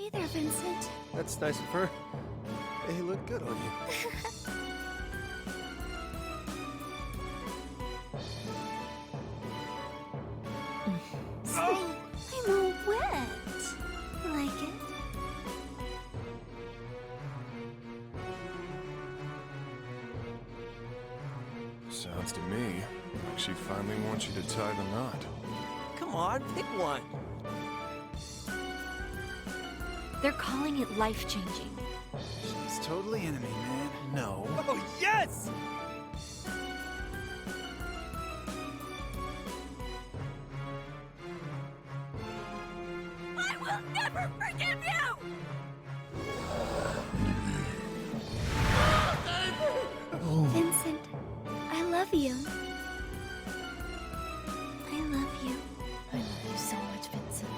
Hey there, Vincent. That's nice of her. They look good on you. Say, I'm all wet. Like it? Sounds to me like she finally wants you to tie the knot. Come on, pick one. They're calling it life-changing. She's totally into me, man. No. Oh, yes! I will never forgive you! Vincent, I love you. I love you. I love you so much, Vincent.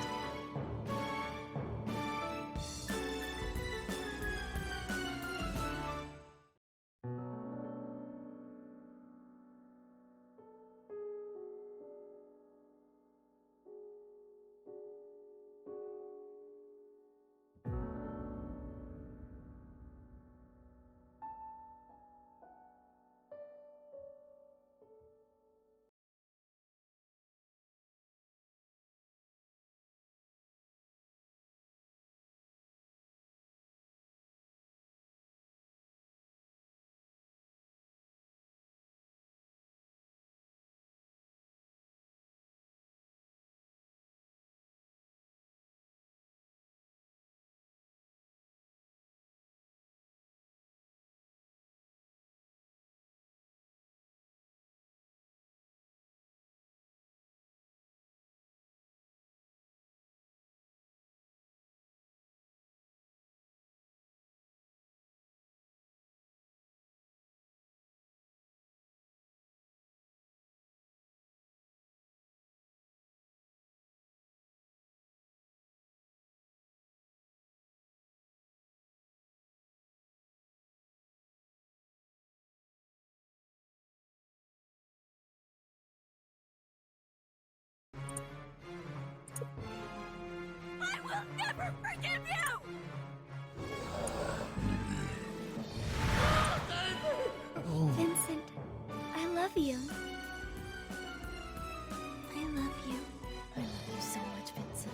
I will never forgive you! Vincent, I love you. I love you. I love you so much, Vincent.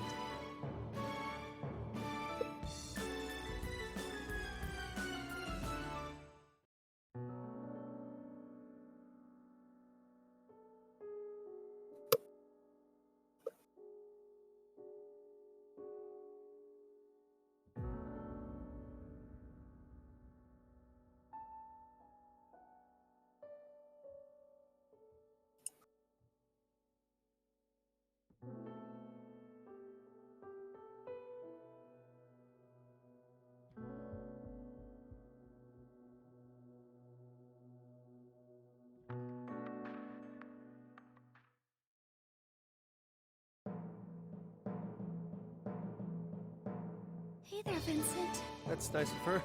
Hey there, Vincent. That's nice of her.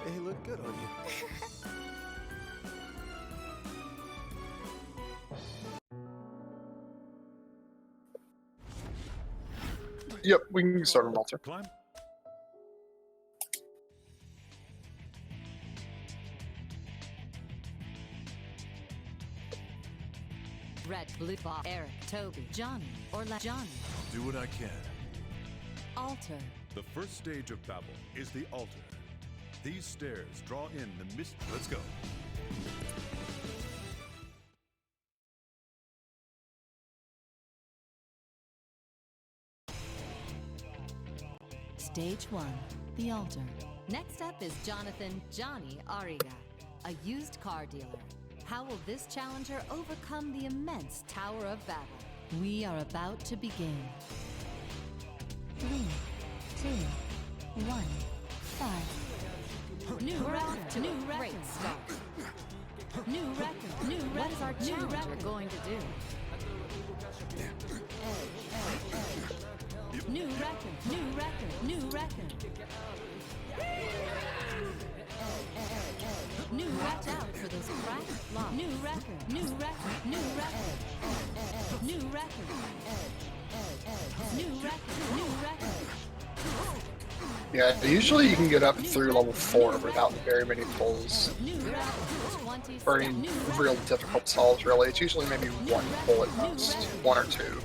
They look good on you. Yep, we can start on Walter. Climb. Red, blue, Bob, Eric, Toby, Johnny, or Johnny. I'll do what I can. Alter. The first stage of Babel is the altar. These stairs draw in the mist. Let's go. Stage 1, the altar. Next up is Jonathan Johnny Ariga, a used car dealer. How will this challenger overcome the immense Tower of Babel? We are about to begin. 3, 2, 1, 5. New record, new record. Great start. New record, new record. What is our challenger going to do? New record, new record, new record. New watch out for those cracked blocks. New record, new record, new record. New record. New record, new record. Yeah, usually you can get up through level 4 without very many pulls. Or any real difficult solves, really. It's usually maybe one pull at most. One or two.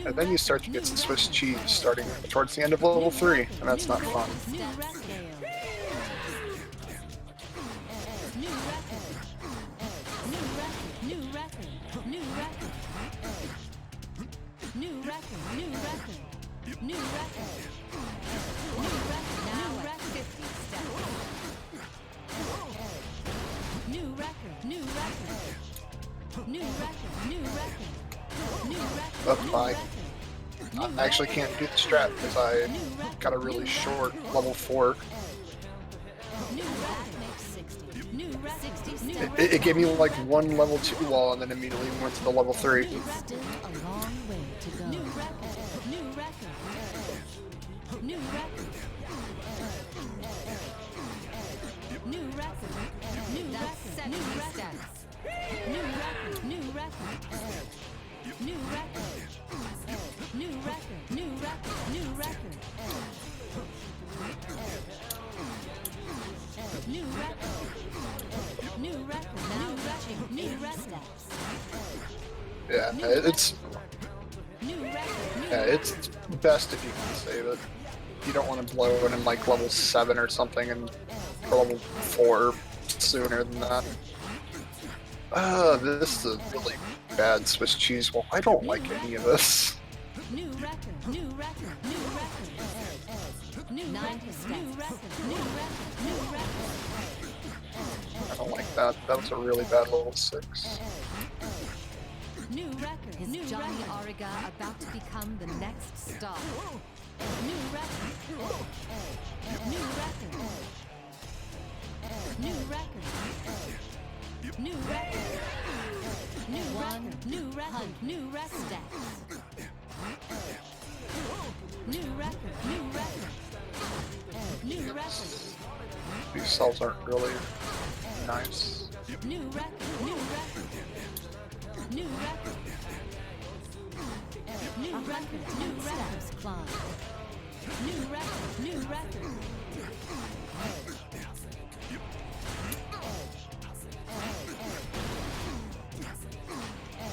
And then you start to get Swiss cheese starting towards the end of level 3, and that's not fun. But I actually can't do the strat because I got a really short level 4. It gave me like one level 2 wall and then immediately went to the level 3. Still a long way to go. New record. Yeah, it's best if you can save it. You don't want to blow it in like level 7 or something and or level 4 sooner than that. This is a really bad Swiss cheese. Well, I don't like any of this. I don't like that. That was a really bad level 6. Is Johnny Ariga about to become the next star? New record. These cells aren't really nice. New record.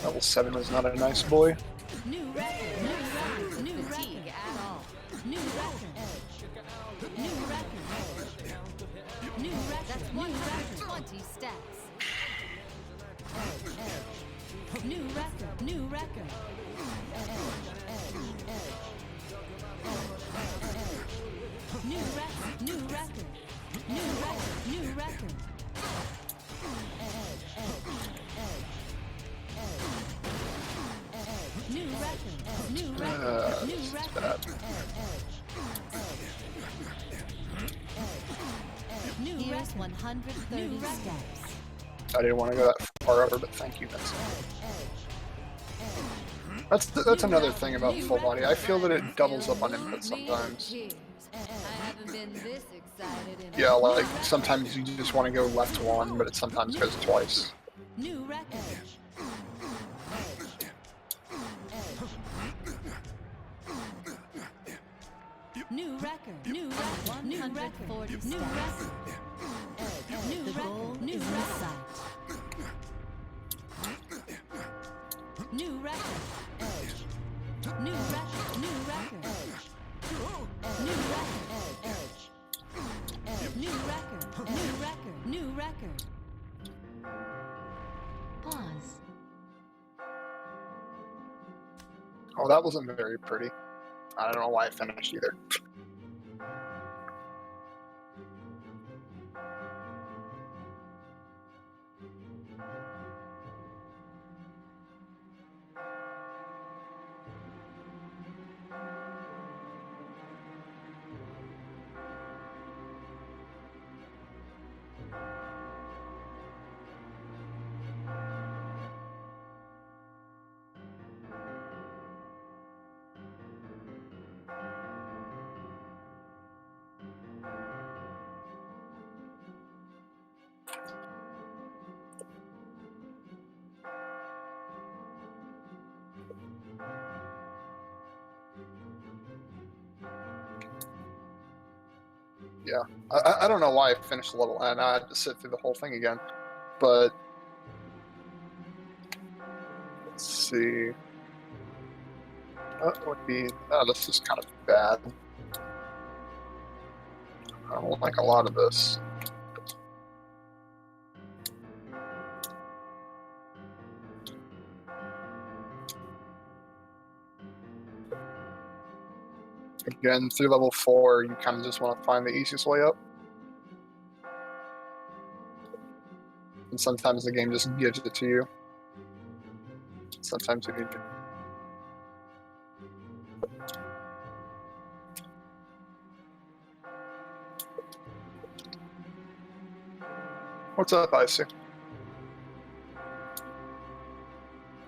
Level 7 was not a nice boy. New record. Fatigue at all. New record. That's 120 steps. New record. New record. This is bad. Here's 130 steps. I didn't want to go that far over, but thank you, Vincent. That's another thing about full body. I feel that it doubles up on input sometimes. Yeah, like sometimes you just want to go left one, but it sometimes goes twice. New record. New record. 140 steps. The goal is in sight. New record. Pause. Oh, that wasn't very pretty. I don't know why I finished either. Yeah, I don't know why I finished the level and I had to sit through the whole thing again, but let's see. That would be. Oh, this is kind of bad. I don't like a lot of this. Again, through level 4, you kind of just want to find the easiest way up. And sometimes the game just gives it to you. Sometimes you need to. What's up, Icy?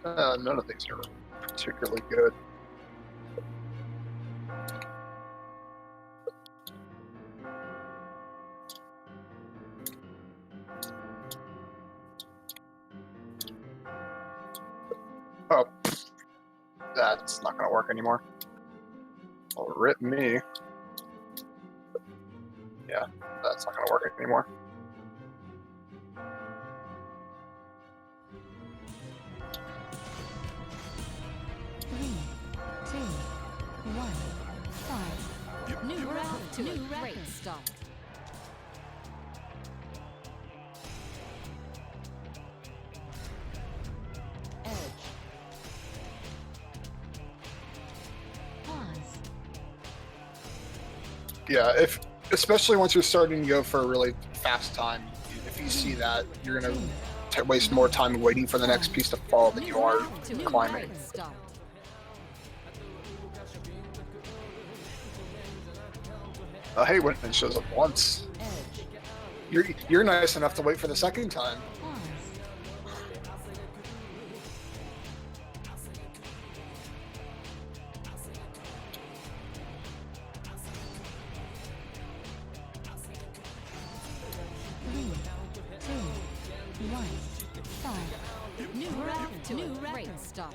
None of these are particularly good. Oh, that's not going to work anymore. Oh, rip me. Yeah, that's not going to work anymore. New round to a great start. Edge. Pause. Yeah, especially once you're starting to go for a really fast time, if you see that, you're going to waste more time waiting for the next piece to fall than you are climbing. I hate when it shows up once. You're nice enough to wait for the second time. New record to a great start.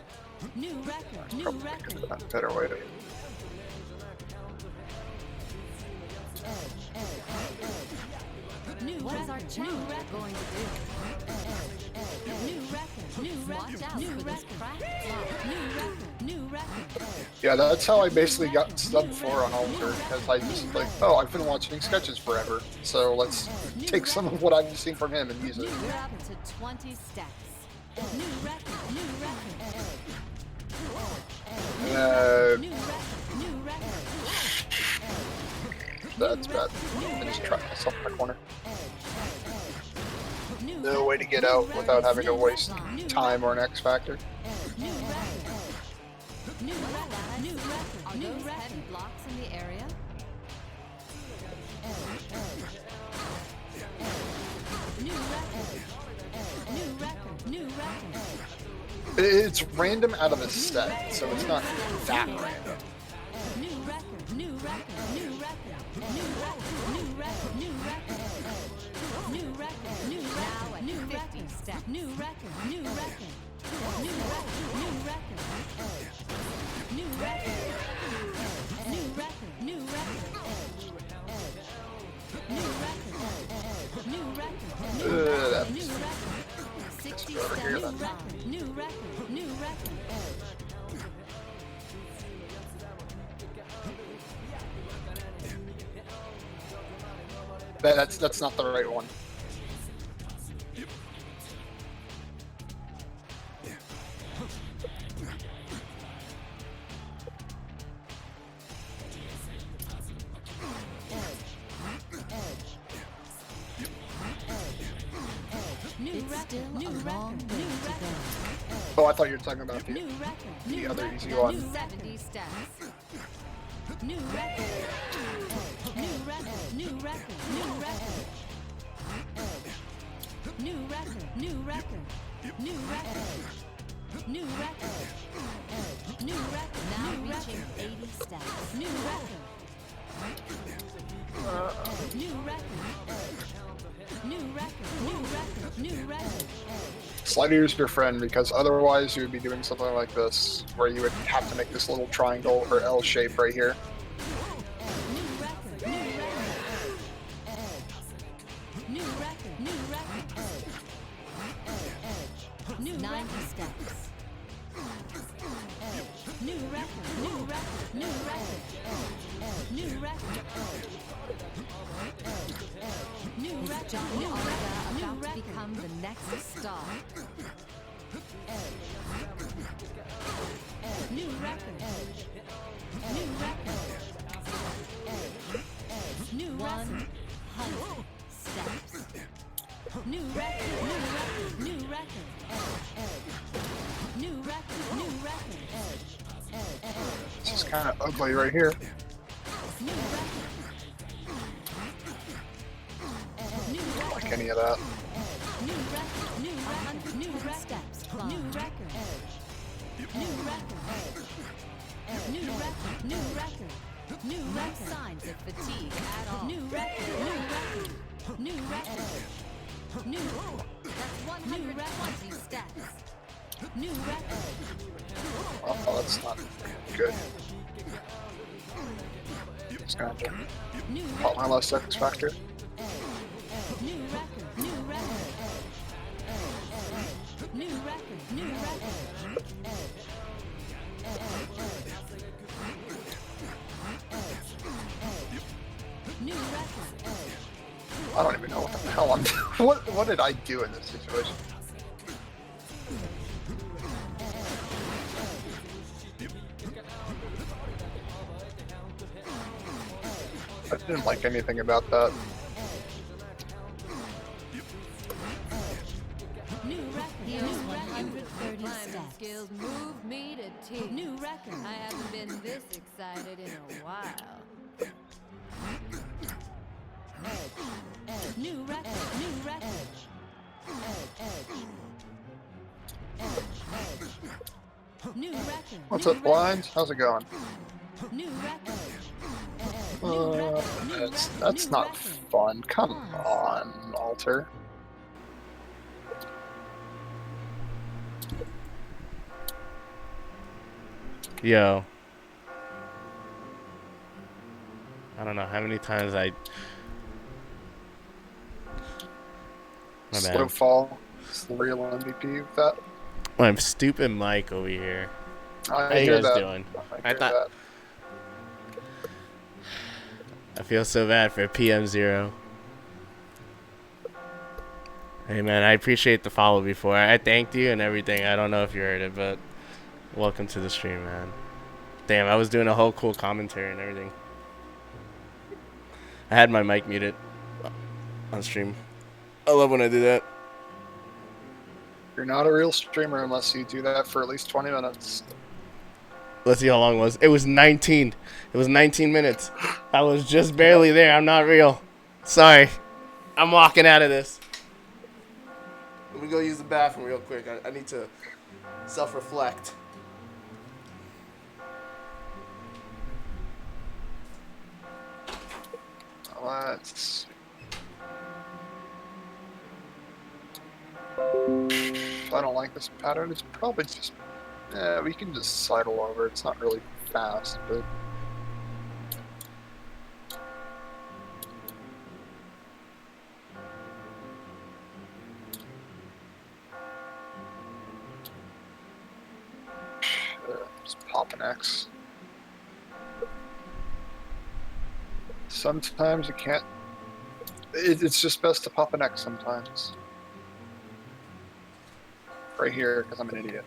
New record. New record. That's a better way to. What is our challenger going to do? New record. New record. Watch out for this crack. New record. Yeah, that's how I basically got sub 4 on Alter, because I just like, oh, I've been watching sketches forever, so let's take some of what I've seen from him and use it. New record to 20 steps. New record. New record. New record. That's bad. I just trapped myself in the corner. No way to get out without having to waste time or an X Factor. New record. Are those heavy blocks in the area? New record. New record. It's random out of a set, so it's not that random. New record. New record. New record. New record. New record. New record. New record. New record. New record. Step. New record. New record. New record. New record. New record. New record. New record. New record. New record. New record. 60 steps. New record. New record. New record. That's not the right one. Oh, I thought you were talking about the other easy one. 70 steps. New record. New record. New record. New record. New record. New record. New record. New record. New record. Now reaching 80 steps. New record. New record. New record. New record. New record. Slider is your friend, because otherwise you would be doing something like this, where you would have to make this little triangle or L shape right here. New record. New record. New record. New record. New record. Johnny Ariga about to become the next star. New record. New record. New 100 steps. New record. New record. New record. New record. New record. This is kind of ugly right here. New record. I don't like any of that. New record. New record. New steps. New record. New record. New record. New record. New record. Signs of fatigue at all. New record. New record. New record. New. That's 120 steps. New record. Oh, that's not good. Just gonna have to New pop my last X factor. New record. New record. New record. New record. New record. I don't even know what the hell I'm doing. What did I do in this situation? I didn't like anything about that. New record. Here's 130 steps. Skills move me to tears. New record. I haven't been this excited in a while. New record. New record. New record. What's up, Blind? How's it going? New record. That's not fun. Come on, Alter. Yo. I don't know how many times My Slow bad. fall. It's the real MVP with that. My stupid mic over here. I How you hear guys that. doing? I hear thought- that. I feel so bad for PM0. Hey man, I appreciate the follow before. I thanked you and everything. I don't know if you heard it, but welcome to the stream, man. Damn, I was doing a whole cool commentary and everything. I had my mic muted on stream. I love when I do that. You're not a real streamer unless you do that for at least 20 minutes. Let's see how long it was. It was 19. It was 19 minutes. I was just barely there. I'm not real. Sorry. I'm walking out of this. Let me go use the bathroom real quick. I need to self-reflect. Let's... I don't like this pattern. It's probably just... Yeah, we can just sidle over. It's not really fast, but... Just pop an X. Sometimes you can't... It's just best to pop an X sometimes. Right here, because I'm an idiot.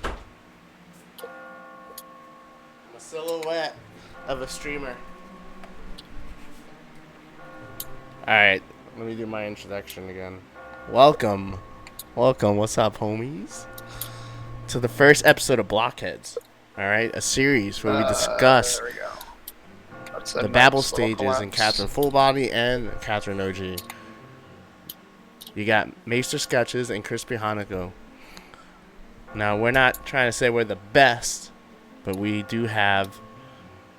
I'm a silhouette of a streamer. Alright, let me do my introduction again. Welcome. Welcome, what's up, homies? To the first episode of Blockheads. Alright, a series where we discuss there we go. That's a the nice Babel little stages in collapse. Catherine Full Body and Catherine OG. You got Maester Sketches and Crispy Hanako. Now, we're not trying to say we're the best, but we do have...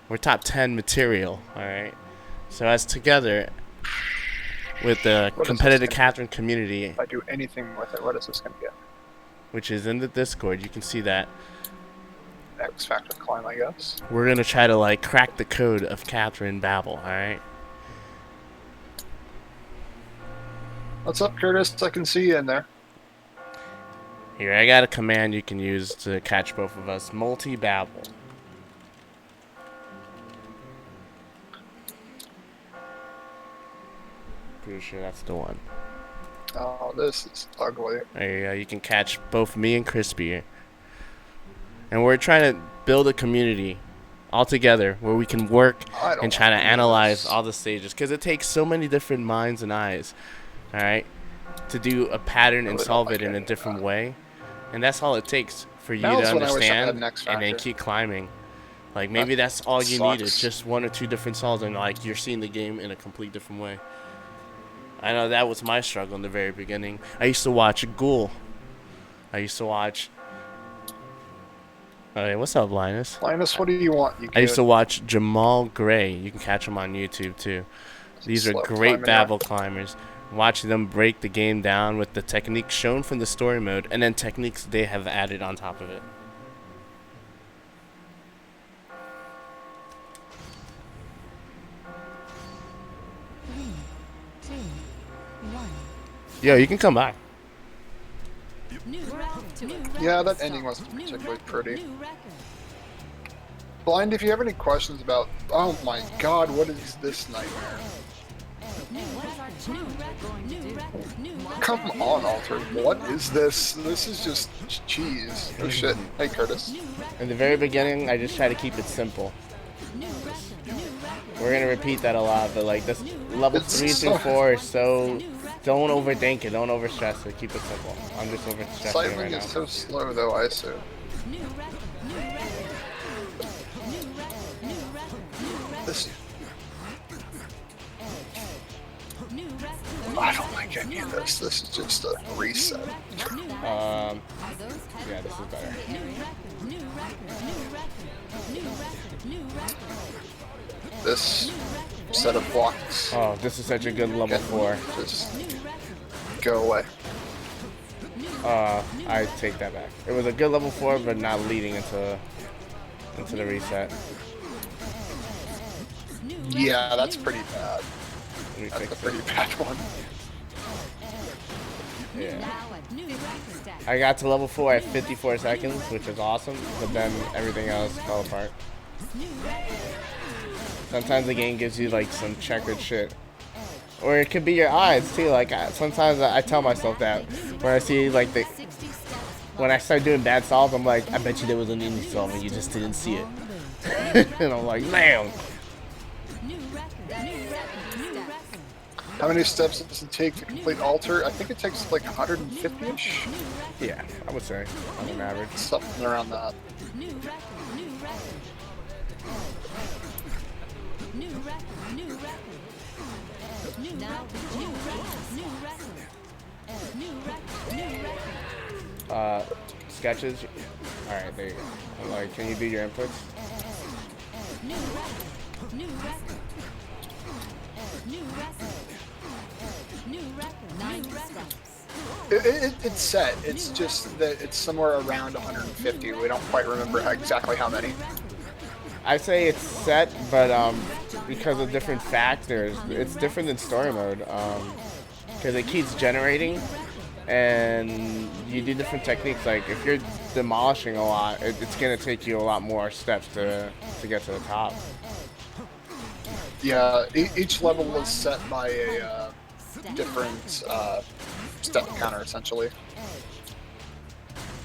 We're top 10 material, alright? So as together, with the What is competitive this Catherine community, If I do anything with it, what is this going to get? which is in the Discord, you can see that. X Factor climb, I guess. We're going to try to, like, crack the code of Catherine Babel, alright? What's up, Curtis? I can see you in there. Here, I got a command you can use to catch both of us. Multi-Babel. pretty sure that's the one. Oh, this is ugly. There you go. You can catch both me and Crispy. And we're trying to build a community all together where we can work and try to analyze all the stages. Because it takes so many different minds and eyes, all right, to do a pattern and solve it in a different way. And that's all it takes for you to understand and then keep climbing. Like, maybe that's all you need is just 1 or 2 different solves, and like you're seeing the game in a complete different way. I know that was my struggle in the very beginning. I used to watch Ghoul. I used to watch... Hey, what's up, Linus? Linus, what do you want? I used to watch Jamal Gray. You can catch him on YouTube, too. These are great Babel climbers. Watching them break the game down with the techniques shown from the story mode, and then techniques they have added on top of it. Yo, you can come back. Yeah, that ending wasn't particularly pretty. Blind, if you have any questions about... Oh my god, what is this nightmare? Come on, Alter. What is this? This is just cheese. Oh shit. Hey, Curtis. In the very beginning, I just try to keep it simple. We're gonna repeat that a lot, but like this level 3 through 4 is so... Don't overthink it. Don't overstress it. Keep it simple. I'm just overstressing it Cycling right now. is so slow, though, I assume. This... I don't like any of this. This is just a reset. Yeah, this is better. This set of blocks. Oh, this is such a good level 4. Just go away. I take that back. It was a good level 4, but not leading into the reset. Yeah, that's pretty bad. Let me That's fix a pretty bad one. Yeah. I got to level 4 at 54 seconds, which is awesome, but then everything else fell apart. Sometimes the game gives you like some checkered shit. Or it could be your eyes too. Like sometimes I tell myself that when I see like when I start doing bad solves, I'm like, I bet you there was an indie solve and you just didn't see it. And I'm like, man. How many steps does it take to complete Alter? I think it takes like 150-ish. Yeah, I would say on an average. Something around that. Sketches. All right, there you go. I'm like, can you do your inputs? It's set. It's just that it's somewhere around 150. We don't quite remember exactly how many. I say it's set, but because of different factors, it's different than story mode. Because it keeps generating, and you do different techniques. Like if you're demolishing a lot, it's gonna take you a lot more steps to get to the top. Yeah, each level was set by a different step counter, essentially.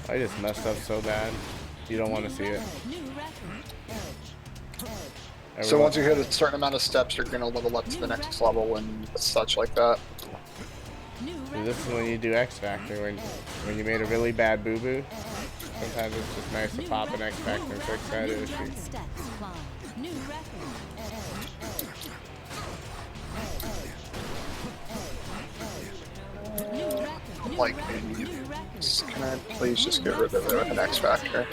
I just messed up so bad. You don't want to see it. So once you hit a certain amount of steps, you're gonna level up to the next level and such like that. This is when you do X Factor, when you made a really bad boo-boo. Sometimes it's just nice to pop an X Factor and fix that issue. Like, can I please just get rid of it with an X Factor?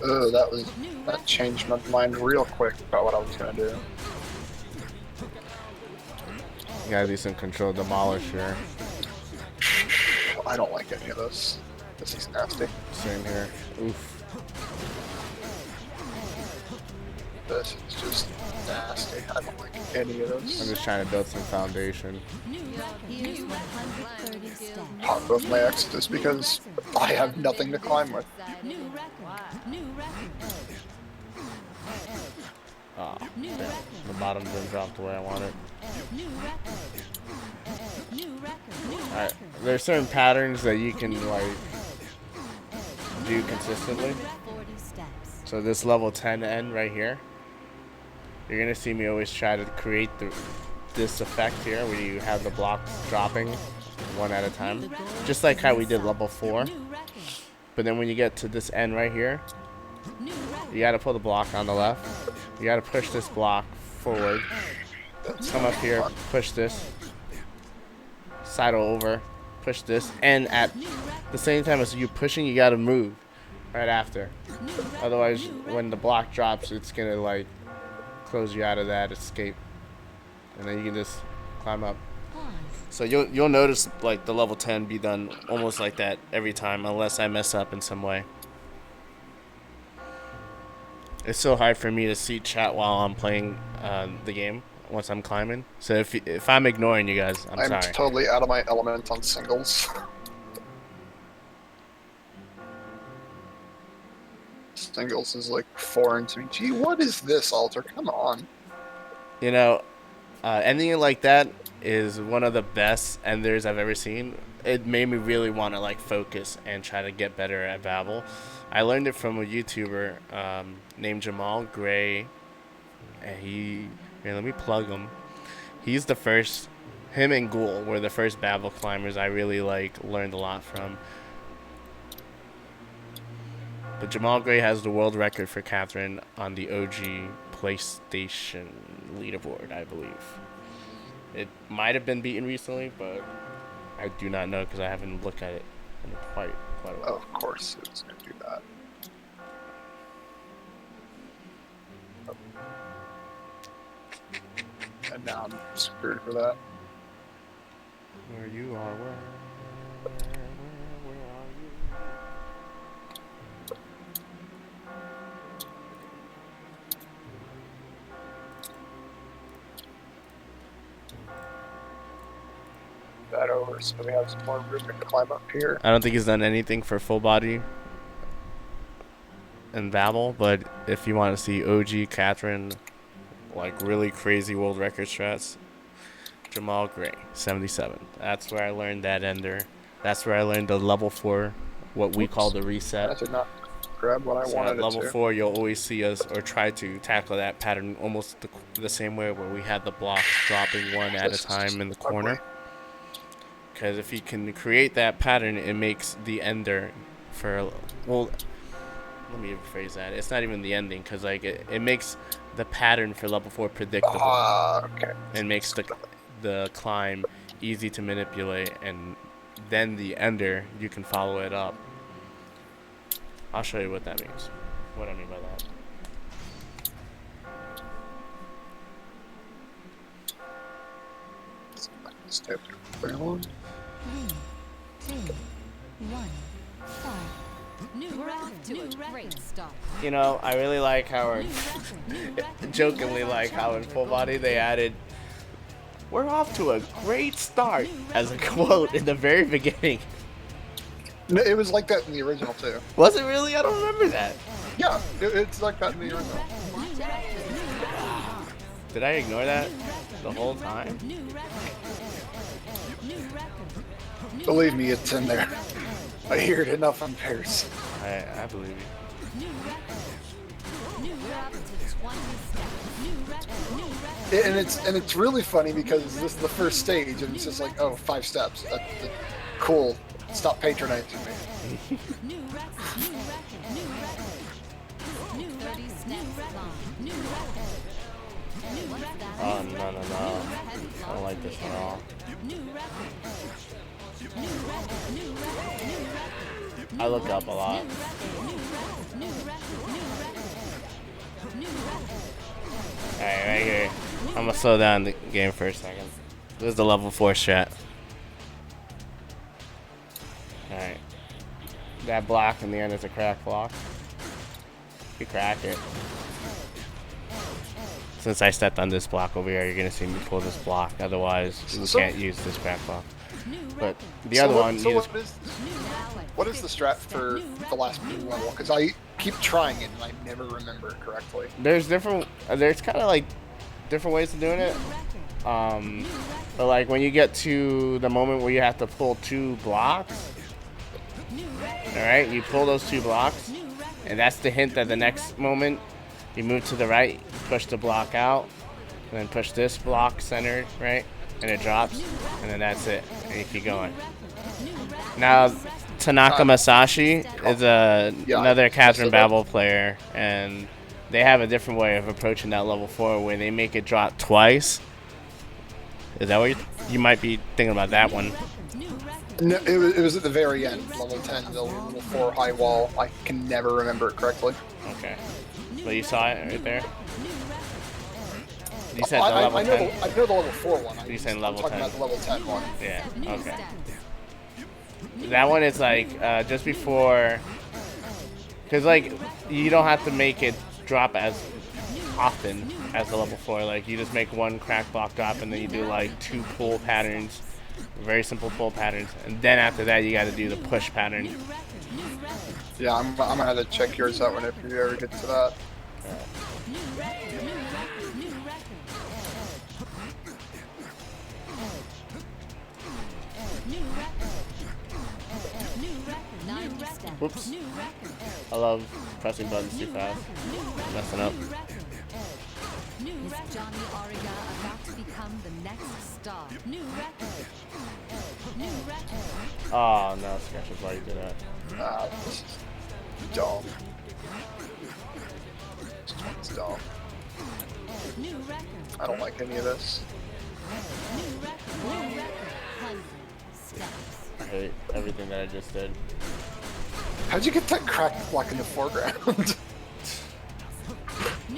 Oh, that changed my mind real quick about what I was gonna do. You gotta do some control demolish here. I don't like any of this. This is nasty. Same here. Oof. This is just nasty. I don't like any of I'm this. just trying to build some foundation. Here's 130 steps. Top of my exodus because I have nothing to climb with. New record. New record. Oh, the bottom didn't drop the way I want it. New record. New record. New Alright, there's certain patterns that you can like do consistently. 40 steps. So this level 10 end right here, you're gonna see me always try to create this effect here where you have the blocks dropping one at a time, just like how we did level 4. New record. But then when you get to this end right here, New record. you gotta pull the block on the left. You gotta push this block forward. Come up here, push this. Sidle over, push this, and at the same time as you pushing, you gotta move right after. Otherwise, when the block drops, it's gonna like close you out of that escape, and then you can just climb up. So you'll notice like the level 10 be done almost like that every time, unless I mess up in some way. It's so hard for me to see chat while I'm playing the game once I'm climbing. So if I'm ignoring you guys, I'm I'm sorry. totally out of my element on singles. Singles is like foreign to me. Gee, what is this, Alter? Come on. You know, ending like that is one of the best enders I've ever seen. It made me really want to like focus and try to get better at Babel. I learned it from a YouTuber named Jamal Gray, and here, let me plug him. He's the first. Him and Ghoul were the first Babel climbers I really like learned a lot from. But Jamal Gray has the world record for Catherine on the OG PlayStation leaderboard, I believe. It might have been beaten recently, but I do not know because I haven't looked at it in quite a while. Oh, of course, it's gonna do that. And now I'm screwed for that. Where you are, where are you? That over, so we have some more room to climb up here. I don't think he's done anything for full body in Babel, but if you want to see OG Catherine, like really crazy world record strats, Jamal Gray, 77. That's where I learned that ender. That's where I learned the level 4, what we call the I reset. did not grab what I So wanted at it level to. 4, you'll always see us or try to tackle that pattern almost the same way where we had the blocks dropping one at a time in the corner. Because if you can create that pattern, it makes the ender for, well, let me rephrase that. It's not even the ending, because like it makes the pattern for level 4 predictable. Okay. And makes the climb easy to manipulate, and then the ender, you can follow it up. I'll show you what that means. What I mean by that. Step very long. 3, 2, 1, start. New record. To a great start. You know, I really like how, New record. New record. jokingly like how in full body they added, "We're off to a great start," as a quote in the very beginning. No, it was like that in the original too. Was it really? I don't remember that. Yeah, it's like that in the original. Did I ignore that the whole time? New record. New record. Believe me, it's in there. I hear it enough on pairs. I believe you. New record. New record to 20 steps. New record. New record. And it's really funny because this is the first stage, and it's just like, oh, 5 steps. Cool. Stop patronizing me. New record. New record. New record. New 30 steps long. New record. New record. Oh, no. I don't like this one at all. New record. New record. New record. New record. I look up a lot. New record. New record. New record. Alright, right here. I'm gonna slow down the game for a second. This is the level 4 strat. Alright. That block in the end is a crack block. You crack it. Since I stepped on this block over here, you're gonna see me pull this block. Otherwise, we can't use this crack block. But the other one, you just... What is the strat for the last blue level? Because I keep trying it and I never remember it correctly. There's different. There's kind of like different ways of doing it. But like when you get to the moment where you have to pull 2 blocks, all right, you pull those 2 blocks, and that's the hint that the next moment you move to the right, push the block out, and then push this block centered, right, and it drops, and then that's it, and you keep going. Now, Tanaka Masashi is another Catherine Babel player, and they have a different way of approaching that level 4 where they make it drop twice. Is that what you might be thinking about that one? No, it was at the very end, level 10, the level 4 high wall. I can never remember it correctly. Okay. But you saw it right there? You said the level 10? I know the level 4 one. You said level 10. Talking about the level 10 one. Yeah, okay. That one is like just before, because like you don't have to make it drop as often as the level 4. Like you just make 1 crack block drop and then you do like 2 pull patterns, very simple pull patterns, and then after that you got to do the push pattern. Yeah, I'm gonna have to check yours out whenever you ever get to that. Whoops. I love pressing buttons too fast. Messing up. Is Johnny Ariga about to become the next star? New record. New record. Oh no, Sketches, why you did that? This is dumb. It's dumb. New record. I don't like any of this. New record. New record. 100 steps. I hate everything that I just did. How'd you get that crack block in the foreground?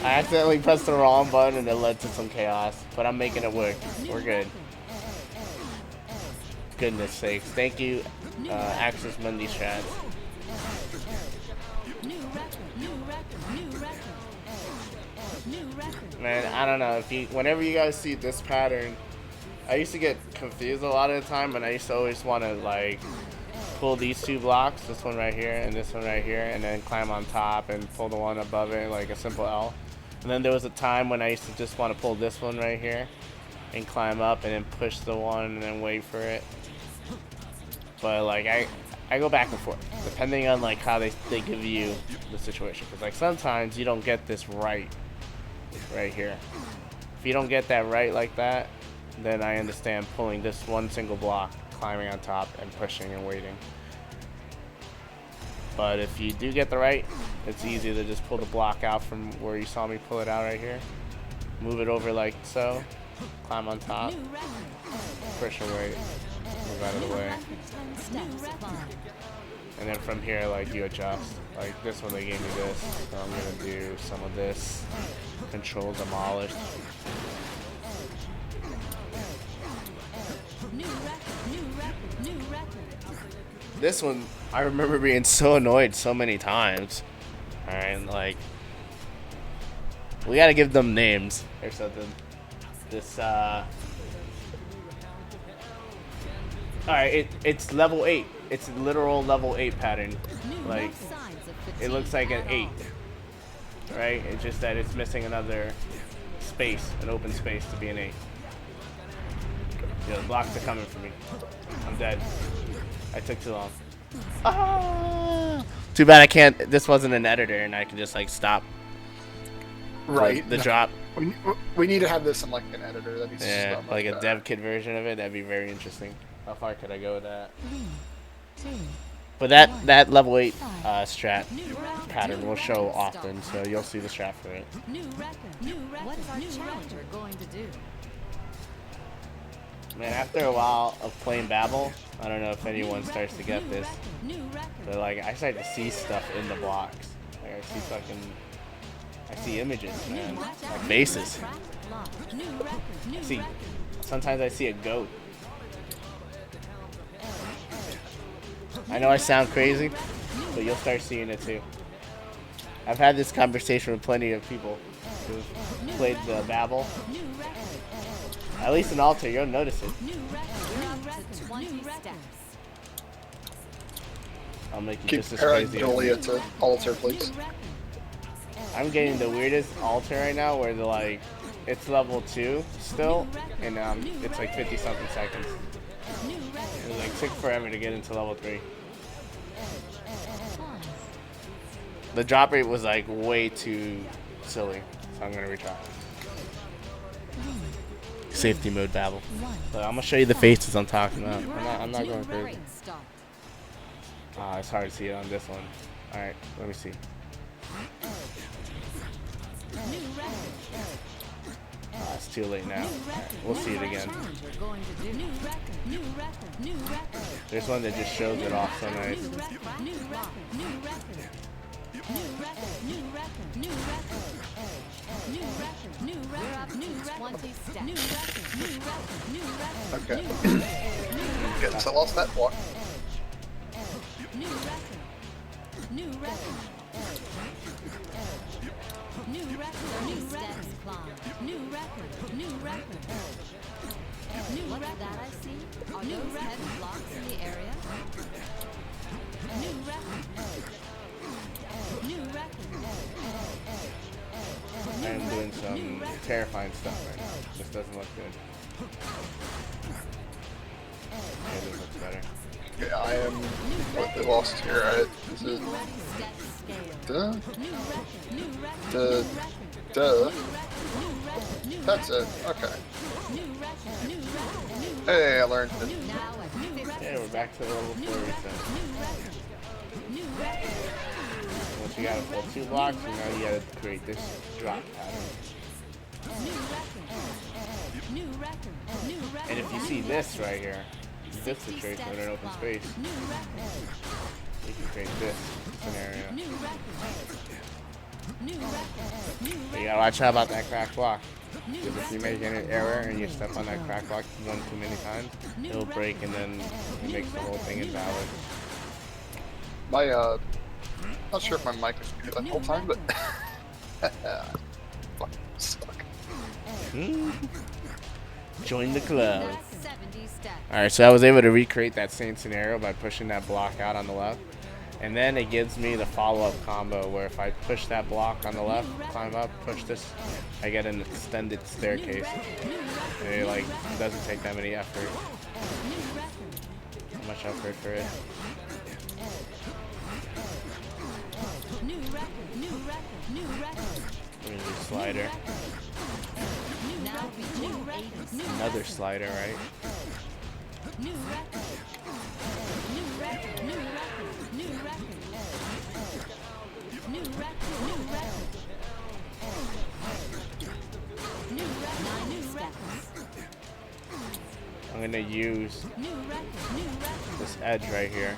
I accidentally pressed the wrong button and it led to some chaos, but I'm making it work. We're good. Goodness sakes. Thank you, Axis Mundi Strat. Man, I don't know. Whenever you guys see this pattern, I used to get confused a lot of the time, and I used to always want to like pull these 2 blocks, this one right here and this one right here, and then climb on top and pull the one above it like a simple L. And then there was a time when I used to just want to pull this one right here and climb up and then push the one and then wait for it. But like I go back and forth depending on like how they give you the situation, because like sometimes you don't get this right here. If you don't get that right like that, then I understand pulling this one single block, climbing on top, and pushing and waiting. But if you do get the right, it's easy to just pull the block out from where you saw me pull it out right here. Move it over like so, climb on top, push and wait, move out of the way. And then from here, like, you adjust. Like this one, they gave me this, so I'm gonna do some of this. Control demolished. This one, I remember being so annoyed so many times. Alright, like, we gotta give them names or something. This, alright, it's level 8. It's a literal level 8 pattern. Like, it looks like an 8. Right? It's just that it's missing another space, an open space to be an 8. Yeah, the blocks are coming for me. I'm dead. I took too long. Ah! Too bad I can't. This wasn't an editor, and I can just like stop. Right. The drop. We need to have this in like an editor. That'd be Yeah, like a dev kit version of it. That'd be very interesting. How far could I go with that? But that level 8 strat pattern will show often, so you'll see the strat for it. What's our challenger going to do? Man, after a while of playing Babel, I don't know if anyone starts to get this, but like I start to see stuff in the blocks. Like I see images, man, like faces. Sometimes I see a goat. I know I sound crazy, but you'll start seeing it too. I've had this conversation with plenty of people. who've played the Babel. At least in Alter, you'll notice it. I'll make you Keep just as comparing crazy. Julia to Alter, please. I'm getting the weirdest Alter right now where they're like, it's level 2 still, and it's like 50 something seconds. It like took forever to get into level 3. The drop rate was like way too silly, so I'm gonna retry. Safety mode Babel. But I'm gonna show you the faces I'm talking about. I'm not going crazy. It's hard to see it on this one. All right, let me see. It's too late now. Right, we'll see it again. There's one that just shows it off so nice. Okay. Good, so I lost that block. What's that I see? Are those heavy blocks in the area? I am doing some terrifying stuff right now. This doesn't look good. Yeah, this looks better. Okay, I am what they lost here. Is it duh? That's it. Okay. Hey, I learned it. Yeah, we're back to the level 4 reset. Once you gotta pull 2 blocks, and now you gotta create this drop pattern. And if you see this right here, this situation in an open space, you can create this scenario. But you gotta watch out about that cracked block. Because if you make an error and you step on that cracked block one too many times, it'll break and then it makes the whole thing invalid. My not sure if my mic is muted the whole time, but fucking stuck. Join the club. Alright, so I was able to recreate that same scenario by pushing that block out on the left. And then it gives me the follow-up combo where if I push that block on the left, climb up, push this, I get an extended staircase. And it like doesn't take that many effort. Not much effort for it. Let me do slider. Another slider, right? I'm gonna use this edge right here.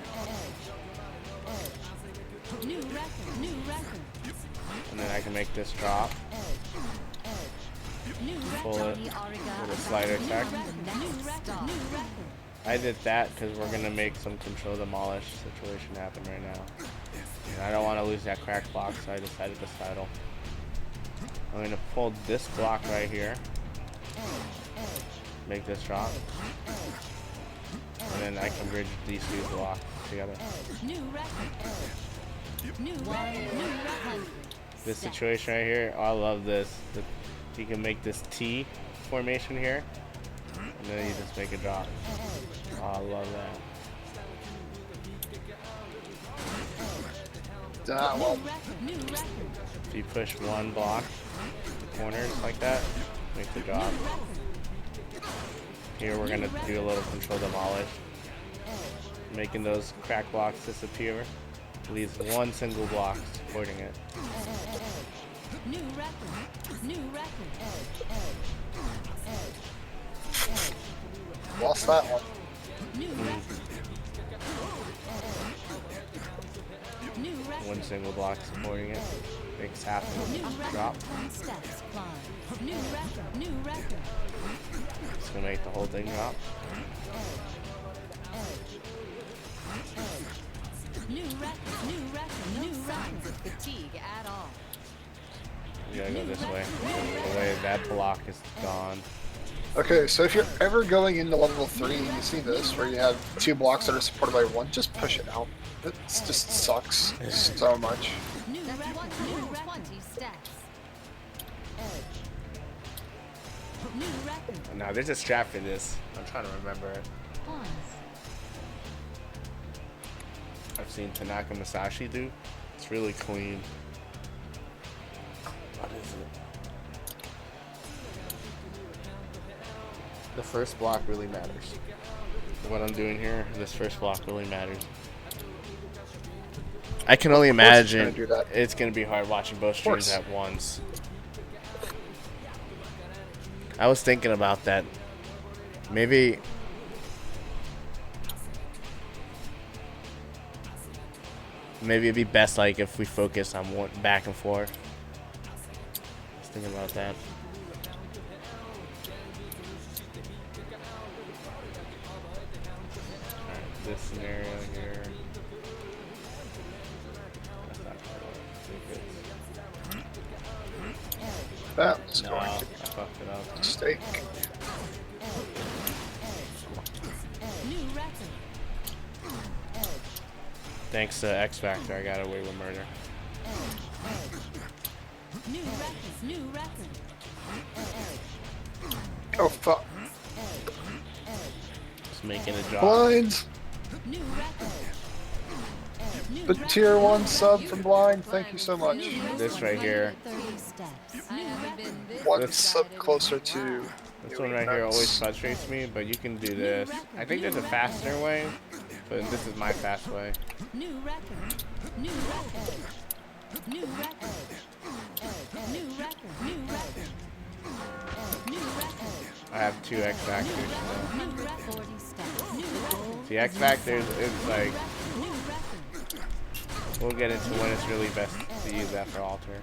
And then I can make this drop. Pull it with a slider attack. I did that because we're gonna make some control demolish situation happen right now. And I don't want to lose that crack block, so I decided to sidle. I'm gonna pull this block right here. Make this drop. And then I can bridge these two blocks together. This situation right here, oh, I love this. You can make this T formation here, and then you just make a drop. Oh, I love that. Well. If you push one block, the corners like that, make the drop. Here we're gonna do a little control demolish, making those crack blocks disappear. Leaves one single block supporting it. Lost that one. One single block supporting it. Makes half of it drop. It's gonna make the whole thing drop. No signs of fatigue at all. You gotta go this way. The way that block is gone. Okay, so if you're ever going into level 3 and you see this, where you have 2 blocks that are supported by 1, just push it out. It just sucks so much. That's 120 stacks. New record. Now there's a strap for this. I'm trying to remember it. Pause. I've seen Tanaka Masashi do. It's really clean. What is it? The first block really matters. What I'm doing here, this first block really matters. I can only imagine it's going to be hard watching both streams at once. I was thinking about that. Maybe it'd be best like if we focus on one back and forth. I was thinking about that. Alright, this scenario here. That's not quite what That was no, going I to fucked it up. mistake. New record. Thanks to X Factor, I got away with murder. New record. New record. Oh fuck. Just making a job. Blinds! New record. The tier 1 sub from Blind, thank you so much. This right here. 30 steps. I haven't been this One This- sub closer to... This one right here always frustrates me, but you can do this. I think there's a faster way, but this is my fast way. New record. New record. New record. New record. New record. New record. I have 2 X Factors. So. New record. 40 steps. New record. The X Factors is like, New record. we'll get into when it's really best to use that for alter.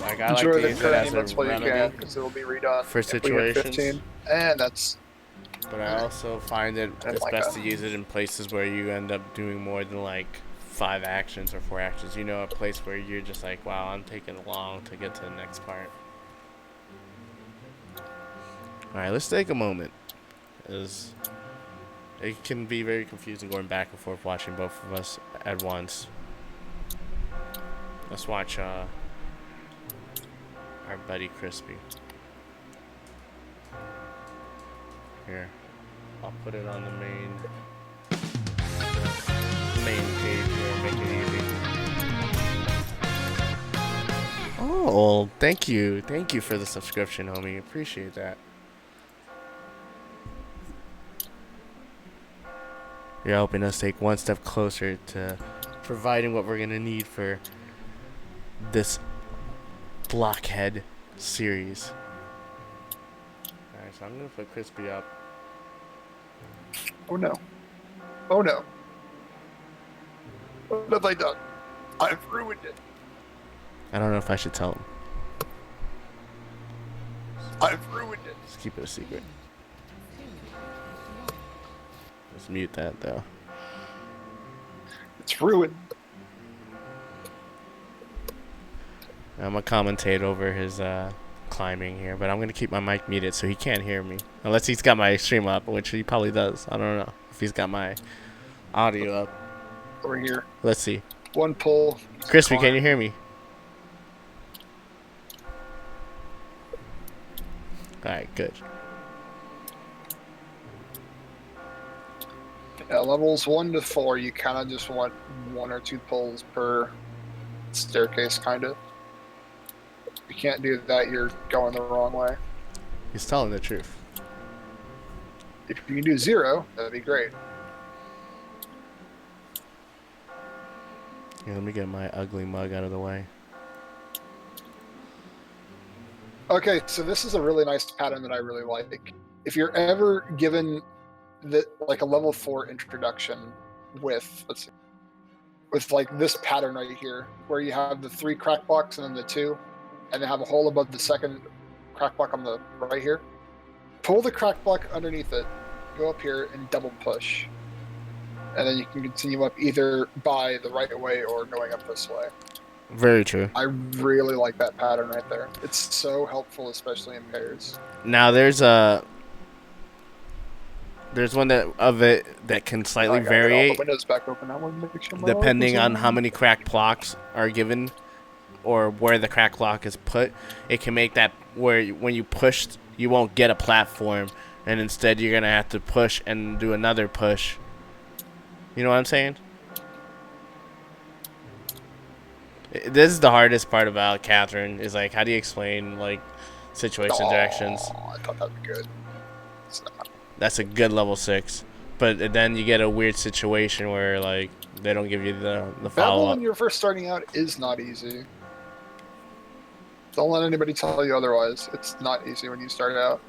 Like I like Enjoy to the use it current as let's a play again, remedy, because it will be redone for if we hit situations. 15. And that's... but I also find it I it's like best that. to use it in places where you end up doing more than like 5 actions or 4 actions. You know, a place where you're just like, wow, I'm taking long to get to the next part. Alright, let's take a moment. It can be very confusing going back and forth watching both of us at once. Let's watch our buddy Crispy. Here, I'll put it on the main page here, make it easy. Oh, thank you for the subscription, homie. Appreciate that. You're helping us take one step closer to providing what we're gonna need for this Blockhead series. Alright, so I'm gonna put Crispy up. Oh no. Oh no. What have I done? I've ruined it. I don't know if I should tell him. I've ruined it. Just keep it a secret. Just mute that though. It's ruined. I'm gonna commentate over his climbing here, but I'm gonna keep my mic muted so he can't hear me. Unless he's got my stream up, which he probably does. I don't know if he's got my audio up. Over here. Let's see. One pull. Crispy, can you hear me? Alright, good. Yeah, levels 1 to 4, you kind of just want 1 or 2 pulls per staircase, kind of. If you can't do that, you're going the wrong way. He's telling the truth. If you can do 0, that'd be great. Here, let me get my ugly mug out of the way. Okay, so this is a really nice pattern that I really like. If you're ever given like a level 4 introduction with, let's see, with like this pattern right here, where you have the 3 crack blocks and then the 2, and they have a hole above the second crack block on the right here, pull the crack block underneath it, go up here and double push. And then you can continue up either by the right way or going up this way. Very true. I really like that pattern right there. It's so helpful, especially in pairs. Now there's one that can slightly I gotta get all vary the windows back open. I want to make sure my depending alarm on is how many crack blocks are given or where the crack block is put. It can make that where when you push, you won't get a platform, and instead you're gonna have to push and do another push. You know what I'm saying? This is the hardest part about Catherine, is like, how do you explain like situation interactions? I thought that'd be good. It's not. That's a good level 6, but then you get a weird situation where like they don't give you the follow Babel up. when you're first starting out is not easy. Don't let anybody tell you otherwise. It's not easy when you start out.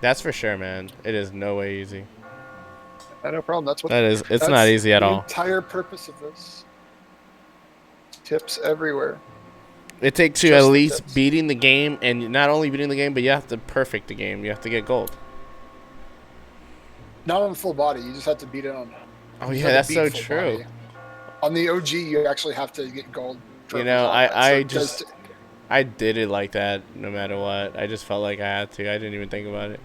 That's for sure, man. It is no way easy. No problem. That's what That is. It's that's not easy at the all. Entire purpose of this. Tips everywhere. It takes you Just at the least tips. beating the game, and not only beating the game, but you have to perfect the game. You have to get gold. Not on full body. You just have to beat it on. Oh you yeah, have that's to so beat full true. body. On the OG, you actually have to get gold. You know, I just just I did it like that no matter what. I just felt like I had to. I didn't even think about it.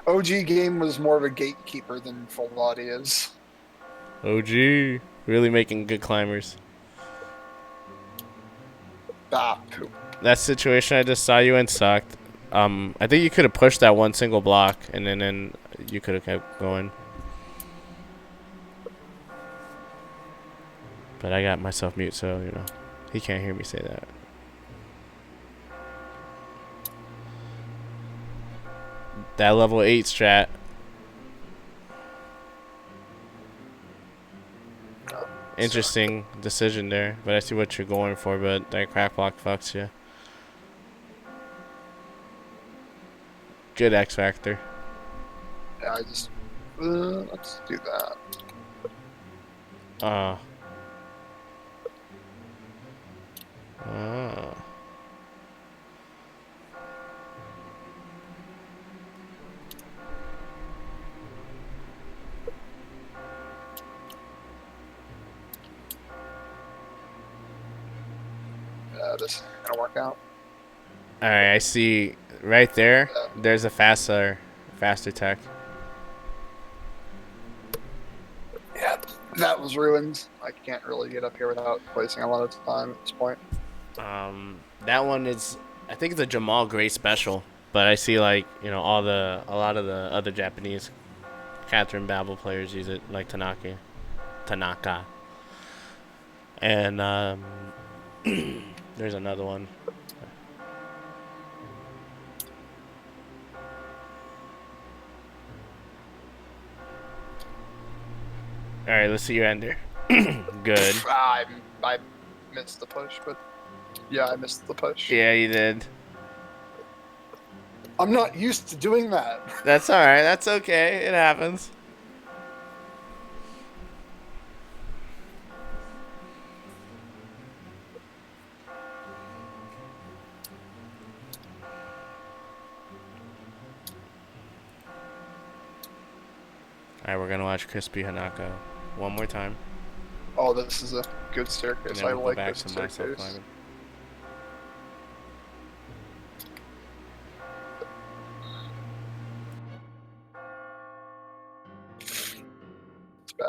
OG game was more of a gatekeeper than full body is. OG, really making good climbers. Ah, poop. That situation I just saw you in sucked. I think you could have pushed that one single block, and then you could have kept going. But I got myself mute, so you know he can't hear me say that. That level 8 strat. Interesting decision there, but I see what you're going for, but that crack block fucks you. Good X Factor. Yeah, I just let's do that. Oh. Yeah, this ain't gonna work out. Alright, I see right there. There's a faster tech. Yeah, that was ruined. I can't really get up here without wasting a lot of time at this point. That one is, I think it's a Jamal Gray special, but I see like, you know, a lot of the other Japanese Catherine Babel players use it, like Tanaka, and there's another one. All right, let's see your ender. Good. I missed the push, but yeah, I missed the push. Yeah, you did. I'm not used to doing that. That's all right. That's okay. It happens. All right, we're gonna watch Crispy Hanako one more time. Oh, this is a good And staircase. then I we'll go like back this to myself staircase. climbing. It's bad.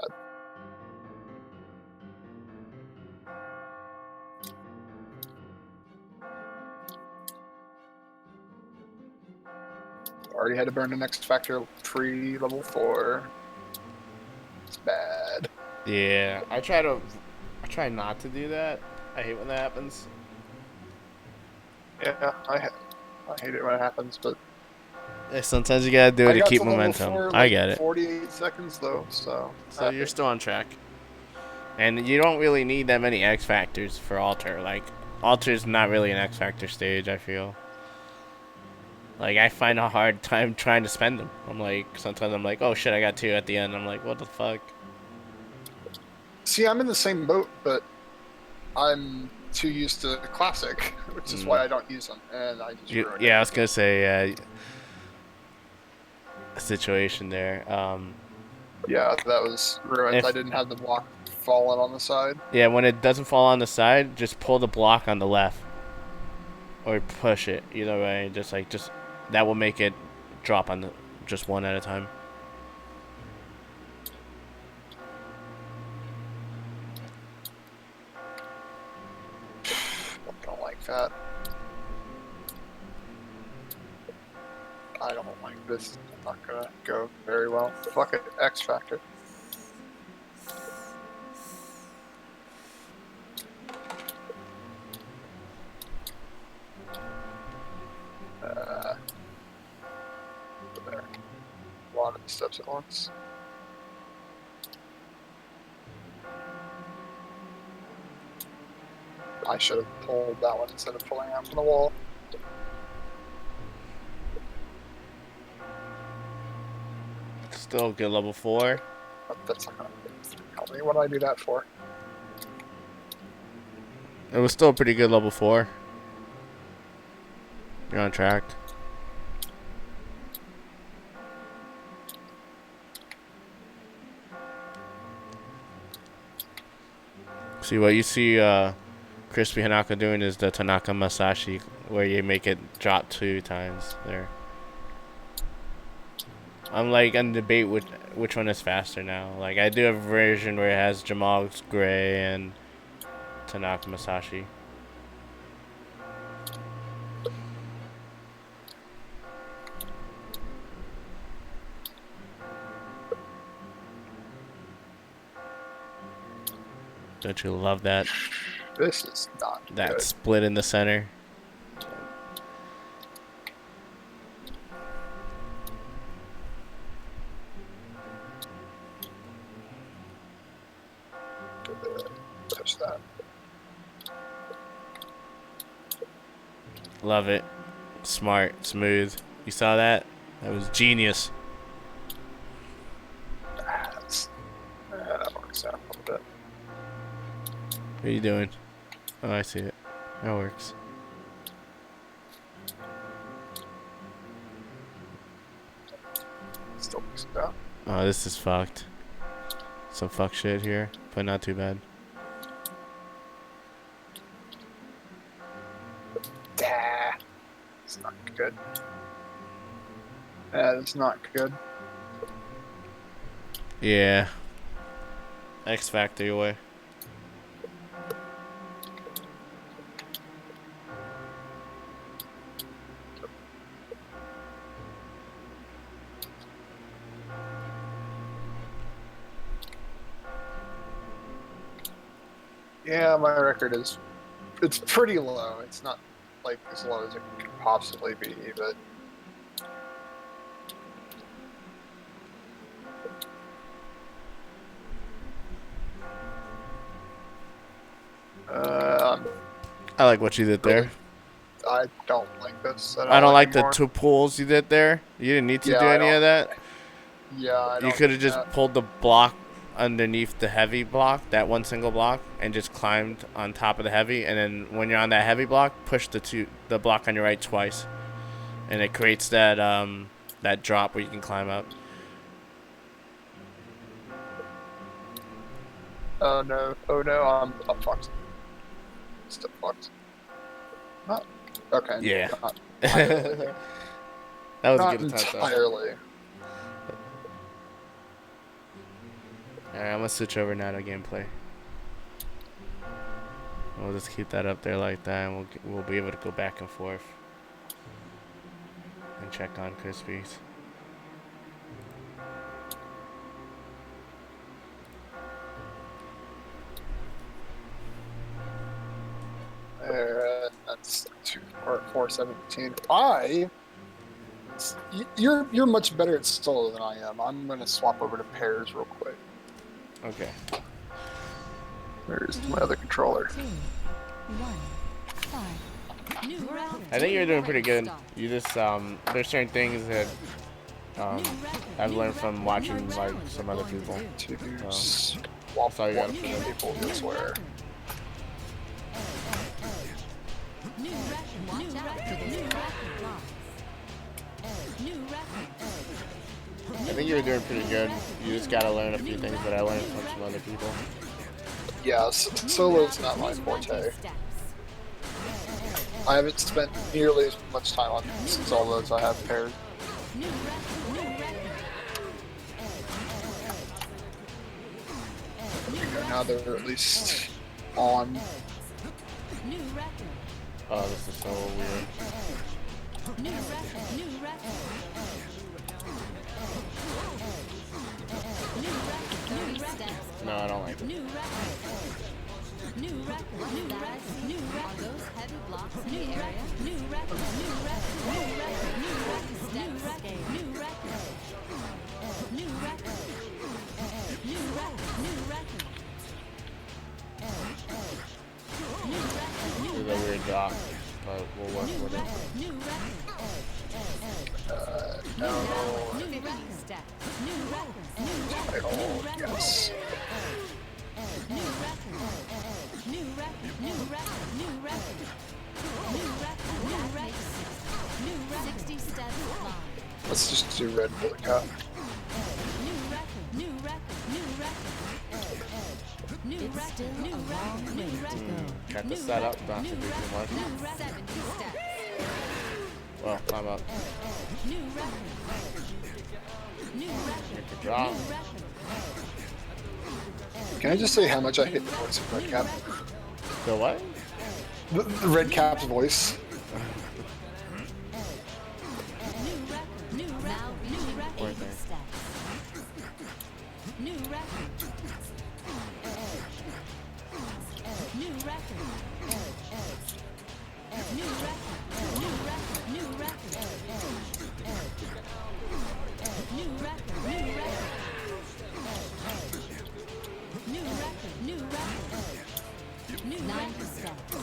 Already had to burn the next factor tree level 4. It's bad. Yeah, I try not to do that. I hate when that happens. Yeah, I hate it when it happens, but Sometimes you gotta do it I to got keep to level momentum. 4, I like, get it. 48 seconds though, so You're still on track. And you don't really need that many X Factors for Alter. Like, Alter's not really an X Factor stage, I feel. Like, I find a hard time trying to spend them. Sometimes I'm like, oh shit, I got 2 at the end. I'm like, what the fuck? See, I'm in the same boat, but I'm too used to classic, which is why I don't use them, and I just ruin it. Yeah, I was gonna say, situation there. Yeah, that was ruined. If- I didn't have the block falling on the side. Yeah, when it doesn't fall on the side, just pull the block on the left, or push it. Either way, just that will make it drop on the just one at a time. I don't like that. I don't like this. It's not gonna go very well. Fuck it, X Factor. There. A lot of steps at once. I should have pulled that one instead of pulling out from the wall. Still good level 4. But that's not gonna help me. What do I do that for? It was still a pretty good level 4. You're on track. See what you see Crispy Hanako doing is the Tanaka Masashi, where you make it drop 2 times there. I'm like on debate which one is faster now. Like I do a version where it has Jamal's Gray and Tanaka Masashi. Don't you love that? This is not That good. split in the center. Touch that. Love it. Smart, smooth. You saw that? That was genius. That works out a little bit. What are you doing? Oh, I see it. That works. Still works out. Oh, this is fucked. Some fuck shit here, but not too bad. It's not good. It's not good. Yeah. X Factor your way. Yeah, my record is, it's pretty low. It's not like as low as it could possibly be, but I like what you did there. I don't like this. I don't like the anymore. 2 pulls you did there. You didn't need to Yeah, do I any of don't- that. Yeah, I You don't could have do just that. pulled the block underneath the heavy block, that one single block, and just climbed on top of the heavy. And then when you're on that heavy block, push the block on your right twice, and it creates that that drop where you can climb up. Oh no! Oh no! I'm fucked. Still fucked. Not okay. Yeah. Not That entirely. was Not a good attempt, though. entirely. Alright, I'm gonna switch over now to gameplay. We'll just keep that up there like that, and we'll be able to go back and forth and check on Crispy's. That's 417. You're much better at solo than I am. I'm gonna swap over to pairs real quick. Okay. Where's my other controller? 2, 1, 5. New record. I think you're doing pretty good. Stop. You just there's certain things that I've learned from watching like some other people. To Oh. swap Sorry, you gotta one put it- people, I swear. New record. Watch out for those cracker blocks. New record. I think you're doing pretty good. You just gotta learn a few things that I learned from some other people. Yeah, solo's not my forte. I haven't spent nearly as much time on solo as I have pairs. Now they're at least on. Oh, this is so weird. No, I don't like it. Are those heavy blocks in the area? This is a weird drop, but we'll work with it. No. Oh, yes. Let's just do red for the cup. It's still a long way to go. Got the setup, not to do too much. 70 steps. Well, climb up. Get the drop. Can I just say how much I hate the voice of Red Cap? The what? The Red Cap's voice. Now reaching Poor 80 thing. steps. New record. New record. New record. New record. New record. New record. New record. New record. New 90 steps.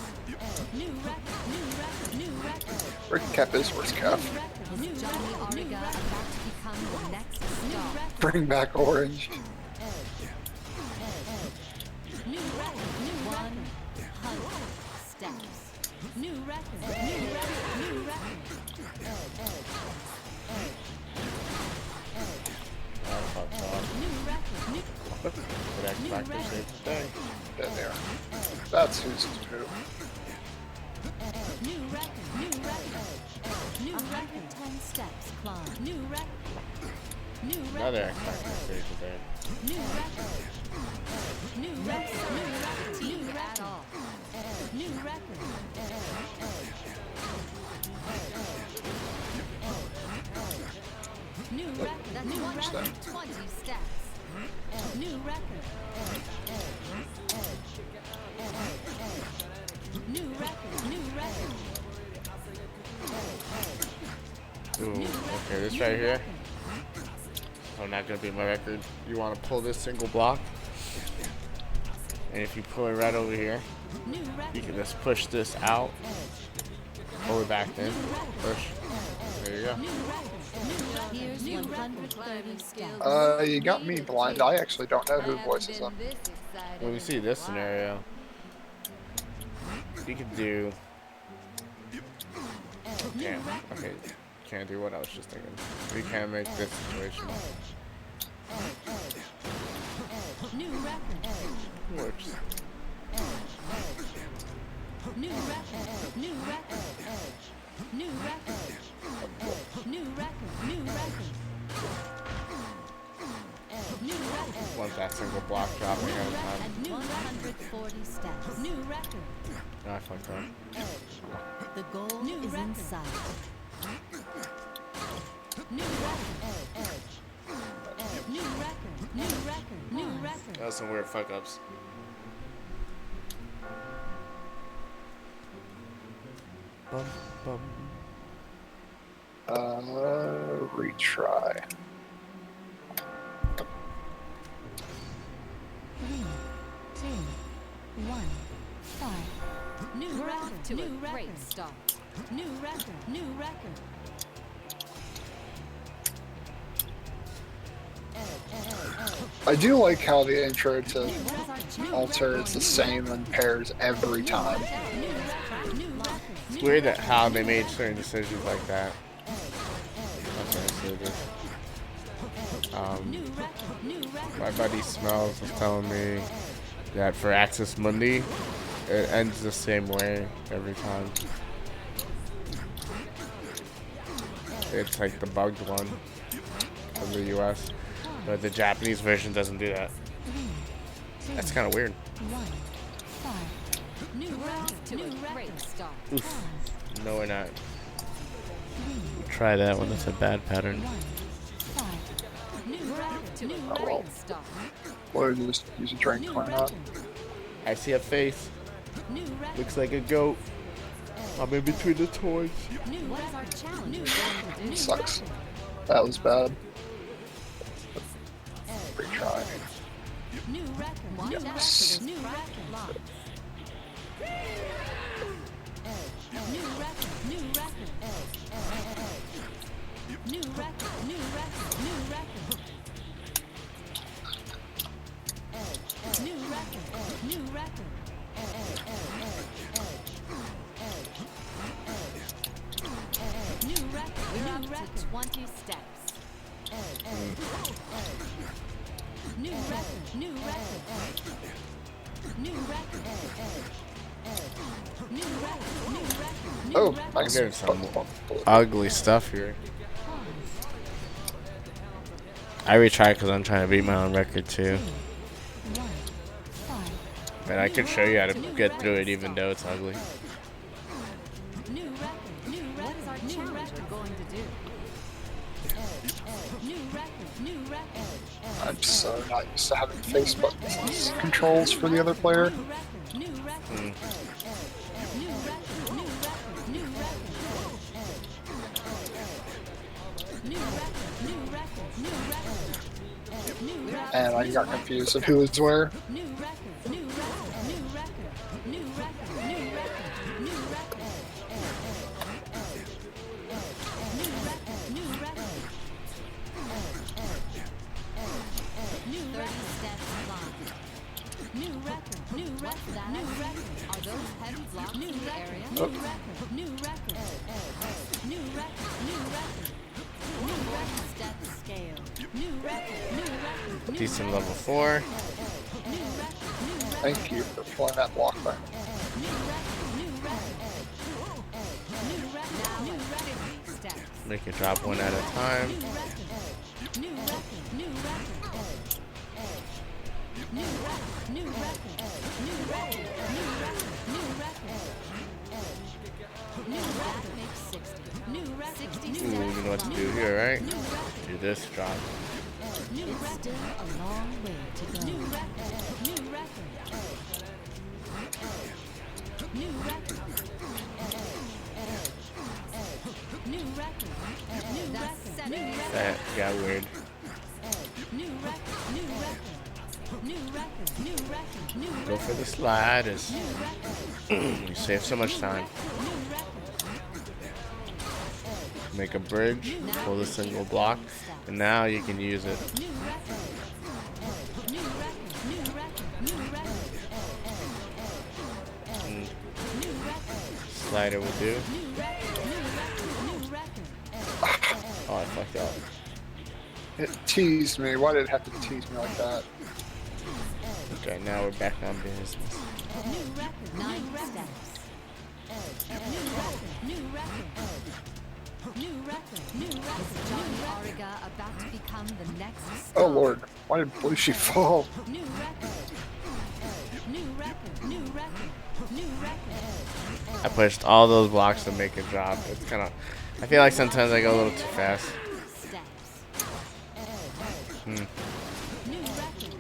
New record. New record. New record. Red Cap is worst cap. Is Johnny Ariga about to become the next star? Bring back Orange. New record, new 100 steps. New record, new record, new record. Oh, fuck's off. New record, new But X Factor saved the day. There. That's who's who. new record, new record. New record, 10 steps climb. New record. New Another record, X Factor saved the day. new record. New record, new record, new record. New record. New record, that's 120 steps. New record. New record, new record. Ooh, okay, this right here. Oh, not gonna be my record. You want to pull this single block, and if you pull it right over here, New record. you can just push this out, pull it back in, push. There you go. Here's 130 steps. You got me blind. I actually don't know who voices them. When you see this scenario, you could do. Damn. Okay. Can't do what I was just thinking. We can't make this situation. New record. Works. New record. New record. New record. New record. New record. New record. Want that single block dropping at a time. And new 140 steps. New record. No, I fucked up. The goal is in sight. New record. New record. New record. New record. That was some weird fuck ups. Bum, bum. Retry. 3, 2, 1, 5. New record. To new record. Great start. New record. New record. I do like how the intro to Alter is the same in pairs every time. It's weird that how they made certain decisions like that. Okay, so this. My buddy Smells was telling me that for Access Mundi, it ends the same way every time. It's like the bugged one from the US, but the Japanese version doesn't do that. That's kind of weird. Oof. No, we're not. Try that one. That's a bad pattern. Oh well. Or just use a drink, why not? I see a face. Looks like a goat. I'm in between the toys. Sucks. That was bad. Retry. Yes. We're up to 20 steps. New record, new record. New record. New record, new record. Oh, I I'm can getting some ugly stuff here. I retry because I'm trying to beat my own record too. But I could show you how to get through it even though it's ugly. New record, new record. What is our challenger going to do? New record, new record. I'm so not used to having face buttons controls for the other player. New record, new record. New record, new record, new record. New record, new record, new record. New record. And I got confused of who was where. New record, new record, new record. New record, new record, new record. New record, new record. New 30 steps live. New record, new record, new record. Are those heavy blocks in the area? New record, new record. New record, new record. New record step scale. New record, new record. Decent level 4. New record, new record. Thank you for pulling that block back. New record, new record. New record, new record. Steps. Make it drop one at a time. New record, new record. New record, new record. New record, new record, new record. New record makes 60. New record, 60 Ooh, steps. you know what to do here, right? New record. Do this drop. New record. Still a long way to go. New record, new record. New record. New record. New record. New record. That got weird. New record. New record. New record. New record. New record. Go for the sliders. New record. You save so much time. New record. Make a bridge, pull the single block, and now you can use it. New record. New record. New record. New record. New record. Slider will do. New record. New record. New record. Oh, I fucked up. It teased me. Why did it have to tease me like that? Okay, now we're back on business. New record. 9 steps. New record. New record. New record. New record. Is Johnny Ariga about to become the next star? Oh lord, why did Blue Sheep fall? New record. New record. New record. New record. I pushed all those blocks to make it drop. It's kind of... I feel like sometimes I go a little too fast. Steps. Hmm. New record.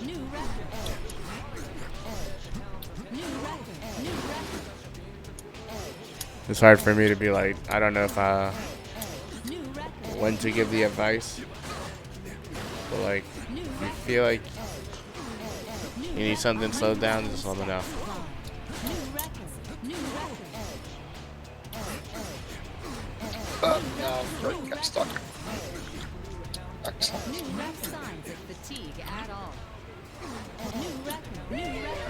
New record. New record. New record. It's hard for me to be like, I don't know if New record. when to give the advice. But like, New if you feel like you need something slowed down, just let me know. New record. New record. No, right, got stuck. Excellent. New record. Signs of fatigue at all. New record. New record.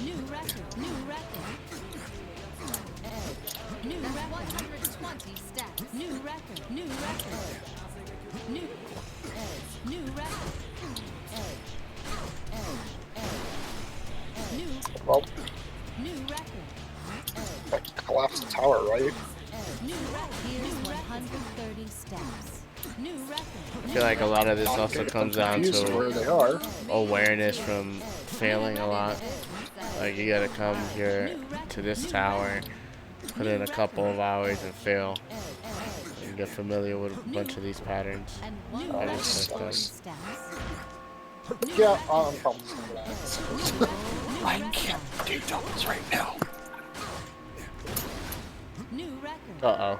New record. New record. New record. 120 20 steps. New record. New record. New record. Well, New record. like collapse the tower, right? New record. Here's 130 steps. New record. I feel like a lot of this also comes down Confused where to they are. awareness from failing a lot. Like you gotta come here to this tower, put in a couple of hours and fail. And get familiar with a bunch of these patterns. And one I record. just messed up. Steps. Yeah, I'm probably that. I can't do doubles right now. New record. Uh-oh.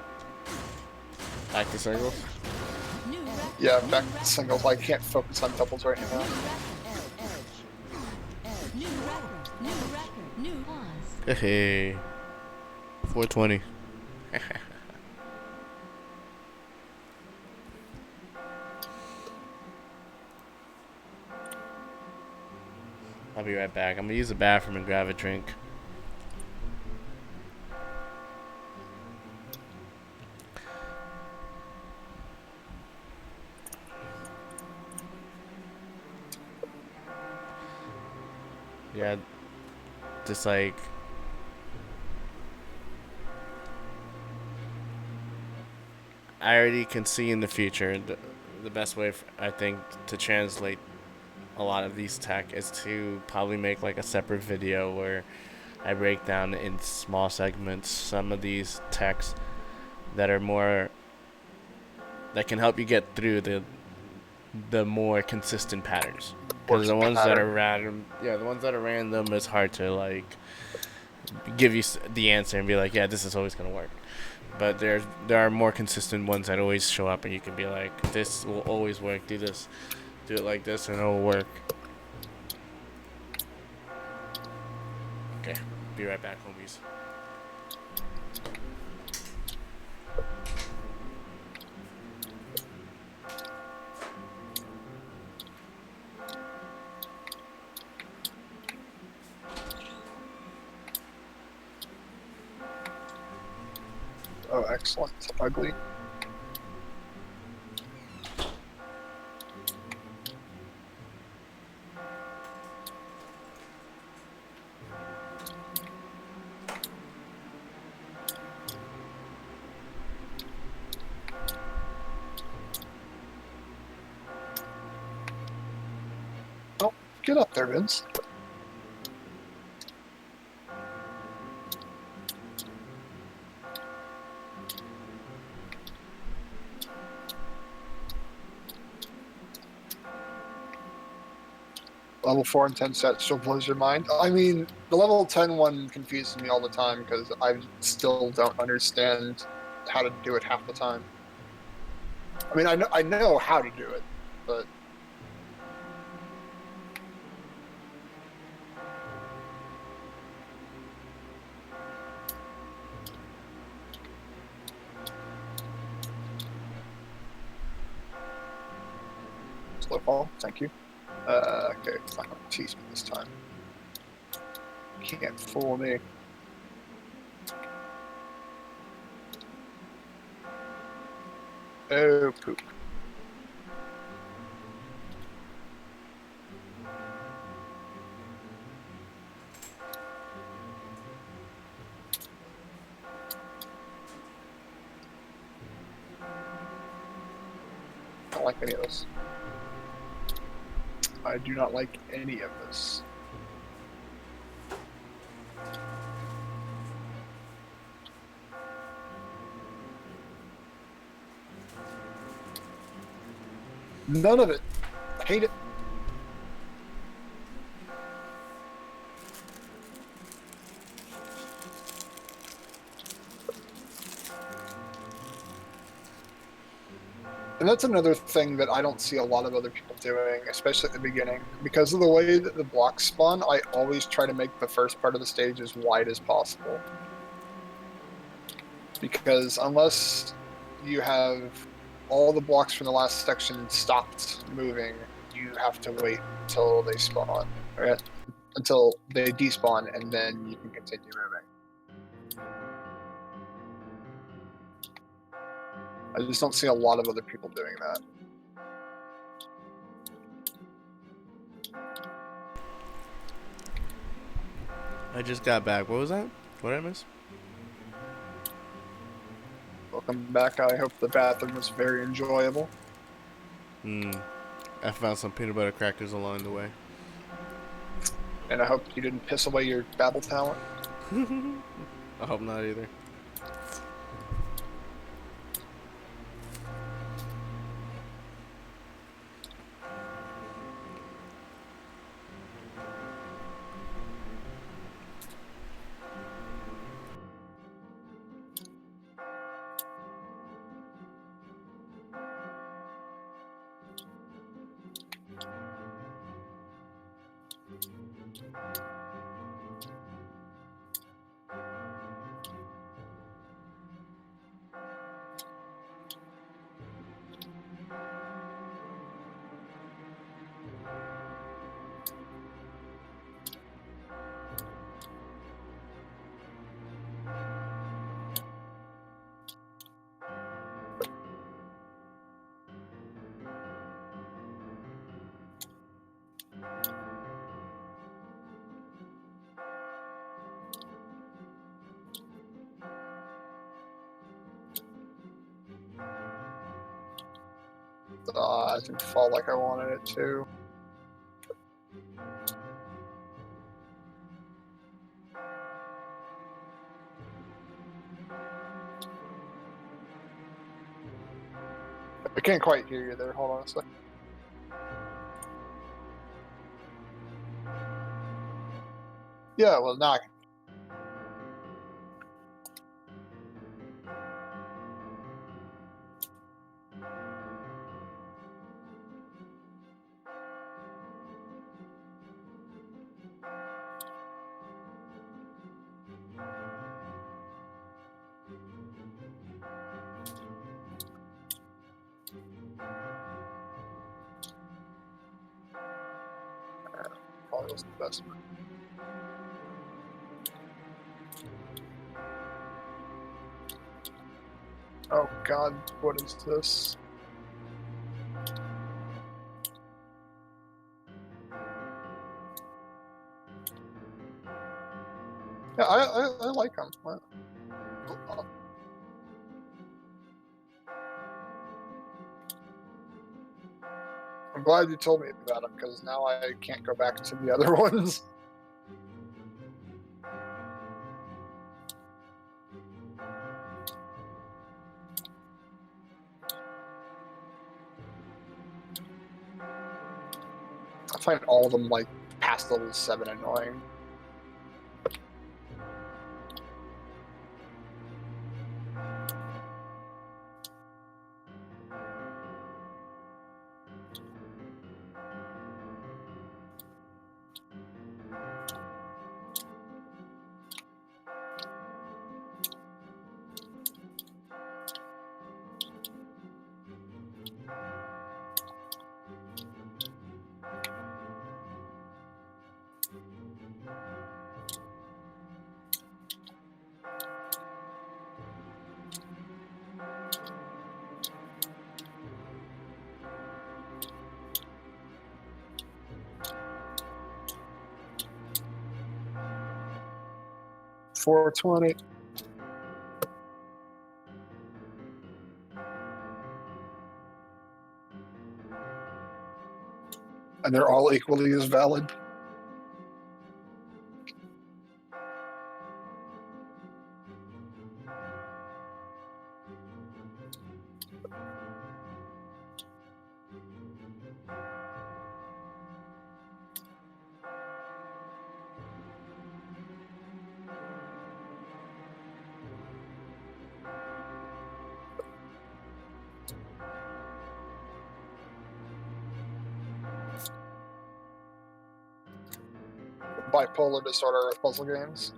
Back to singles? New record. Yeah, back to singles. I can't focus on doubles right now. New record. New record. New pause. Hey. 420. I'll be right back. I'm gonna use the bathroom and grab a drink. Yeah, just like I already can see in the future the best way I think to translate a lot of these tech is to probably make like a separate video where I break down in small segments some of these techs that are more that can help you get through the more consistent patterns. Because the ones that are random, the ones that are random is hard to like give you the answer and be like, yeah, this is always gonna work. But there are more consistent ones that always show up, and you can be like, this will always work. Do this, do it like this, and it'll work. Okay, be right back, homies. Oh, excellent. Ugly. Oh, get up there, Vince. Level 4 and 10 set still blows your mind. I mean, the level 10 one confuses me all the time because I still don't understand how to do it half the time. I mean, I know how to do it, but slow fall. Thank you. Okay, it's not gonna tease me this time. Can't fool me. Oh, poop. Don't like any of this. I do not like any of this. None of it. I hate it. And that's another thing that I don't see a lot of other people doing, especially at the beginning. Because of the way that the blocks spawn, I always try to make the first part of the stage as wide as possible. Because unless you have all the blocks from the last section stopped moving, you have to wait until they spawn, right? Until they despawn, and then you can continue moving. I just don't see a lot of other people doing that. I just got back. What was that? What did I miss? Welcome back. I hope the bathroom was very enjoyable. I found some peanut butter crackers along the way. And I hope you didn't piss away your Babel talent. I hope not either. It didn't fall like I wanted it to. I can't quite hear you there. Hold on a second. Yeah, well, now I can. Probably wasn't the best. Oh God, what is this? Yeah, I like them. I'm glad you told me about them because now I can't go back to the other ones. I find all of them like past level 7 annoying. $420. And they're all equally as valid. Bipolar disorder with puzzle games.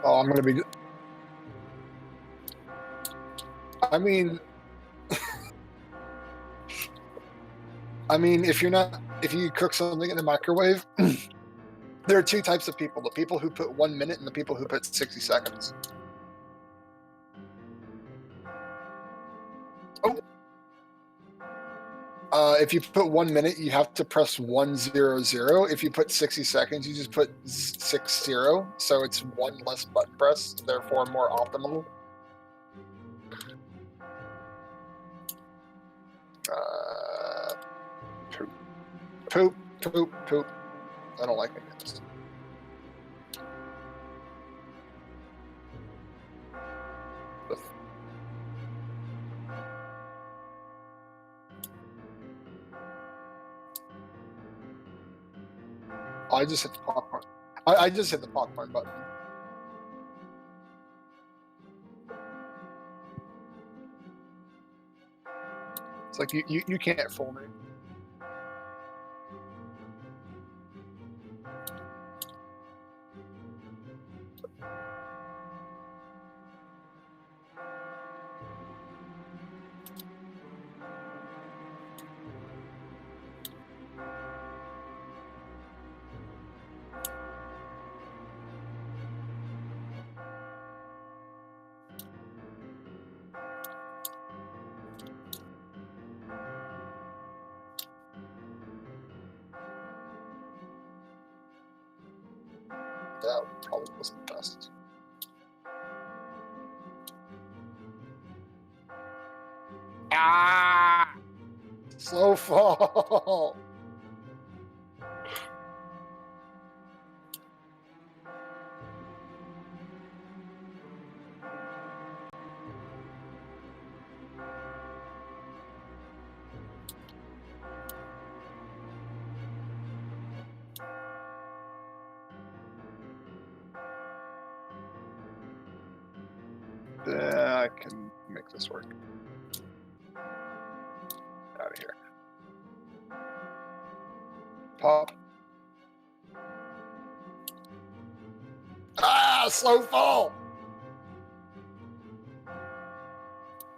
Oh, I'm gonna be. I mean, if you cook something in the microwave, there are two types of people: the people who put 1 minute and the people who put 60 seconds. Oh. If you put 1 minute, you have to press 100. If you put 60 seconds, you just put 60. So it's one less button press, therefore more optimal. Poop. I don't like this. I just hit the popcorn. I just hit the popcorn button. It's like you can't fool me. That probably wasn't the best. Ah! Slow fall! I can make this work. Out of here. Pop. Ah, slow fall!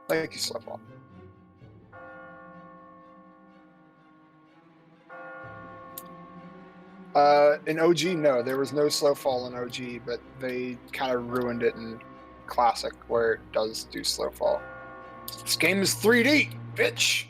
Thank you, slow fall. In OG, no, there was no slow fall in OG, but they kind of ruined it in Classic, where it does do slow fall. This game is 3D, bitch!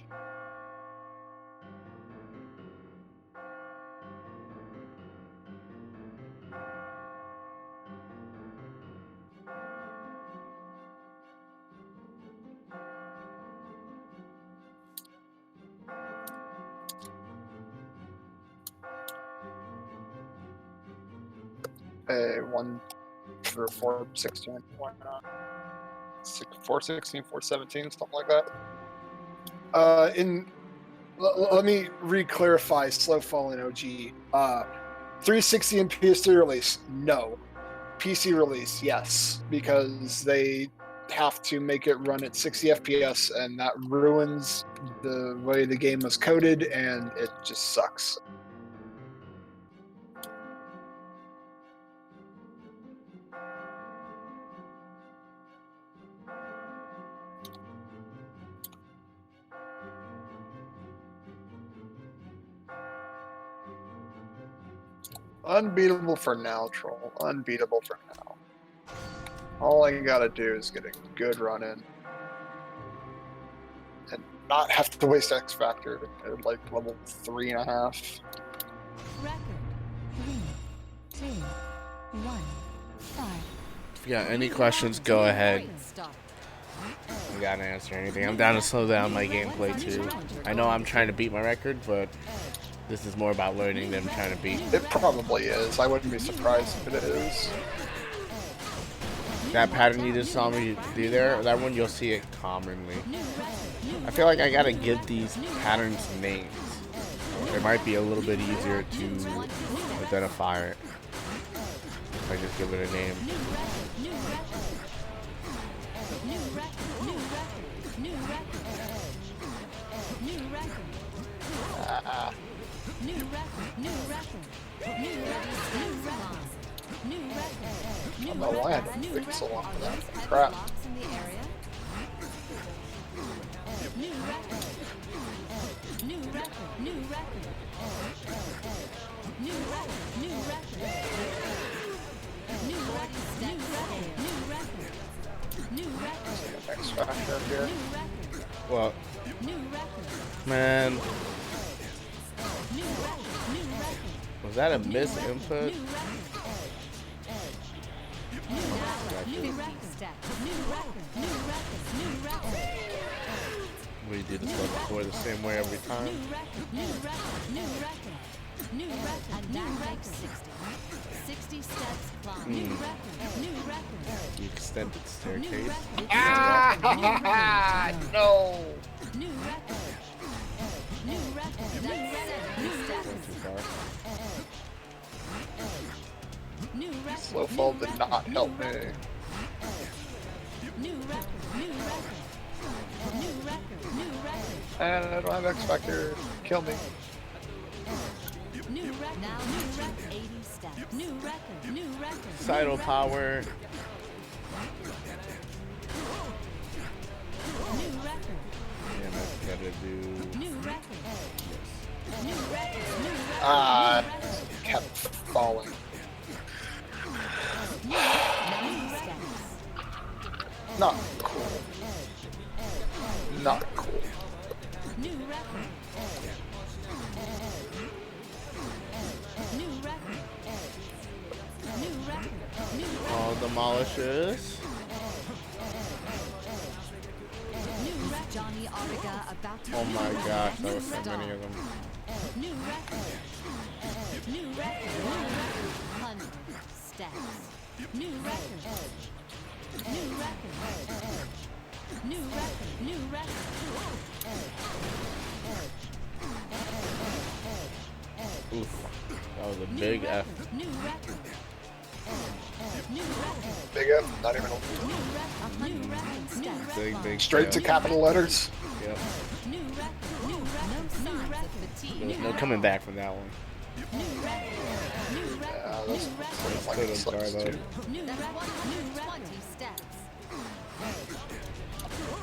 One for 416, why not? 416, 417, something like that. Let me re-clarify slow fall in OG. 360 and PS3 release, no. PC release, yes, because they have to make it run at 60 FPS, and that ruins the way the game was coded, and it just sucks. Unbeatable for now, troll. Unbeatable for now. All I gotta do is get a good run in. And not have to waste X Factor at like level 3.5. Record 3, 2, 1, 5. If you got any questions, go ahead. I gotta answer anything. I'm down to slow down my gameplay too. I know I'm trying to beat my record, but this is more about learning than trying to beat. It probably is. I wouldn't be surprised if it is. That pattern you just saw me do there, that one you'll see it commonly. I feel like I gotta give these patterns names. It might be a little bit easier to identify it if I just give it a name. New record. I don't know why I had to wait so long for that. Crap. Blocks in the area. New record. New record. New record. New record. New record. New record. New record. New record. X Factor here. New record. Well, New record. man, New record. New record. was that a misinput? New record. New record. New record. New record. New record. New record. We do this stuff before the same way every time. New record. New record. New record. New record. And that makes 60. 60 steps climb. New record. New record. The extended New staircase. record. Ah, no. New record. New record. New record. New Went steps. too far. New record. Slow fall did not help me. New record. New record. New record. New record. And I don't have X Factor. Kill me. New record. Now new record. 80 steps. New record. New record. Sidle power. New record. Yeah, that's gotta do. New record. New record. New record. Ah, kept falling. New steps. Not cool. Not cool. New record. New record. New record. New record. All demolishes. New record. Johnny Ariga about to. Oh my gosh, that was so many of them. New record. New record. New record. 100 steps. New record. New record. New record. New record. Oof. That was a big F. New record. New record. Big F, not even New record. New record. Steps. Big straight to F. capital letters. Yep. New record. New record. No signs of fatigue. There's no coming back from that one. New record. New record. Yeah, that's New record. sort of like Could the have slips Darbo. too. New record. New 20 steps.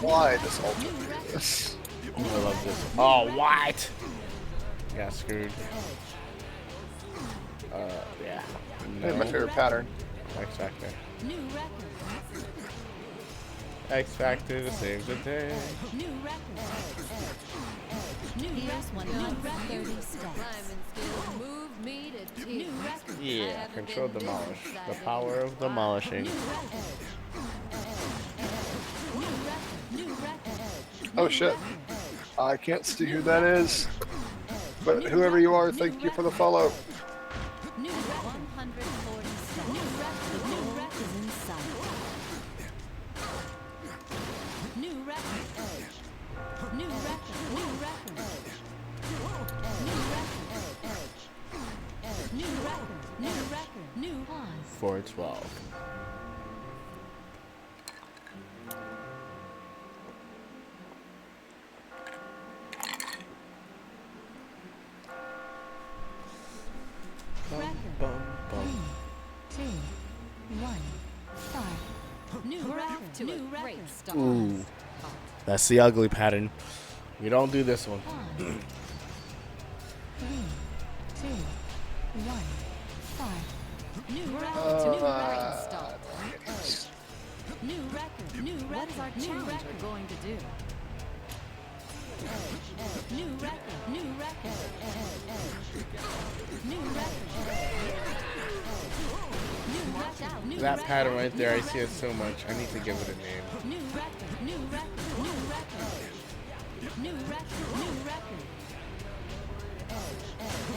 Why does Ultra do this? I love this. Oh, what? Got screwed. Yeah. Hey, my favorite pattern. X Factor. New record. X Factor to save the day. New record. New here's 130 steps. Move me to new record. Yeah, control demolish. The power of demolishing. New record. New record. Oh shit. I can't see who that is. But whoever you are, thank you for the follow. New record. 140 steps. New record. New record is in sight. New record. New record. New record. New record. New record. New record. New pause. 412. Record. Bum, bum. 2, 1, 5. New record. To new record. Ooh. That's the ugly pattern. We don't do this one. 3, 2, 1, 5. New record. To new record. Stop. New record. New record. What is our challenger going to do? New record. New record. New record. New record. New That record. pattern right there, I see it so much. I need to give it a name. New record. New record. New record. New record. New record.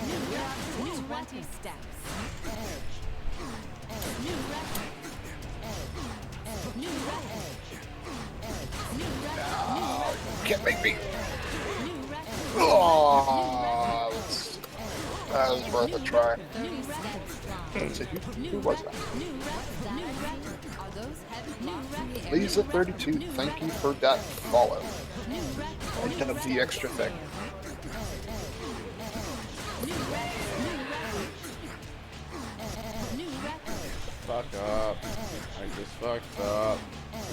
New record. New 20 steps. New record. New record. New record. New record. Can't make me. New record. Oh, that was worth a try. New record. Let's see, who was that? New record. New record. Are those heavy blocks in the Lisa 32, thank you for that follow. New record. Kind of the extra thing. New record. New record. New record. fucked up. I just fucked up.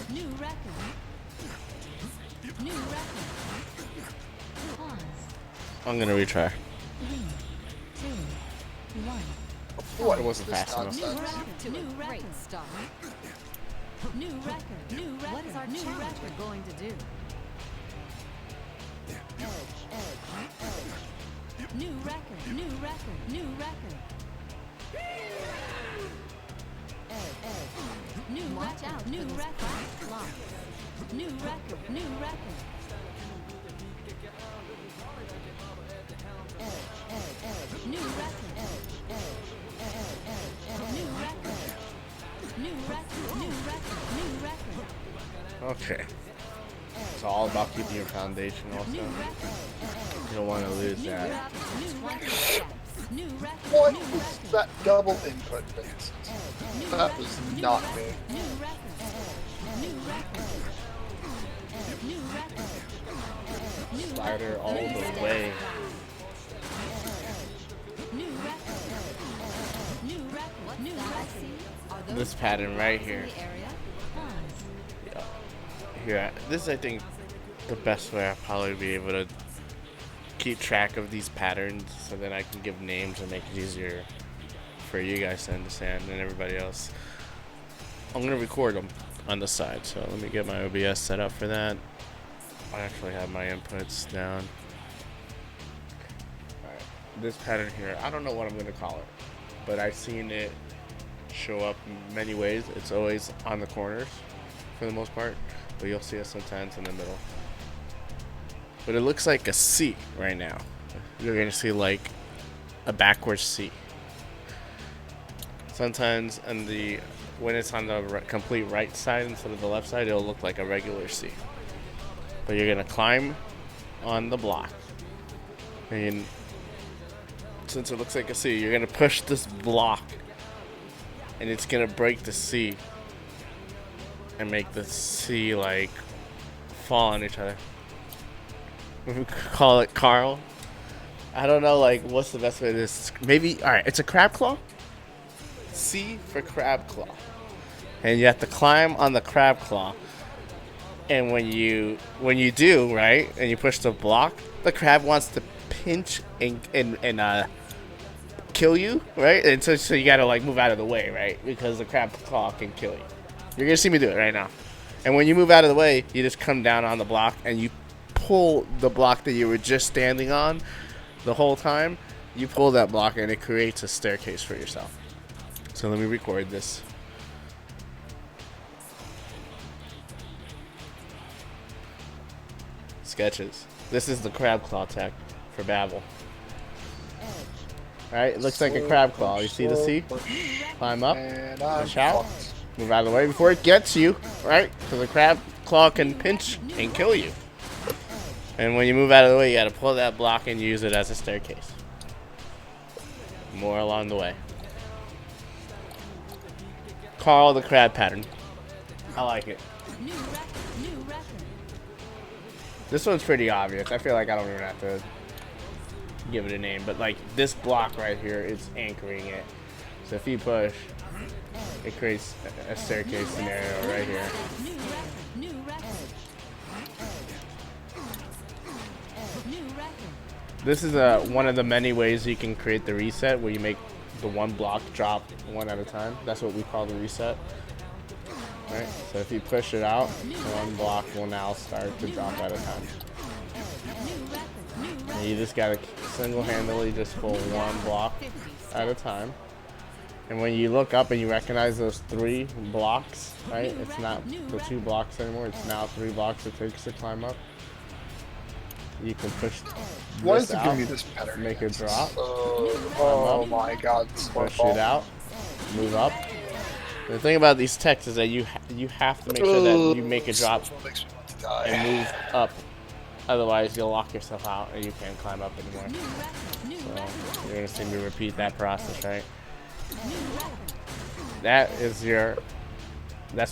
New record. New record. Pause. I'm gonna retry. 3, 2, 1. What It wasn't is this fast enough. New nonsense? record. New record. Start. New record. New record. What is our new record going to do? New record. New record. New record. New watch out. New record. Lock. New record. New record. New record. New record. New record. New record. New record. Okay. It's all about keeping your foundation also. New record. You don't want to lose New that. record. New record. New record. What New was record. that double input thing? That was not me. New record. New record. New record. New Slider record. all the way. New record. New record. New record. Are those This pattern right here. in the area? Pause. Here, this is, I think, the best way I'll probably be able to keep track of these patterns, so then I can give names and make it easier for you guys to understand and everybody else. I'm gonna record them on the side, so let me get my OBS set up for that. I actually have my inputs down. Alright, this pattern here, I don't know what I'm gonna call it, but I've seen it show up in many ways. It's always on the corners for the most part, but you'll see it sometimes in the middle. But it looks like a C right now. You're gonna see like a backwards C. Sometimes when it's on the complete right side instead of the left side, it'll look like a regular C. But you're gonna climb on the block, and since it looks like a C, you're gonna push this block, and it's gonna break the C and make the C like fall on each other. We call it Carl. I don't know, like, what's the best way to this? Maybe, all right, it's a crab claw. C for crab claw, and you have to climb on the crab claw. And when you do, right, and you push the block, the crab wants to pinch and kill you, right? And so you gotta like move out of the way, right? Because the crab claw can kill you. You're gonna see me do it right now. And when you move out of the way, you just come down on the block and you pull the block that you were just standing on the whole time. You pull that block and it creates a staircase for yourself. So let me record this. Sketches. This is the crab claw tech for Babel. Alright, it looks like a crab claw. You see the C? Climb up, And I'm push out, fucked. move out of the way before it gets you, right? So the crab claw can pinch and kill you. And when you move out of the way, you gotta pull that block and use it as a staircase. More along the way. Carl the crab pattern. I like it. New record. New record. This one's pretty obvious. I feel like I don't even have to give it a name, but like this block right here is anchoring it. So if you push, it creates a staircase scenario right here. New record. New record. New record. This is one of the many ways you can create the reset, where you make the one block drop one at a time. That's what we call the reset. Right? So if you push it out, one block will now start to drop at a time. And you just gotta single-handedly just pull one block at a time. And when you look up and you recognize those 3 blocks, right? It's not the 2 blocks anymore. It's now 3 blocks it takes to climb up. You can push Why this does it out, give me this pattern? make it drop, Oh my god. push it out, move up. The thing about these texts is that you have to make sure that you make a drop Makes me want to die. and move up. Otherwise, you'll lock yourself out and you can't climb up anymore. So you're gonna see me repeat that process, right? That's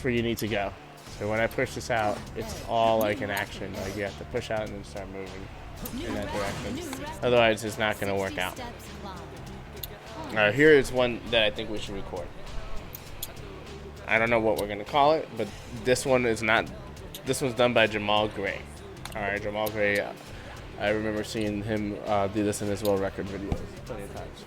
where you need to go. So when I push this out, it's all like an action. Like you have to push out and then start moving in that direction. Otherwise, it's not gonna work out. All right, here is one that I think we should record. I don't know what we're gonna call it, but this one is not. This one's done by Jamal Gray. All right, Jamal Gray. I remember seeing him do this in his world record videos plenty of times.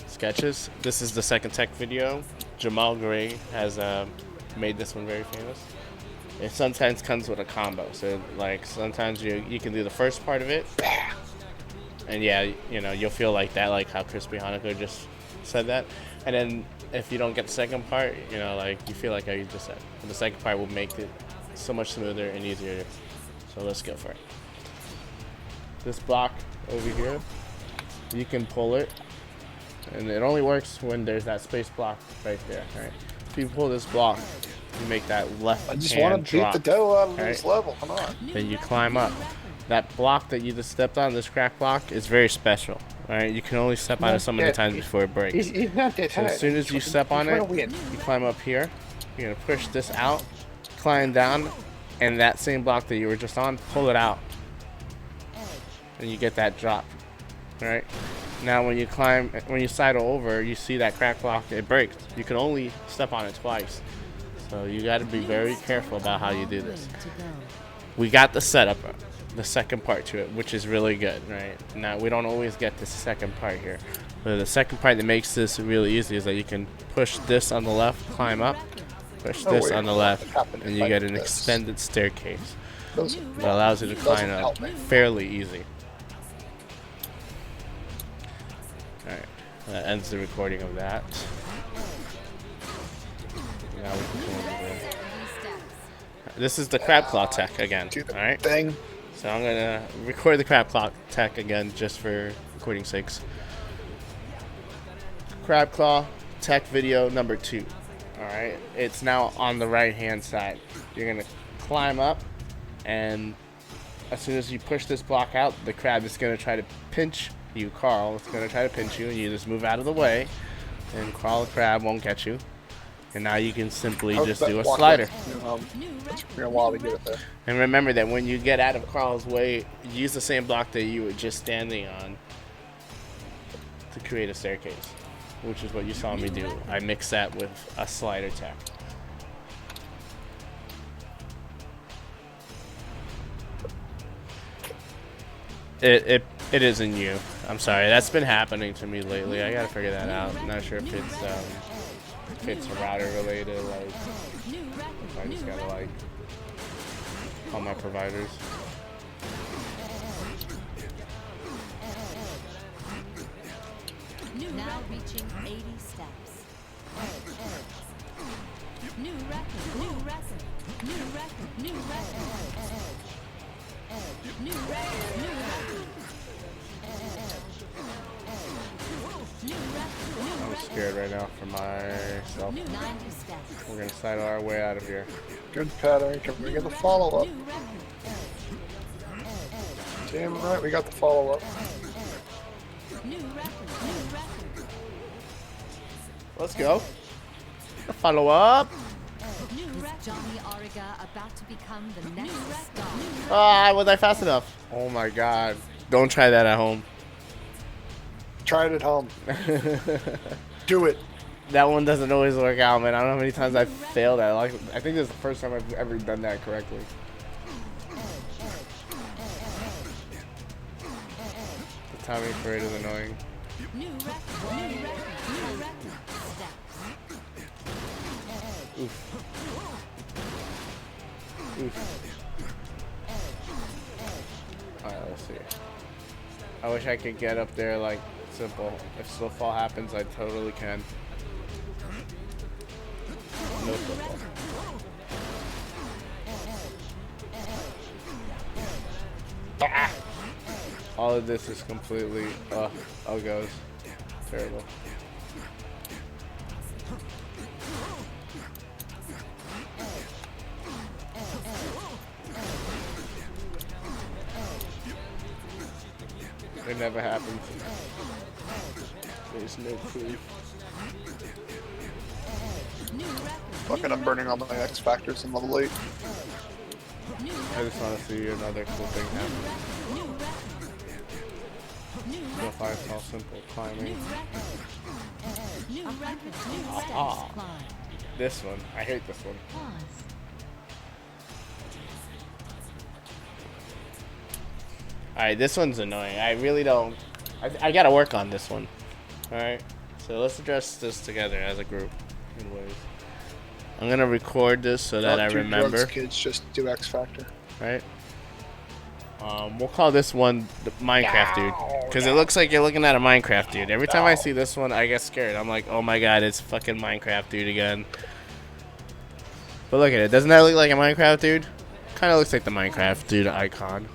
Sketches. This is the second tech video. Jamal Gray has made this one very famous. It sometimes comes with a combo. So like sometimes you can do the first part of it, and yeah, you know, you'll feel like that, like how Crispy Hanako just said that. And then if you don't get the second part, you know, like you feel like how you just said. And the second part will make it so much smoother and easier. So let's go for it. This block over here, you can pull it. And it only works when there's that space block right there, right? If you pull this block, you make that left hand I just want to beat drop, the dough out of right? this level. Come on. Then you climb up. That block that you just stepped on, this crack block, is very special, right? You can only step on it so many times before it breaks. He's not that So high. as soon as you step on it, you climb up here. You're gonna push this out, climb down, and that same block that you were just on, pull it out, and you get that drop, right? Now when you sidle over, you see that crack block, it breaks. You can only step on it twice. So you got to be very careful about how you do this. We got the setup, the second part to it, which is really good, right? Now we don't always get the second part here. But the second part that makes this really easy is that you can push this on the left, climb up, push this on the left, and you get an extended staircase that allows you to climb up fairly easy. Alright, that ends the recording of that. Now we can come over there. This is the crab claw tech again, alright? So I'm gonna record the crab claw tech again just for recording sakes. Crab claw tech video number 2. Alright, it's now on the right hand side. You're gonna climb up, and as soon as you push this block out, the crab is gonna try to pinch you, Carl. It's gonna try to pinch you, and you just move out of the way, and Carl the crab won't get you. And now you can simply just do a slider. It's been a while to get it there. And remember that when you get out of Carl's way, use the same block that you were just standing on to create a staircase, which is what you saw me do. I mixed that with a slider tech. It isn't you. I'm sorry. That's been happening to me lately. I gotta figure that out. I'm not sure if it's router related. Like, I just gotta like call my providers. Now reaching 80 steps. New record, new record, new record, new record. New record, new record. I'm scared right now for myself. 90 steps. We're gonna sidle our way out of here. Good pattern. Can we get the follow up? Damn right, we got the follow up. New record, new record. Let's go. Follow up. New record. Johnny Ariga about to become the next star. Ah, was I fast enough? Oh my god. Don't try that at home. Try it at home. Do it. That one doesn't always work out, man. I don't know how many times I've failed at it. Like, I think this is the first time I've ever done that correctly. The timing for it is annoying. New record, new record, new record. Steps. Oof. Oof. Alright, let's see. I wish I could get up there like simple. If slow fall happens, I totally can. No slow fall. Ah! All of this is completely goes. Terrible. It never happens. There's no proof. Fuck it, I'm burning all my X factors in level 8. I just want to see another cool thing happen. So far, it's all simple climbing. New record. New steps Ah. climb. This one, I hate this one. Pause. Alright, this one's annoying. I really don't. I gotta work on this one. Alright, so let's address this together as a group. In ways. I'm gonna record this so that I Don't do remember. drugs, kids, just do X Factor. Right? We'll call this one the Minecraft dude, because it looks like you're looking at a Minecraft dude. Every time I see this one, I get scared. I'm like, oh my god, it's fucking Minecraft dude again. But look at it. Doesn't that look like a Minecraft dude? Kind of looks like the Minecraft dude icon.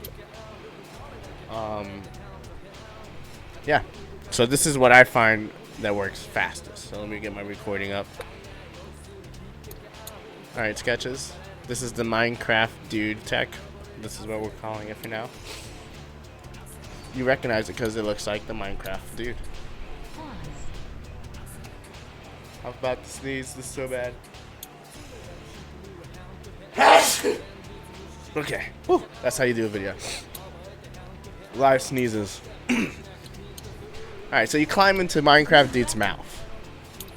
Yeah. So this is what I find that works fastest. So let me get my recording up. All right, sketches. This is the Minecraft dude tech. This is what we're calling it for now. You recognize it because it looks like the Minecraft dude. I'm about to sneeze. This is so bad. Okay. Whew. That's how you do a video. Live sneezes. Alright, so you climb into Minecraft dude's mouth.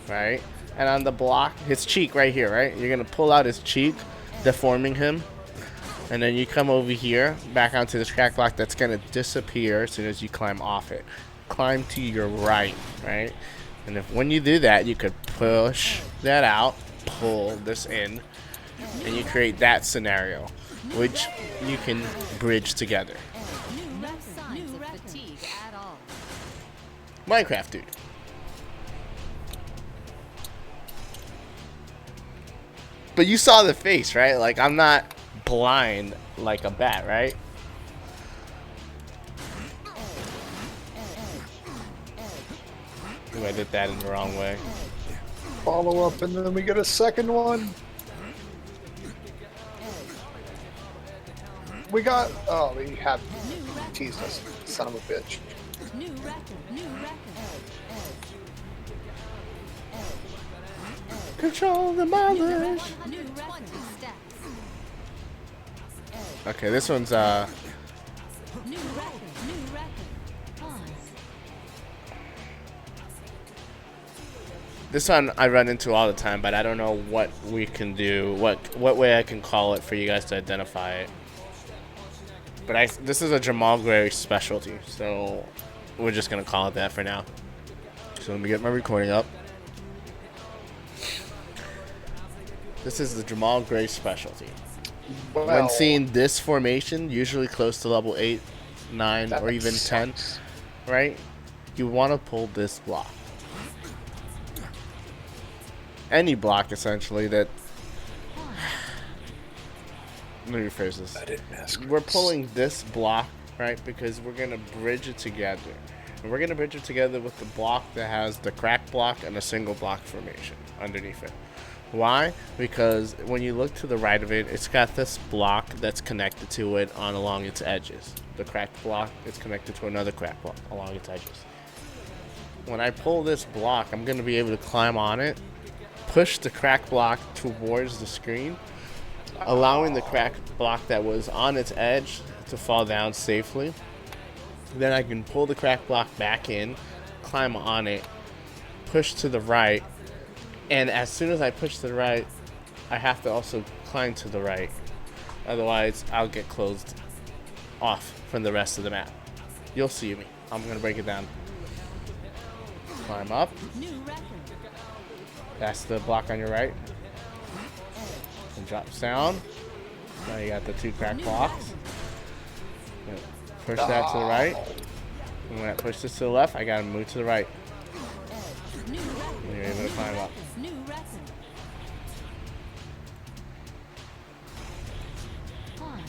Right? And on the block, his cheek right here, right? You're going to pull out his cheek, deforming him. And then you come over here, back onto this crack block that's going to disappear as soon as you climb off it. Climb to your right, right? And when you do that, you could push that out, pull this in, and you create that scenario, which you can bridge together. No signs of fatigue at all. Minecraft dude. But you saw the face, right? Like, I'm not blind like a bat, right? Ooh, I did that in the wrong way. Follow up, and then we get a second one. We got. Oh, we have teased us, son of a bitch. New record. New record. Control the mileage. New record. Steps. Okay, this one's New record. New record. Pause. this one I run into all the time, but I don't know what we can do, what way I can call it for you guys to identify it. But this is a Jamal Gray specialty, so we're just gonna call it that for now. So let me get my recording up. This is the Jamal Gray specialty. Well, When seeing this formation, usually close to level 8, 9, or even 10, right? You want to pull this block. Any block, essentially, that... Let me rephrase this. I didn't ask. We're pulling this block, right? Because we're going to bridge it together. And we're going to bridge it together with the block that has the crack block and a single block formation underneath it. Why? Because when you look to the right of it, it's got this block that's connected to it along its edges. The cracked block is connected to another cracked block along its edges. When I pull this block, I'm going to be able to climb on it, push the cracked block towards the screen, allowing the cracked block that was on its edge to fall down safely. Then I can pull the cracked block back in, climb on it, push to the right, and as soon as I push to the right, I have to also climb to the right. Otherwise, I'll get closed off from the rest of the map. You'll see me. I'm going to break it down. Climb up. New record. That's the block on your right. And drops down. Now you got the two crack blocks. Push that to the right. And when I push this to the left, I got to move to the right. New record. And you're able to climb up. New record. Pause.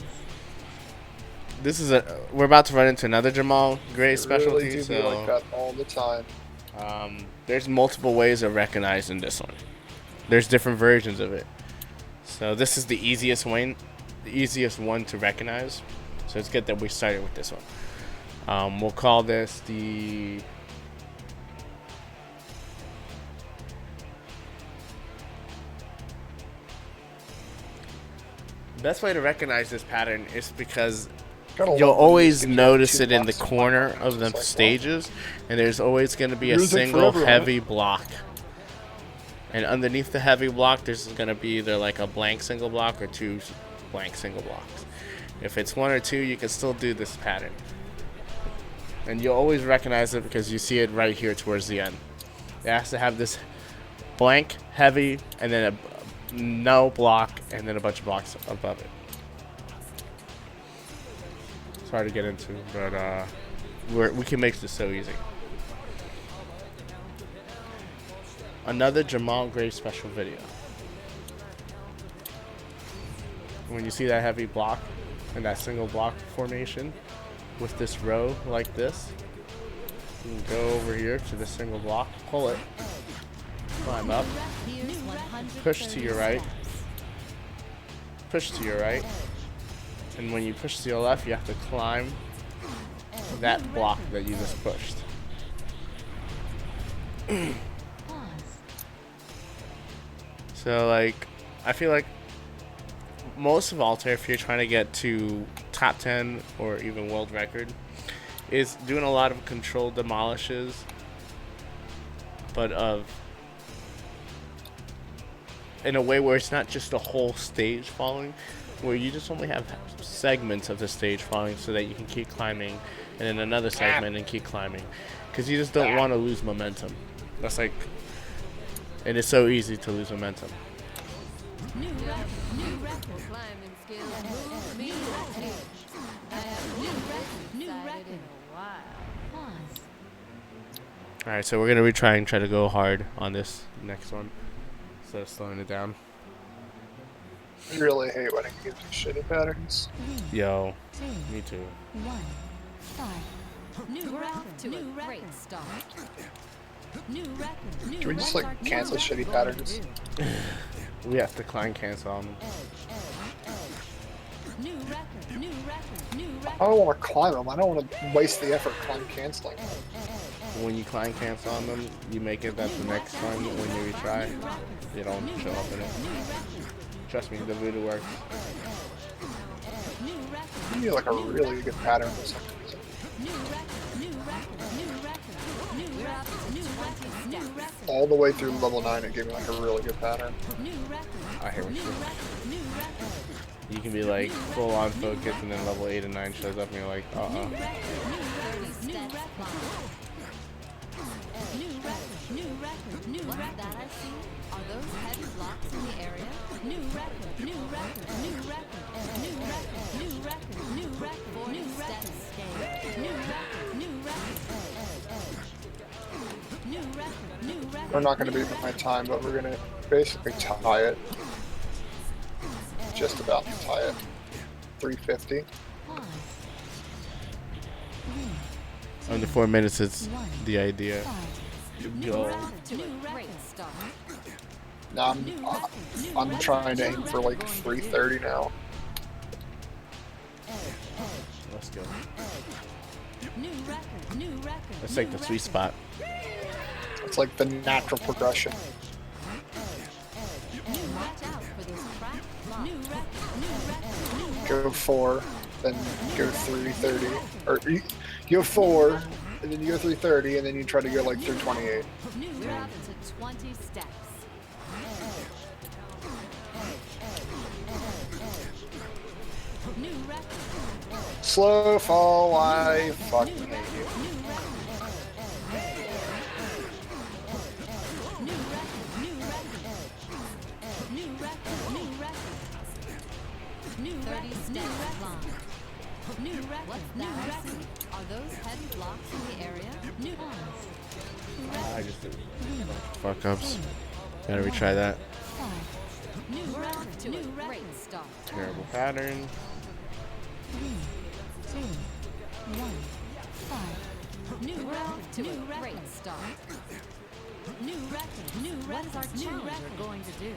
This is we're about to run into another Jamal Gray specialty, Really do so be like that all the time. there's multiple ways of recognizing this one. There's different versions of it. So this is the easiest one to recognize. So it's good that we started with this one. We'll call this the best way to recognize this pattern is because Gotta you'll love when always these give you notice 2 it in the blocks. corner of the It's like, stages, and there's always going to be a Music single forever, heavy block. And underneath the heavy block, there's going to be either like a blank single block or 2 blank single blocks. If it's 1 or 2, you can still do this pattern. And you'll always recognize it because you see it right here towards the end. It has to have this blank, heavy, and then a no block, and then a bunch of blocks above it. It's hard to get into, but we can make this so easy. Another Jamal Gray special video. When you see that heavy block and that single block formation with this row like this, you can go over here to the single block, pull it, climb up, push to your right, push to your right, and when you push to your left, you have to climb that block that you just pushed. So, like, I feel like most of Altair, if you're trying to get to top 10 or even world record, is doing a lot of controlled demolishes, but in a way where it's not just the whole stage falling, where you just only have segments of the stage falling so that you can keep climbing, and then another segment and keep climbing, because you just don't want to lose momentum. That's like, and it's so easy to lose momentum. New record. Climbing skills move me to teach. I have new record in a while. Pause. Alright, so we're gonna try to go hard on this next one instead of slowing it down. I really hate when it gives you shitty patterns. Yo, me too. 1, 5. New record. New great start. New record. New Can we just record. like cancel New shitty record. patterns? We have to climb cancel on them. New record. New record. New record. I don't want to climb them. I don't want to waste the effort climb canceling. When you climb cancel on them, you make it that the next time when you retry, they don't show up in it. Trust me, the voodoo works. New record. You need like a really good pattern for some reason. New record. New record. New record. New record. New record. New record. All the way through level 9, it gave me like a really good pattern. New record. I hear what New you're saying. record. New record. You can be like full on focus and then level 8 and 9 shows up and you're like, New record. New record. New record. New record. New record. That I see. Are those heavy blocks in the area? New record. New record. New record. New record. New record. New record. New record. New record. New record. New record. New record. We're not going to beat my time, but we're going to basically tie it. Just about to tie it. 350. under 4 minutes is the idea. New Go. record to a great start. Now I'm trying to aim for like 330 now. Let's go. New record. New record. Let's take the sweet spot. It's like the natural progression. Watch out for this crack block. New record. New record. New record. Go 4, then go 330. Or you go 4, and then you go 330, and then you try to go like 328. New record to 20 steps. New record. Slow fall, I fucking hate you. New record. New record. New record. New record. New 30 steps long. New record. What's new record? Are those heavy blocks in the area? New I just did fuck ups. Gotta retry that. new record to a great start. Terrible pattern. 3, 2, 1, 5. New record to a great start. New record. New record. What is our challenger going to do?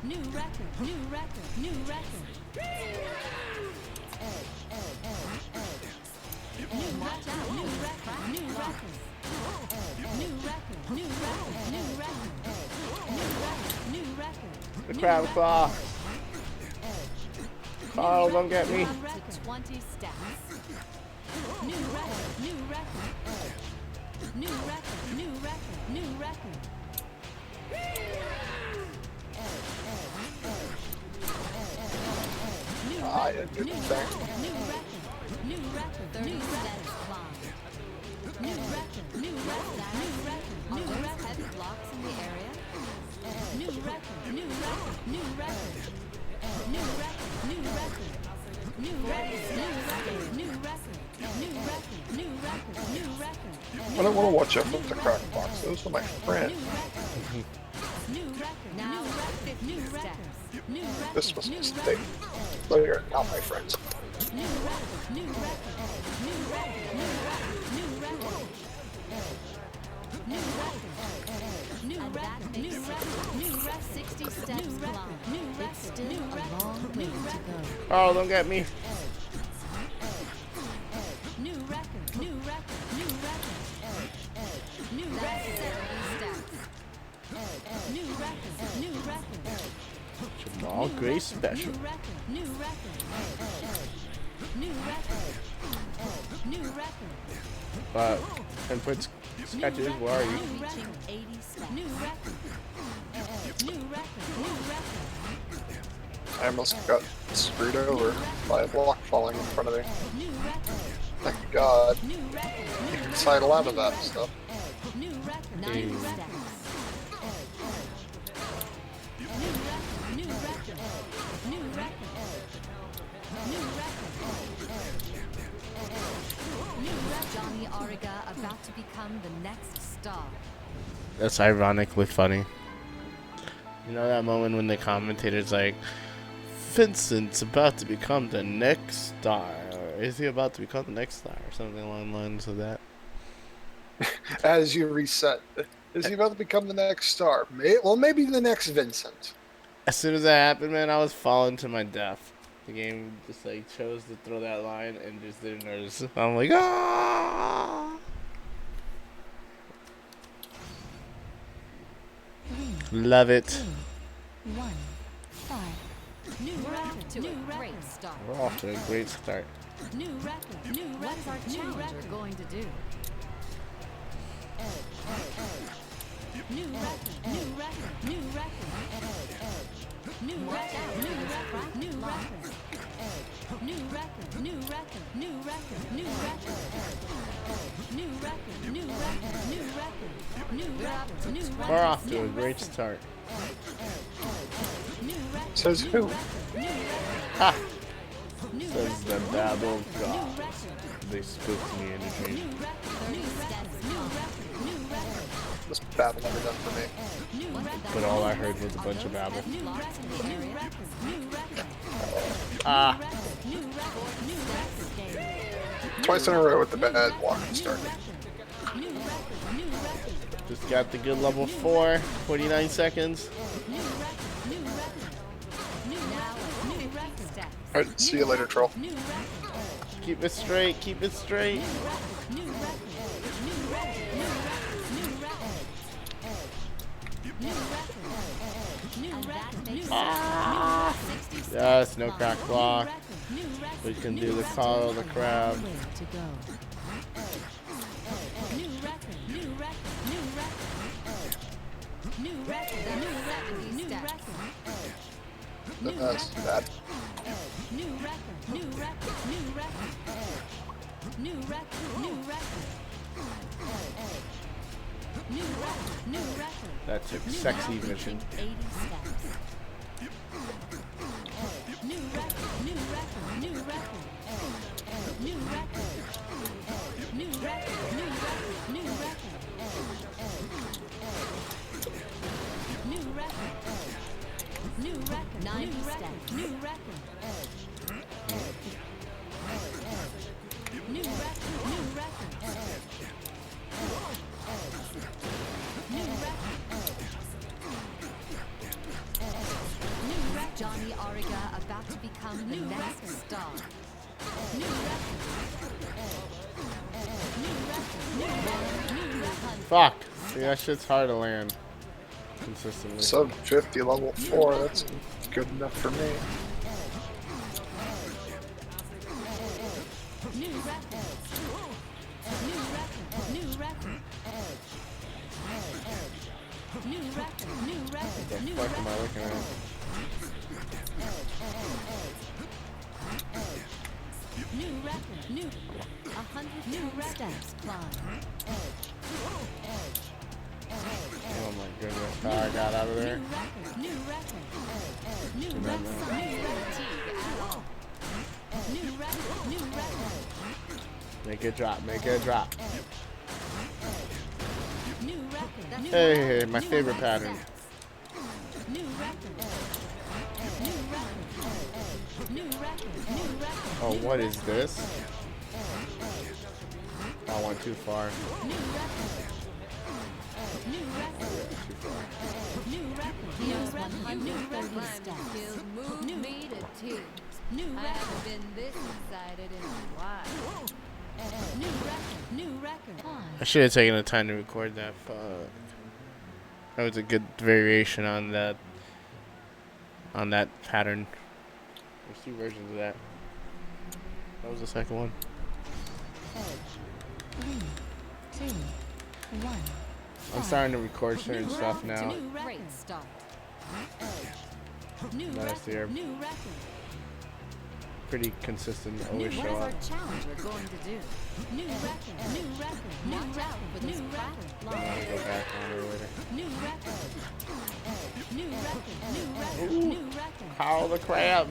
New record. New record. New record. New watch out. New record. New record. New record. New record. New record. New record. New record. The crab claw. Carl, don't get me. To 20 stacks. New record, new record. New record, new record, new record. I didn't do the thing. New record, 30 steps climb. New record, new record, new record, new record. Heavy blocks in the area. New record, new record, new record. New record, new record. New record, new record, new record, new record, new record, new record. I don't want to watch out with the crack box. Those are my friends. New record, now 50 steps. New record, This was a mistake. So you're not my friends. new record, new record, new record, new record, new record. New record, new record, new record, new record, 60 steps climb. New record, new record, new record. Carl, don't get me. New record, new record, new record. New record, 70 steps. New record, new record. Jamal Gray special. New record, new record. New record. New record. Input sketches, where are you? Reaching 80 steps. New record. New record, new record. I almost got screwed over by a block falling in front of me. New record. Thank God. New record. You can sidle out of that stuff. New record. 90 steps. New record. New record. New record. New record. New record. Johnny Ariga about to become the next star. That's ironically funny. You know that moment when the commentator's like, Vincent's about to become the next star. Or is he about to become the next star? Or something along the lines of that. As you reset, is he about to become the next star? Well, maybe the next Vincent. As soon as that happened, man, I was falling to my death. The game just like chose to throw that line and just didn't notice. I'm like, ah! Love it. 1, 5. New record to a great start. We're off to a great start. New record. New record. What's our challenger going to do? New record. New record. New record. New record. New record. New record. New record. New record. New record. New record. New record. New record. New record. New record. New record. We're off to a great start. Says who? Ha! Says the Babel God. They spooked me in a dream. This Babel never done for me. But all I heard was a bunch of babble. Ah! Twice in a row with the bad walking start. Just got the good level 4. 49 seconds. Alright, see you later, troll. Keep it straight. Keep it straight. Ah! Yes, no crack block. We can do the call of the crab. That's bad. New record, new record, new record. New record, new record. New record, new record. That's a sexy mission. 80 steps. New record, new record, new record. New record. New record, new record, new record. New record. New record, 90 steps. New record. New record, new record. New record. New record. Johnny Ariga about to become the next star. New record. New record. New record. New record. Fuck. See, that shit's hard to land. consistently. Sub 50 level 4, that's good enough for me. New record. New record. New record. New record. New record. What the New fuck am I record. looking at? New record. New 100 new steps climb. Oh my goodness. How I got out of there? New record. New record. New Remember. record. New record. New record. New record. Make it drop. Make it drop. New record. New Hey, my new favorite record. pattern. New record. New record. New record. New record. Oh, what is this? I went too far. New record. New record. Too far. New record. Here's 130 steps. Move New- me to tears. New I record. haven't been this excited in a while. New record. New record. I should have taken the time to record that. Fuck. That was a good variation on that pattern. There's 2 versions of that. That was the second one. 3, 2, 1. I'm starting to record certain stuff now. New record. Start. New Notice here. record. New record. Pretty consistent. New Always show record. up. Challenger going to do? New record. New record. New record. New record. I'm gonna go back on it later. New record. New record. New record. New record. How the crap?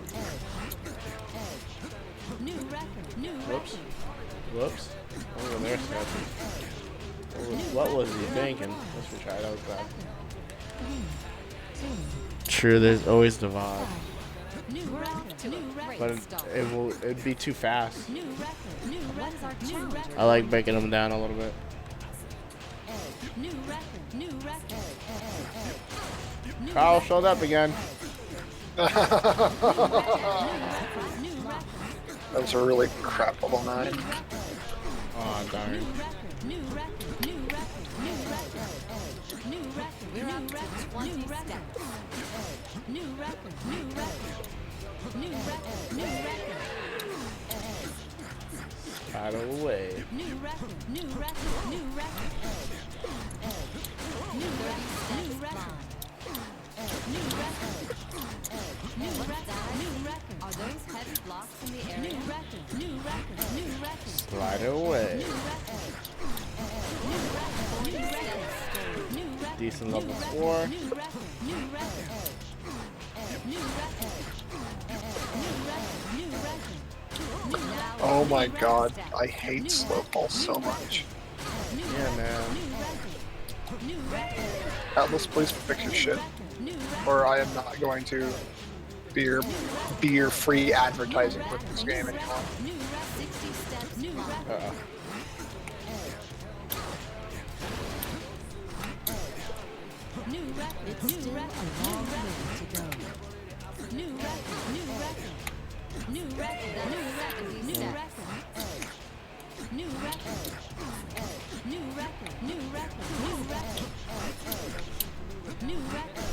New record. New Whoops. record. Whoops. Oh, there's nothing. What was he thinking? Let's retry. That was bad. 3, 2, True, there's always the VOD. New record. New record. But it'd be too fast. New record. New record. New record. I like breaking them down a little bit. New record. New record. New Carl showed up again. record. New record. That's a really crap level 9. Oh, darn. New record. New record. New record. New record. New record. We're up New to record. 20 New record. steps. New record. New record. New record. New record. Out of the way. New record. New record. New record. New record. New record. New record. New record. New record. Are those heavy blocks in the New area? record. New record. New record. Right away. Decent level 4. New record. New record. New record. New record. New record. Oh my god, I hate slow pulse so much. Yeah, man. New record. Atlas, please fix your shit, or I am not going to be your free advertising with this game anymore. New record. 60 steps. New record. Uh-oh. New record. It's still a long way to go. New record. New record. New record. New record. New record. New record. New record. New record. New record. New record.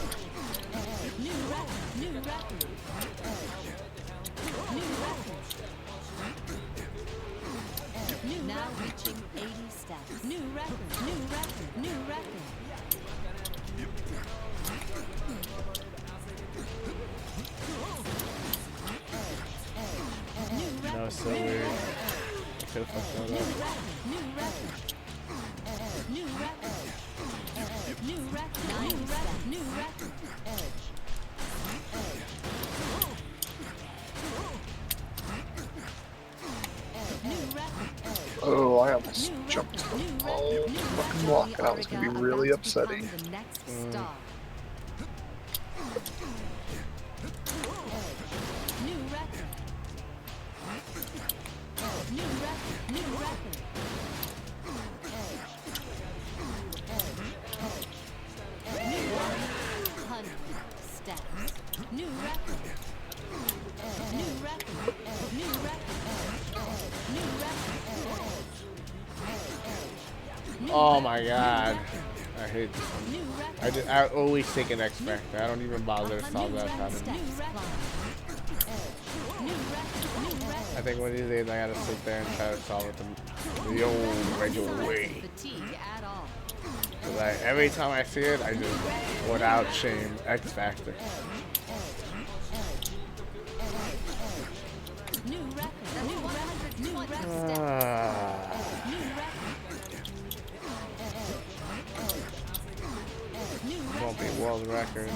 New record. New record. New record. Now reaching 80 steps. New record. New record. New record. That was so weird. I could have fucked that up. New record. New record. New record. New record. New record. New record. Oh, I almost jumped the whole fucking block, and that was gonna be really upsetting. The next star. New record. New record. New record. New 100 steps. New record. New record. New record. New record. Oh my god. I hate this one. I always take an X Factor. I don't even bother to solve that pattern. I think one of these days I gotta sit there and try to solve it the old regular way. Like every time I see it, I just, without shame, X Factor. Won't be world record.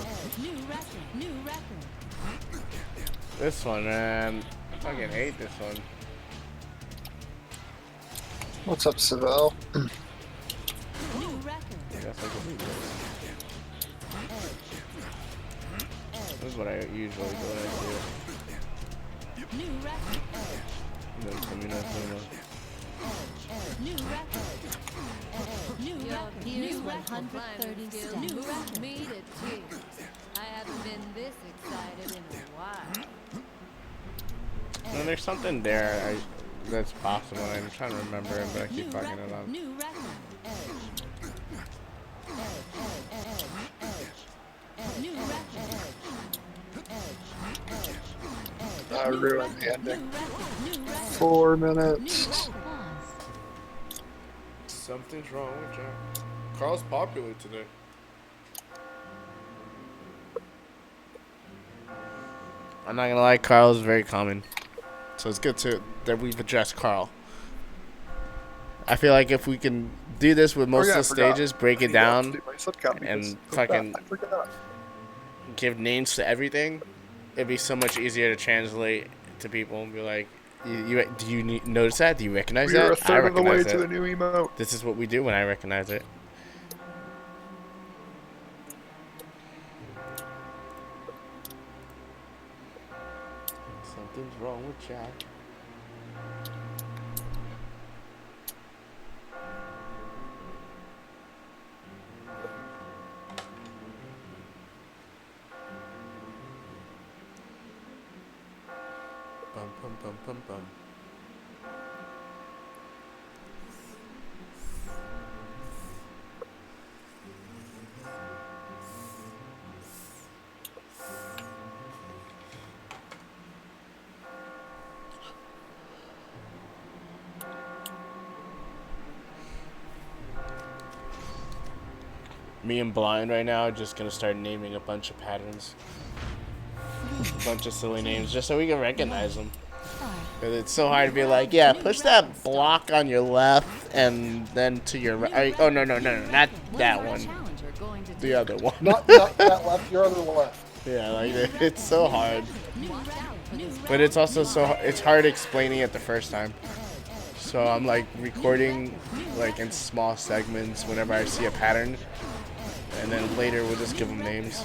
This one, man. I fucking hate this one. What's up, Seville? I guess I can do this. This is what I usually do when I do it. Here's 130 steps. Me to tears. I haven't been this excited in a while. No, there's something there that's possible. I'm trying to remember it, but I keep fucking it up. I ruined the ending. 4 minutes. Something's wrong with Jack. Carl's popular today. I'm not gonna lie, Carl is very common. So it's good that we've addressed Carl. I feel like if we can do this with most of the stages, break it down, and fucking give names to everything, it'd be so much easier to translate to people and be like, do you notice that? Do you recognize that? We're a third of the way recognize to it. the new emote. This is what we do when I recognize it. Something's wrong with Jack. Bum bum bum bum bum. Me and Blind right now are just gonna start naming a bunch of patterns. A bunch of silly names just so we can recognize them. Because it's so hard to be like, yeah, push that block on your left and then to your right. Oh, no, not that one. The other one. Not that left, your other left. Yeah, like, it's so hard. But it's also it's hard explaining it the first time. So I'm like recording like in small segments whenever I see a pattern. And then later we'll just give them names.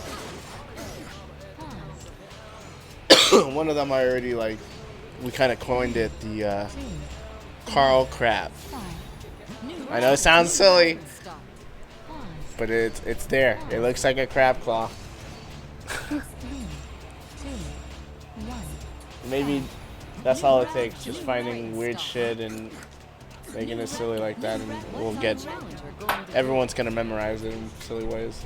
One of them I already like, we kind of coined it the Carl Crab. I know it sounds silly, but it's there. It looks like a crab claw. Maybe that's all it takes, just finding weird shit and making it silly like that, and we'll get, everyone's gonna memorize it in silly ways.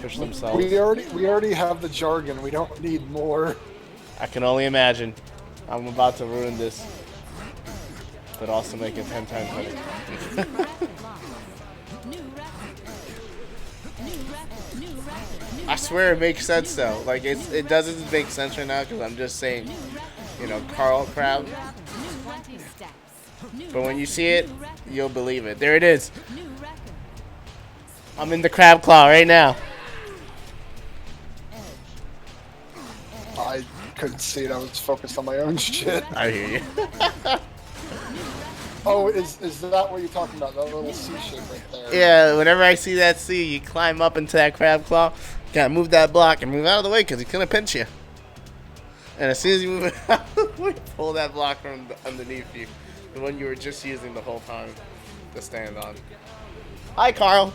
Push themselves. We already have the jargon. We don't need more. I can only imagine. I'm about to ruin this, but also make it 10 times better. I swear it makes sense though. Like it doesn't make sense right now because I'm just saying, you know, Carl Crab. But when you see it, you'll believe it. There it is. I'm in the crab claw right now. I couldn't see it. I was focused on my own shit. I hear you. Oh, is that what you're talking about? That little C shape right there. Yeah, whenever I see that C, you climb up into that crab claw. You gotta move that block and move out of the way because he's gonna pinch you. And as soon as you move it out of the way, pull that block from underneath you. The one you were just using the whole time to stand on. Hi, Carl.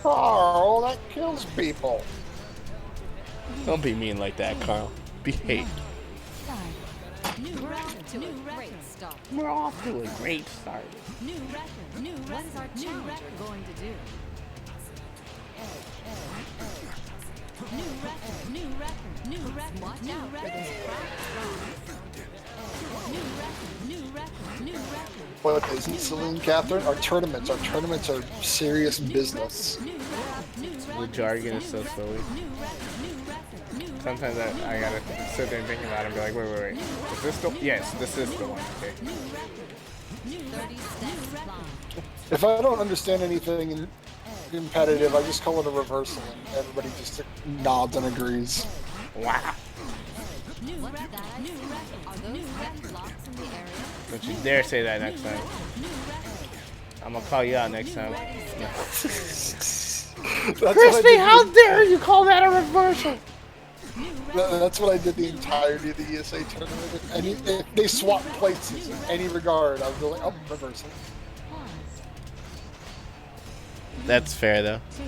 Carl, that kills people. Don't be mean like that, Carl. Behave. to a great start. We're off to a great start. New record. What is our challenger going to do? New record. Watch out for this New record. What isn't Celine Catherine? Our tournaments are serious business. The jargon is so silly. Sometimes I gotta sit there and think about it and be like, wait. Is this the? Yes, this is the one. Okay. 30 steps climb. If I don't understand anything in competitive, I just call it a reversal, and everybody just nods and agrees. Wow. What's that? Are those heavy blocks in the area? Don't you dare say that next time. I'm gonna call you out next time. Crispy, how dare you call that a reversal? That's what I did the entirety of the ESA tournament. And if they swap places in any regard, I was like, oh, reversal. That's fair though. 2,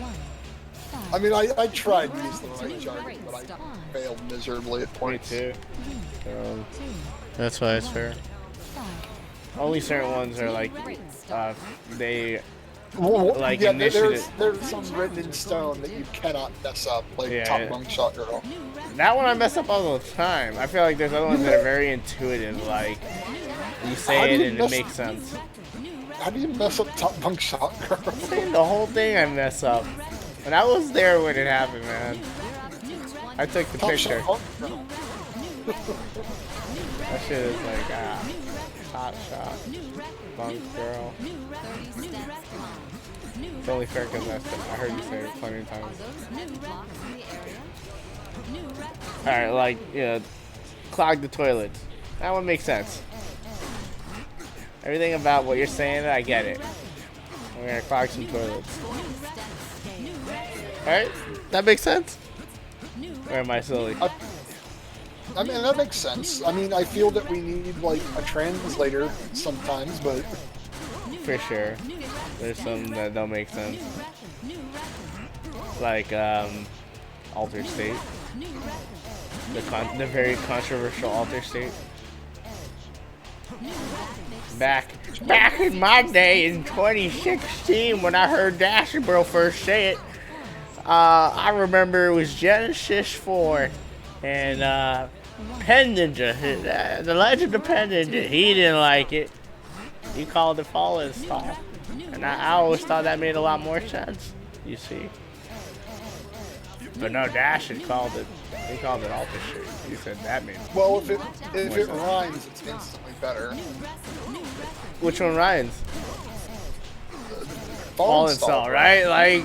1. I mean, I tried to use the right jargon, but I failed miserably at Me points. too. That's why it's fair. Only certain ones are like, they like yeah, initiative. there's some written in stone that you cannot mess up, like Top Bunk Shot Girl. That one I mess up all the time. I feel like there's other ones that are very intuitive, like you say it and it makes sense. How do you mess up Top Bunk Shot Girl? The whole thing I mess up. And I was there when it happened, man. I took the Top picture. Shot Girl. That shit is like, hot shot, bunk girl. 30 steps climb. It's only fair because I heard you say it plenty of Are times. those heavy blocks in the area? Alright, like, clog the toilets. That one makes sense. Everything about what you're saying, I get it. We're gonna clog some toilets. Alright? That makes sense? Or am I silly? I mean, that makes sense. I mean, I feel that we need, like, a translator sometimes, but... For sure. There's some that don't make sense. Like, Alter State. The very controversial Alter State. Back in my day in 2016 when I heard Dasher Bro first say it, I remember it was Genesis 4 and Pen Ninja, the Legend of Pen Ninja. He didn't like it. He called it Fallen Star, and I always thought that made a lot more sense. You see, but no, Dasher called it. He called it Alter Shit. He said that made. Well, if it rhymes, it's instantly better. Which one rhymes? Fallen Star, right? Like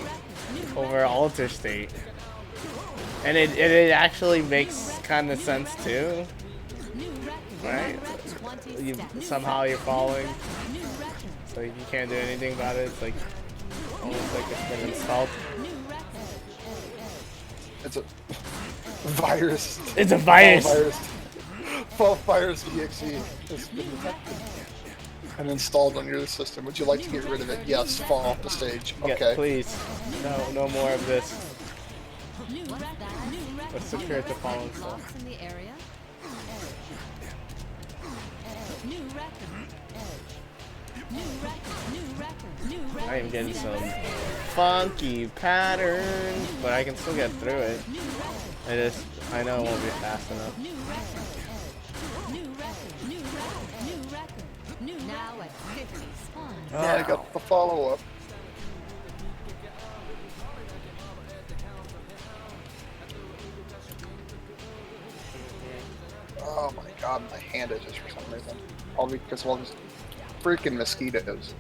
over Alter State, and it actually makes kind of sense too, right? Somehow you're falling, so you can't do anything about it. It's like almost like it's been installed. It's a virus. It's a virus. Fall virus exe has been detected and installed on your system. Would you like to get rid of it? Yes. Fall off the stage. Okay. Yeah, please. No more of this. Let's secure it to Fallen Star. In the area? I am getting some funky patterns, but I can still get through it. I know it won't be fast enough. Now at 50 spawn. Yeah, I got the follow-up. Oh my god, my hand itches for some reason. All because of all these freaking mosquitoes.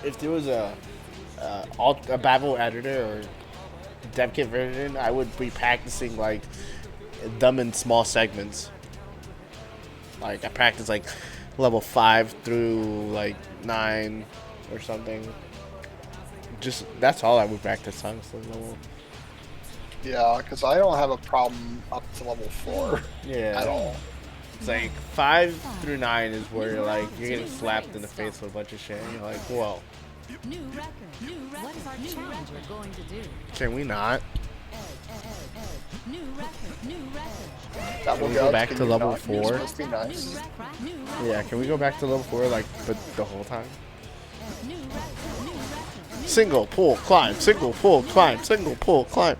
If there was a Babel editor or dev kit version, I would be practicing like them in small segments. Like I practice like level 5 through like 9 or something. Just that's all I would practice, honestly. Yeah, because I don't have a problem up to level 4 Yeah. at all. It's like 5 through 9 is where you're like you're getting slapped in the face with a bunch of shit. And you're like, whoa. New record. What is our challenger going to do? Can we not? New record. That will we go back to level 4? Must be nice. Yeah, can we go back to level 4 like the whole time? Single, pull, climb, single, pull, climb, single, pull, climb.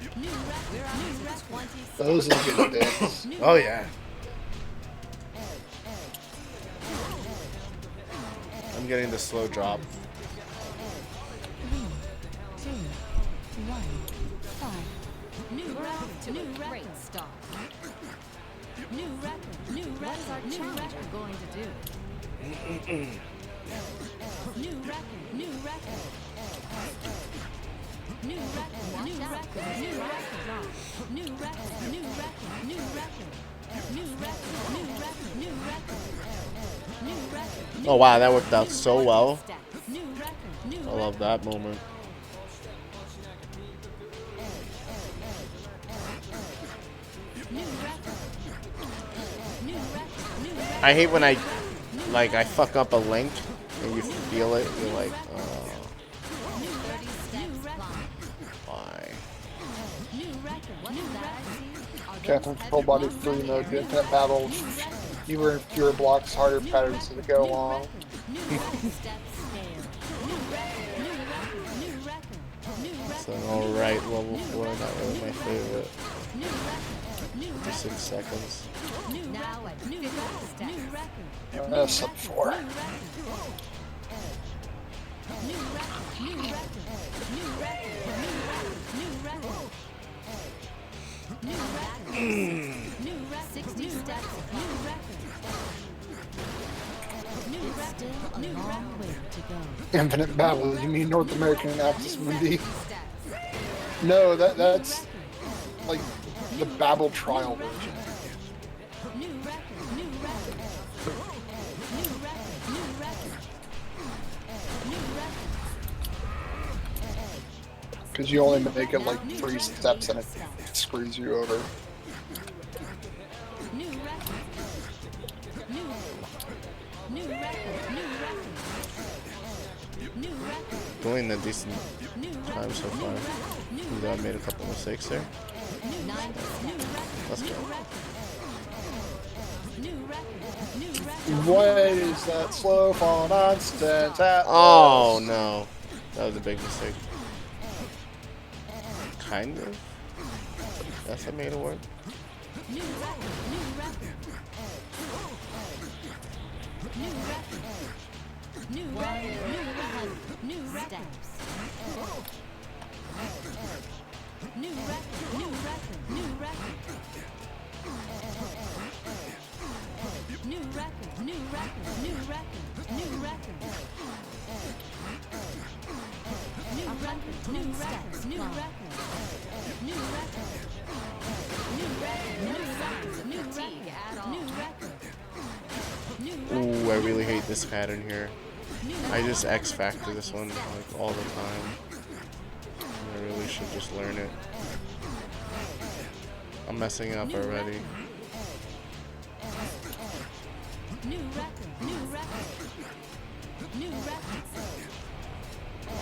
Those are the good days. Oh yeah. I'm getting the slow drop. 3, 2, 1, 5. New record. Great start. New record. What is our challenger going to do? New record. New record. New record. New record. New record. New record. New record. New record. New record. New record. New record. New record. Oh wow, that worked out so well. New record. New I love that moment. I hate when I fuck up a link and you feel it. You're like, oh, why? Captain full body free mode, the infinite battle. Fewer blocks, harder patterns to go along. So alright, level 4, not really my favorite. For 6 seconds. Now at new record. Sub 4. New 60 steps. New record. Still a long way to go. Infinite battle. You mean North American Axis Mundi? No, that's like the Babel trial version. New record. New record. New record. New record. New record. Because you only make it like 3 steps and it screws you over. New record. New record. New record. Doing a decent time so far. Even though I made a couple mistakes there. Let's go. What is that slow fall nonsense? Oh no. That was a big mistake. Kind of. Yes, I made it work. New record. New record. New record. New record. New steps. New record. New record. New record. New record. New record. New record. New record. New record. New record. New record. New record. New record. New record. New fatigue at all. New record. Ooh, I really hate this pattern here. I just X Factor this one like all the time. I really should just learn it. I'm messing up already. New record. New record. New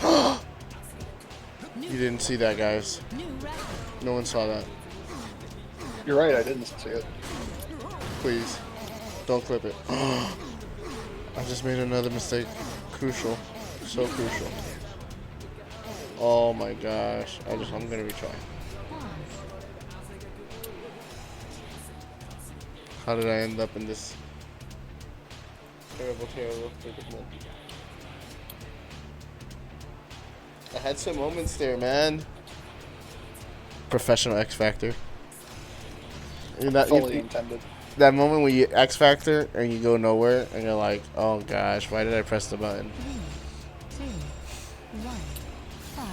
record. You didn't see that, guys. New record. No one saw that. You're right, I didn't see it. Please, don't clip it. I just made another mistake. Crucial. So crucial. Oh my gosh. I'm gonna retry. How did I end up in this terrible predicament? I had some moments there, man. Professional X Factor. Fully intended. That moment when you X Factor and you go nowhere and you're like, oh gosh, why did I press the button? 3, 2, 1, 5.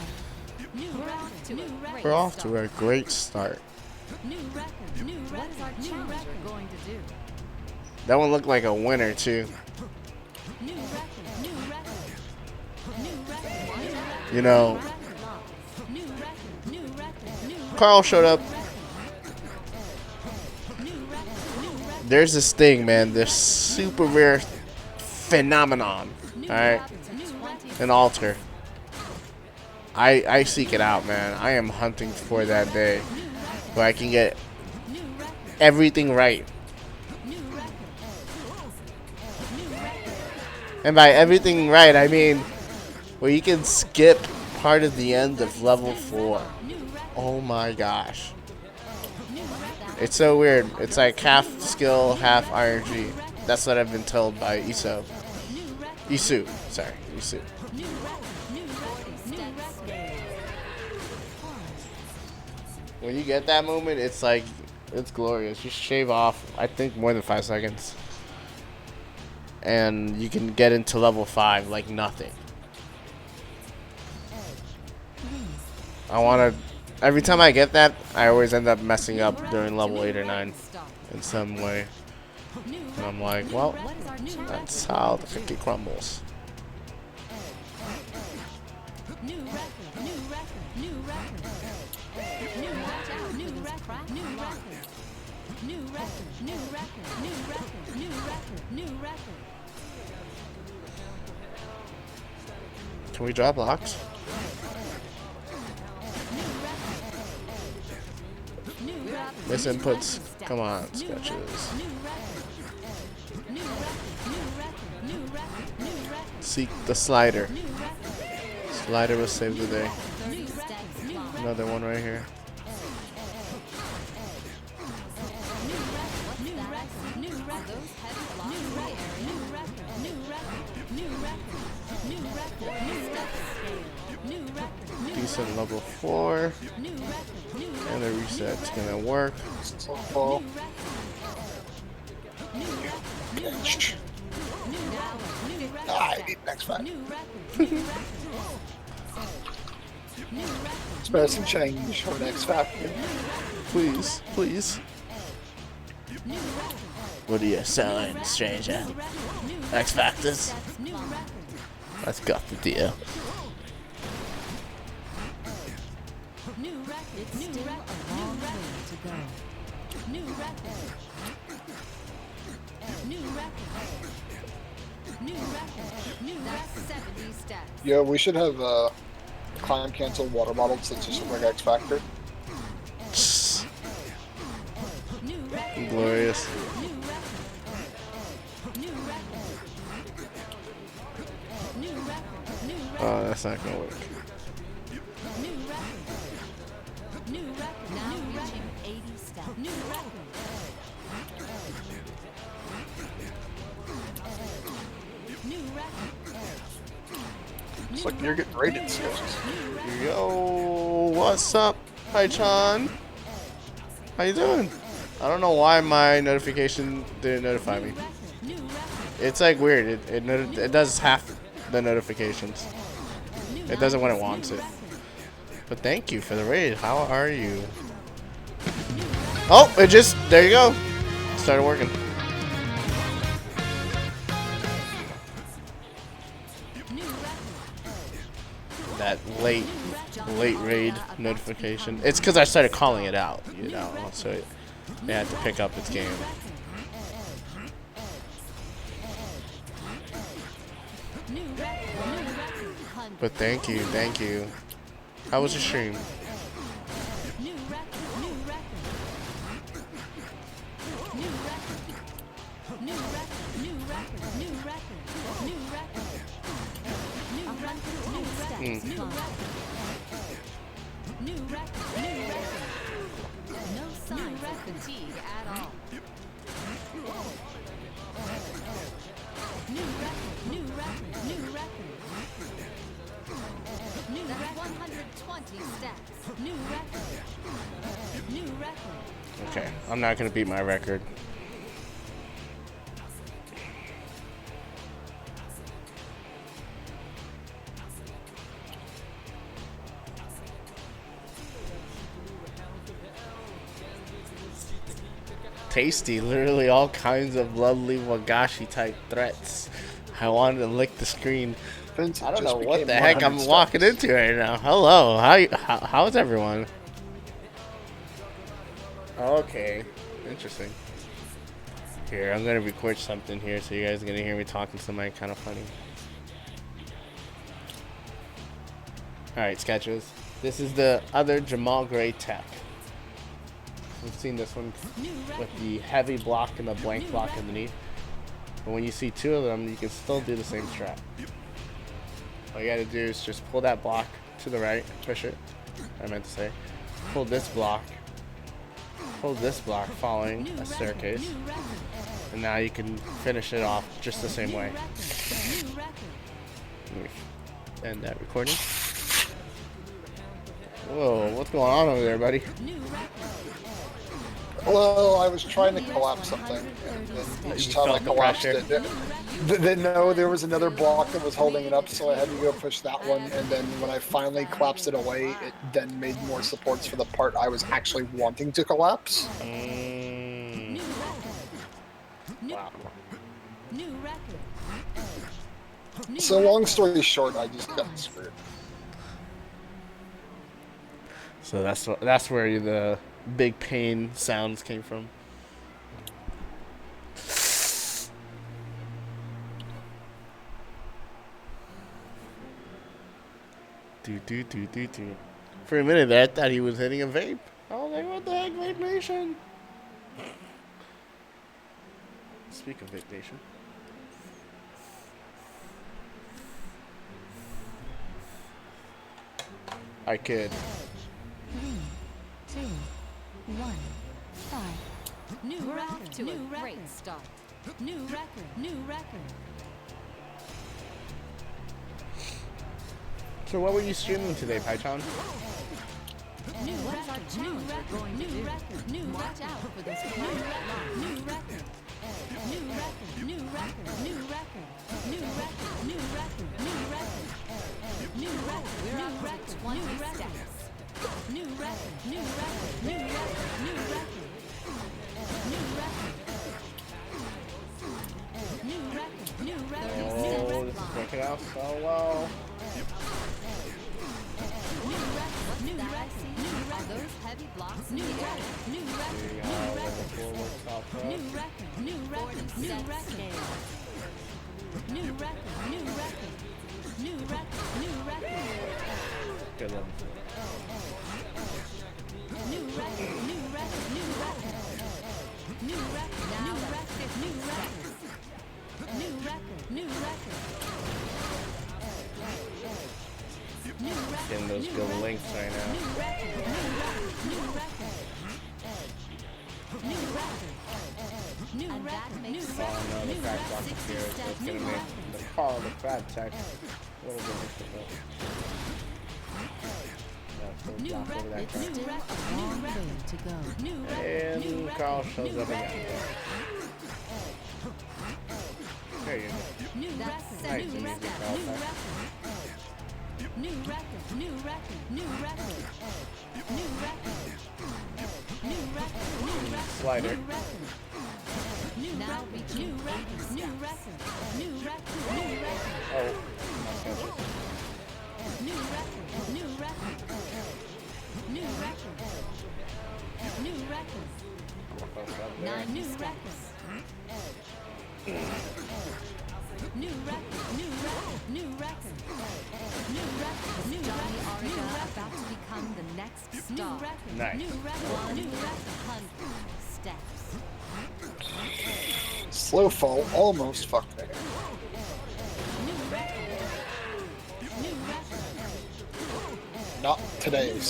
New record. We're off to a great start. New record. New record. What is our challenger going to do? That one looked like a winner too. New record. New record. New record. You know, New record. New record. New record. Carl showed up. New record. New record. there's this thing, man. This super rare phenomenon. All right, an altar. I seek it out, man. I am hunting for that day where I can get everything right. And by everything right, I mean where you can skip part of the end of level 4. Oh my gosh. It's so weird. It's like half skill, half RNG. That's what I've been told by Isu. Sorry, Isu. When you get that moment, it's like, it's glorious. You shave off, I think, more than 5 seconds. And you can get into level 5 like nothing. Every time I get that, I always end up messing up during level 8 or 9 in some way. And I'm like, well, that's how the cookie crumbles. Can we draw blocks? Miss inputs. Come on, sketches. Seek the slider. Slider will save the day. Another one right here. Decent level 4. And the reset's gonna work. I need next fight. Spare some change for next factor. Please, please. What are you selling, stranger? X Factors? Let's go the deal. It's still a long way to go. New record. New record. New record. New record. 70 stats. Yeah, we should have climb cancel water bottles since it's just like X Factor. Glorious. Oh, that's not gonna work. Now reaching 80 stats. New record. New record. It's like you're getting rated skills. Yo, what's up? Hi, Chan. How you doing? I don't know why my notification didn't notify me. It's like weird. It does half the notifications. It doesn't when it wants it. But thank you for the raid. How are you? Oh, there you go. Started working. That late raid notification. It's because I started calling it out, you know, so it had to pick up its game. But thank you, thank you. How was your stream? No signs of fatigue at all. New record. That's 120 stats. New record. Okay, I'm not gonna beat my record. Tasty, literally all kinds of lovely Wagashi type threats. I wanted to lick the screen. I don't know what the heck I'm walking into right now. Hello, how's everyone? Okay, interesting. Here, I'm gonna record something here, so you guys are gonna hear me talking to somebody kind of funny. Alright, sketches. This is the other Jamal Gray tech. We've seen this one with the heavy block and the blank block underneath. But when you see two of them, you can still do the same strat. All you gotta do is just pull that block to the right, push it. I meant to say. Pull this block following a staircase. And now you can finish it off just the same way. Let me end that recording. Whoa, what's going on over there, buddy? Well, I was trying to collapse something, and then each time I collapsed it, then no, there was another block that was holding it up, so I had to go push that one, and then when I finally collapsed it away, it then made more supports for the part I was actually wanting to collapse. Wow. So long story short, I just got screwed. So that's where the big pain sounds came from. Do. For a minute there, I thought he was hitting a vape. I was like, what the heck, Vape Nation? Speak of Vape Nation. I could. 3, 2, 1, 5. We're off to a great start. New record. So what were you streaming today, Python? What's our challenge going to do? Watch out for this new record. We're up to 20 steps. New record. Oh, this is working out so well. Are those heavy blocks in the air? New record. Good one. Getting those good links right now. And that makes Oh no, the crack block is here, so it's gonna make the call, the crab tech, a little bit difficult. new record. It's still a long way to go. And Carl shows up again. There you go. That's Nice and easy, Carl. Slider. Now reach new record. Oh. New record. Nine new records. New record. Johnny Ariga about to become the next star. Nice. 100 steps. Slow fall almost fucked me. Not today.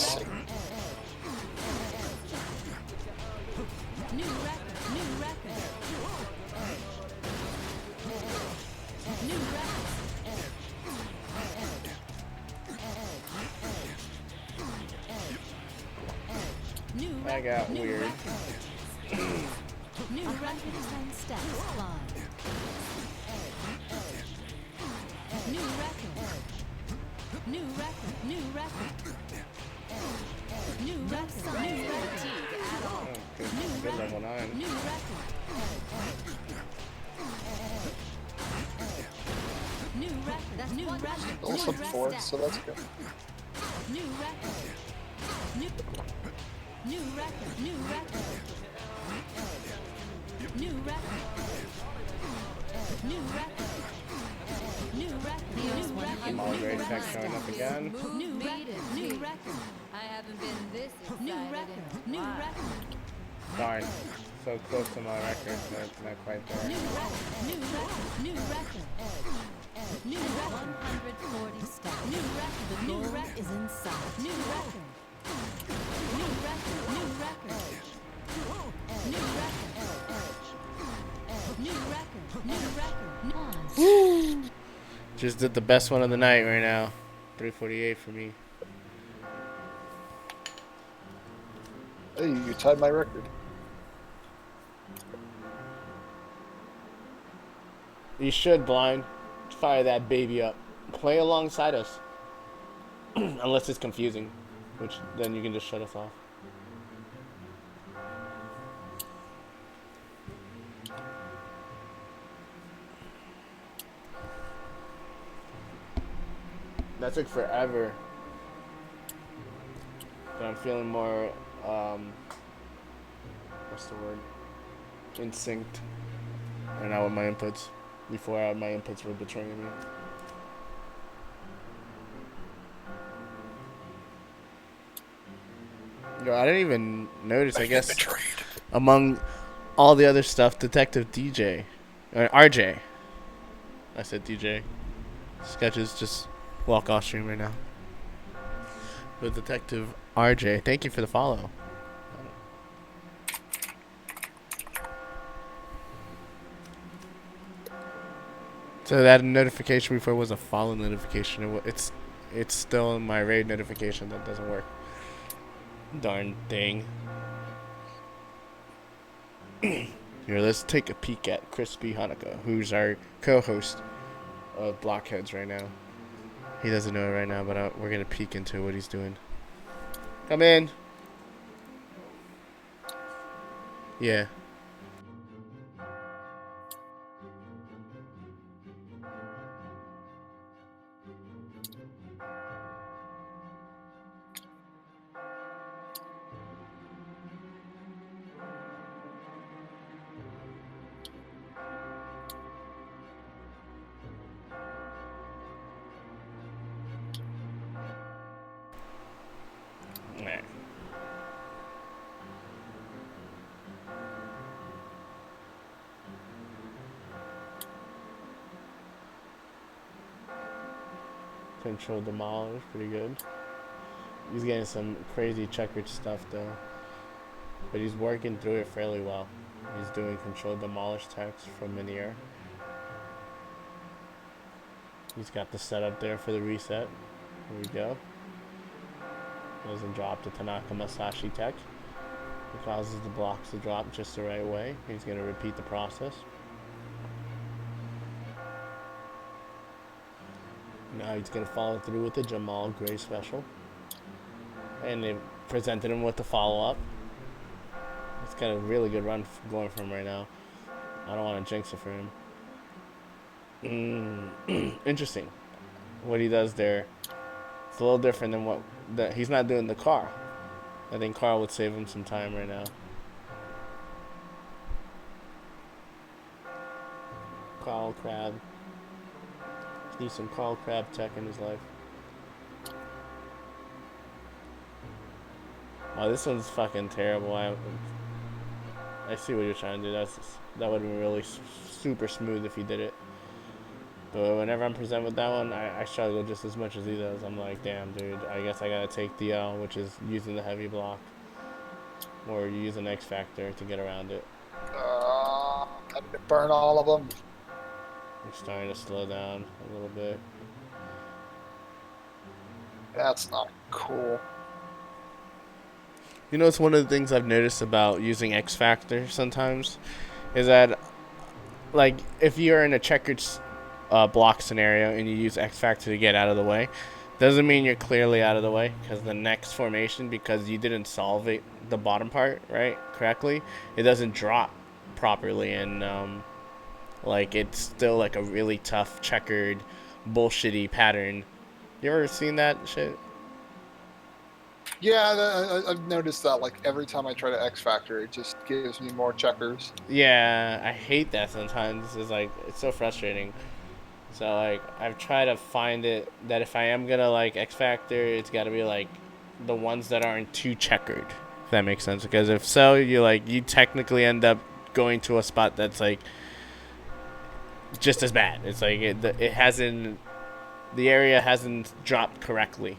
I got weird. 110 steps climb. New record. Fatigue at all. Good level 9. New record. That's new record. Also 4, so that's good. New record. New record. New record. New record. New record. Jamal Gray tech showing up again. New record. New record. I haven't been this excited. New record. New record. Darn. So close to my record, but it's not quite there. New record. New record. New record. New record. 140 steps. New record. The new record is inside. New record. New record. New record. New record. New record. New record. Woo! Just did the best one of the night right now. 348 for me. Hey, you tied my record. You should, Blind. Fire that baby up. Play alongside us. Unless it's confusing. Which, then you can just shut us off. That took forever. But I'm feeling more, what's the word? In sync. Right now with my inputs. Before my inputs were betraying me. Yo, I didn't even notice, I guess, among all the other stuff, Detective DJ, or RJ. I said DJ. Sketches just walk off stream right now. With Detective RJ, thank you for the follow. So that notification before was a follow notification. It's still in my raid notification that doesn't work. Darn thing. Here, let's take a peek at Crispy Hanako, who's our co-host of Blockheads right now. He doesn't know it right now, but we're gonna peek into what he's doing. Come in. Yeah. Control demolish, pretty good. He's getting some crazy checkered stuff though, but he's working through it fairly well. He's doing control demolish text from mid-air. He's got the setup there for the reset. Here we go. Doesn't drop the Tanaka Masashi tech. It causes the blocks to drop just the right way. He's going to repeat the process. Now he's going to follow through with the Jamal Gray special. And they presented him with the follow-up. It's got a really good run going for him right now. I don't want to jinx it for him. Interesting. What he does there. It's a little different than what... he's not doing the car. I think Carl would save him some time right now. Carl Crab. Needs some Carl Crab tech in his life. Oh, this one's fucking terrible. I see what you're trying to do. That would have been really super smooth if he did it. But whenever I'm presented with that one, I struggle just as much as he does. I'm like, damn, dude, I guess I gotta take the L, which is using the heavy block. Or use an X Factor to get around it. I need to burn all of them. You're starting to slow down a little bit. That's not cool. You know, it's one of the things I've noticed about using X Factor sometimes is that, like, if you're in a checkered block scenario and you use X Factor to get out of the way, doesn't mean you're clearly out of the way, because the next formation, because you didn't solve it, the bottom part, right, correctly, it doesn't drop properly, and like, it's still like a really tough checkered bullshitty pattern. You ever seen that shit? Yeah, I've noticed that. Like every time I try to X Factor, it just gives me more checkers. Yeah, I hate that sometimes. It's like it's so frustrating. So like I've tried to find it that if I am gonna like X Factor, it's got to be like the ones that aren't too checkered. If that makes sense. Because if so, you technically end up going to a spot that's like just as bad. It's like it hasn't, the area hasn't dropped correctly.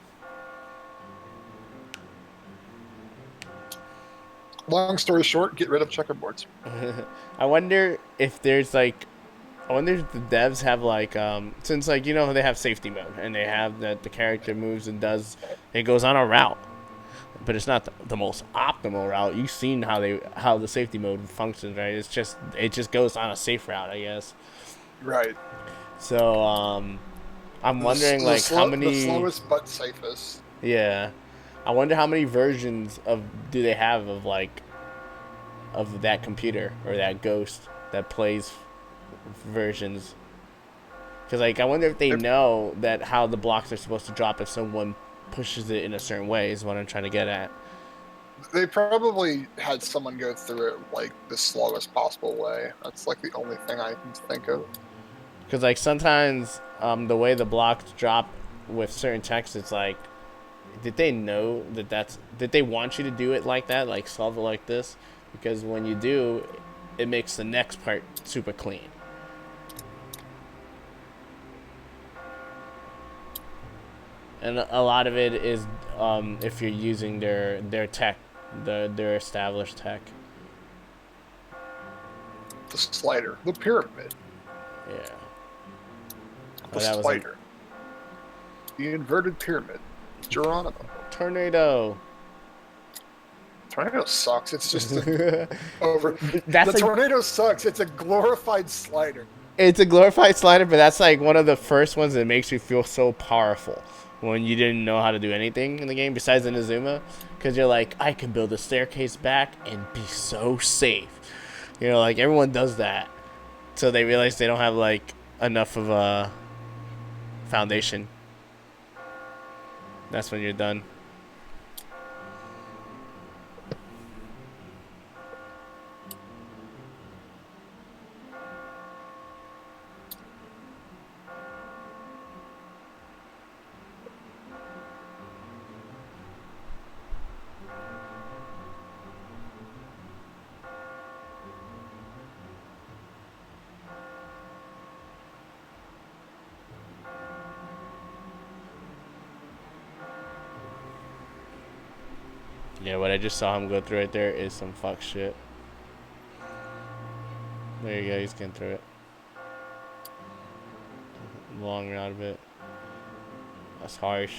Long story short, get rid of checkerboards. I wonder if there's like, I wonder if the devs have like, since like, they have safety mode and they have that the character moves and it goes on a route, but it's not the most optimal route. You've seen how the safety mode functions, right? It just goes on a safe route, I guess. Right. So, I'm wondering how many, the slowest but safest. Yeah. I wonder how many versions do they have of that computer or that ghost that plays versions. Because I wonder if they know that how the blocks are supposed to drop if someone pushes it in a certain way is what I'm trying to get at. They probably had someone go through it like the slowest possible way. That's like the only thing I can think of. Because sometimes the way the blocks drop with certain text, it's like, did they know did they want you to do it like that, like solve it like this? Because when you do, it makes the next part super clean. And a lot of it is if you're using their tech, their established tech. The slider, the pyramid. Yeah. The slider. The inverted pyramid. Geronimo. Tornado. Tornado sucks. It's just over. That's the tornado sucks. It's a glorified slider. It's a glorified slider, but that's like one of the first ones that makes you feel so powerful when you didn't know how to do anything in the game besides Inazuma, because you're like, I can build a staircase back and be so safe. Like everyone does that, so they realize they don't have like enough of a foundation. That's when you're done. Yeah, what I just saw him go through right there is some fuck shit. There you go, he's getting through it. Long route of it. That's harsh.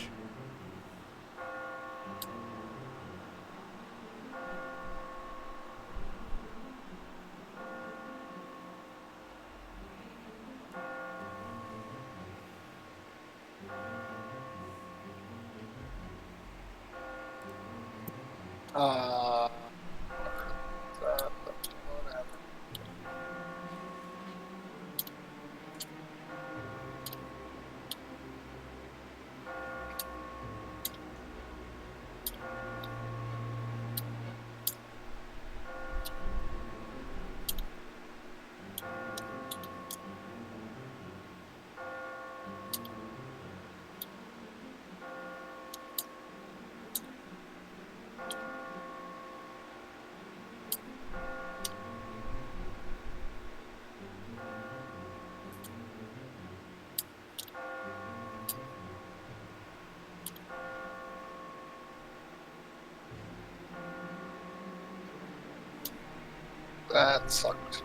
That sucked.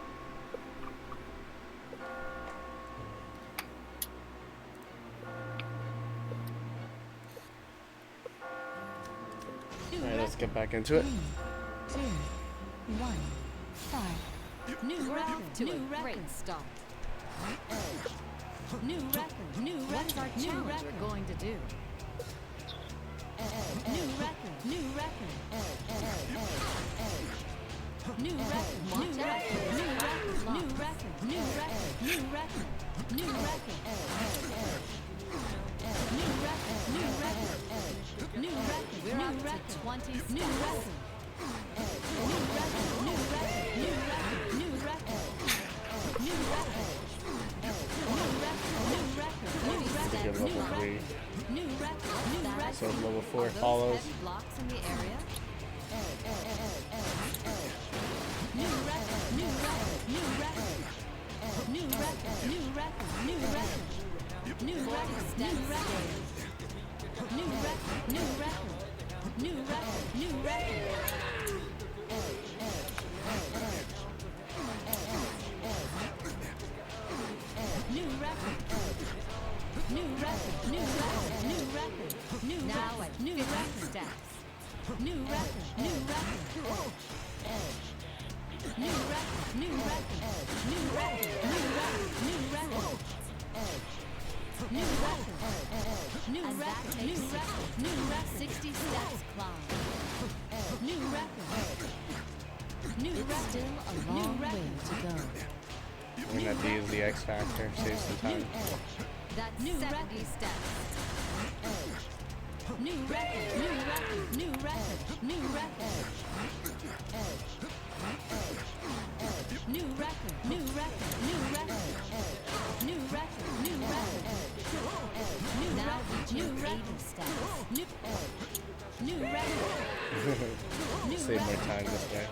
Alright, let's get back into it. 3, 2, 1, start. New record to a great start. Edge. New record. What is our challenger going to do? New record. New record. Edge. New record. New record. New record. New record. New record. New record. New record. New record. New record. New record. We're up to 20 steps. New record. New record. New record. New record. New record. New record. New record. Get level 3. New record. New record. So level 4 Are those follows. heavy blocks in the area? New record. New record. New record. New record. New record. New record. New record. New record. New record. New record. New record. New record. New record. New record. New record. New record. New now at new record steps. New record. New record. New record. New record. New record. New record. New record. New record. New record. New record. New record. 60 steps climb. New record. New record. Still a long way to go. We're gonna use the X Factor, save some time. That's new 70 steps. New record. New record. New record. New record. New record. New record. New record. New record. New record. New now reaching 80 steps. New record. Save more time this way.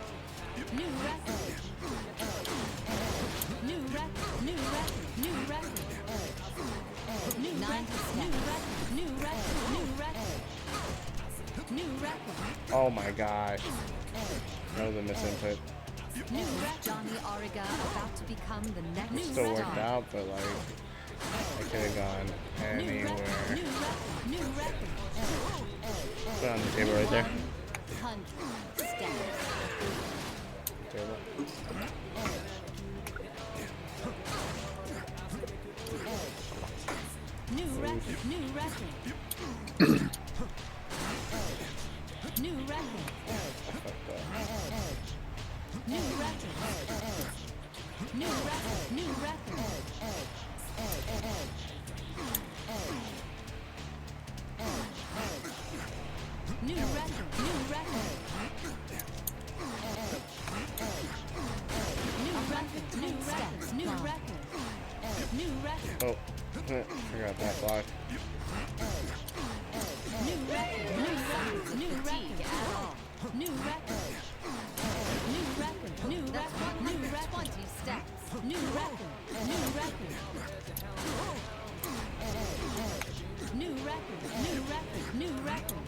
New record. New record. New record. New record. New 90 steps. New record. New record. New record. New record. Oh my gosh. That was a misinput. New record. Johnny Ariga about to become the next It still worked out, but like I could have gone anywhere. New record. New record. Put it on the table right there. 100 steps. Table. New record. New record. New record. New record. New record. New record. New record. New record. New record. New record. New record. New record. Oh, forgot that block. New record. New record. New record. At all. New record. New record. New record. New record. 20 steps. New record. New record. New record. New record. New record. New record.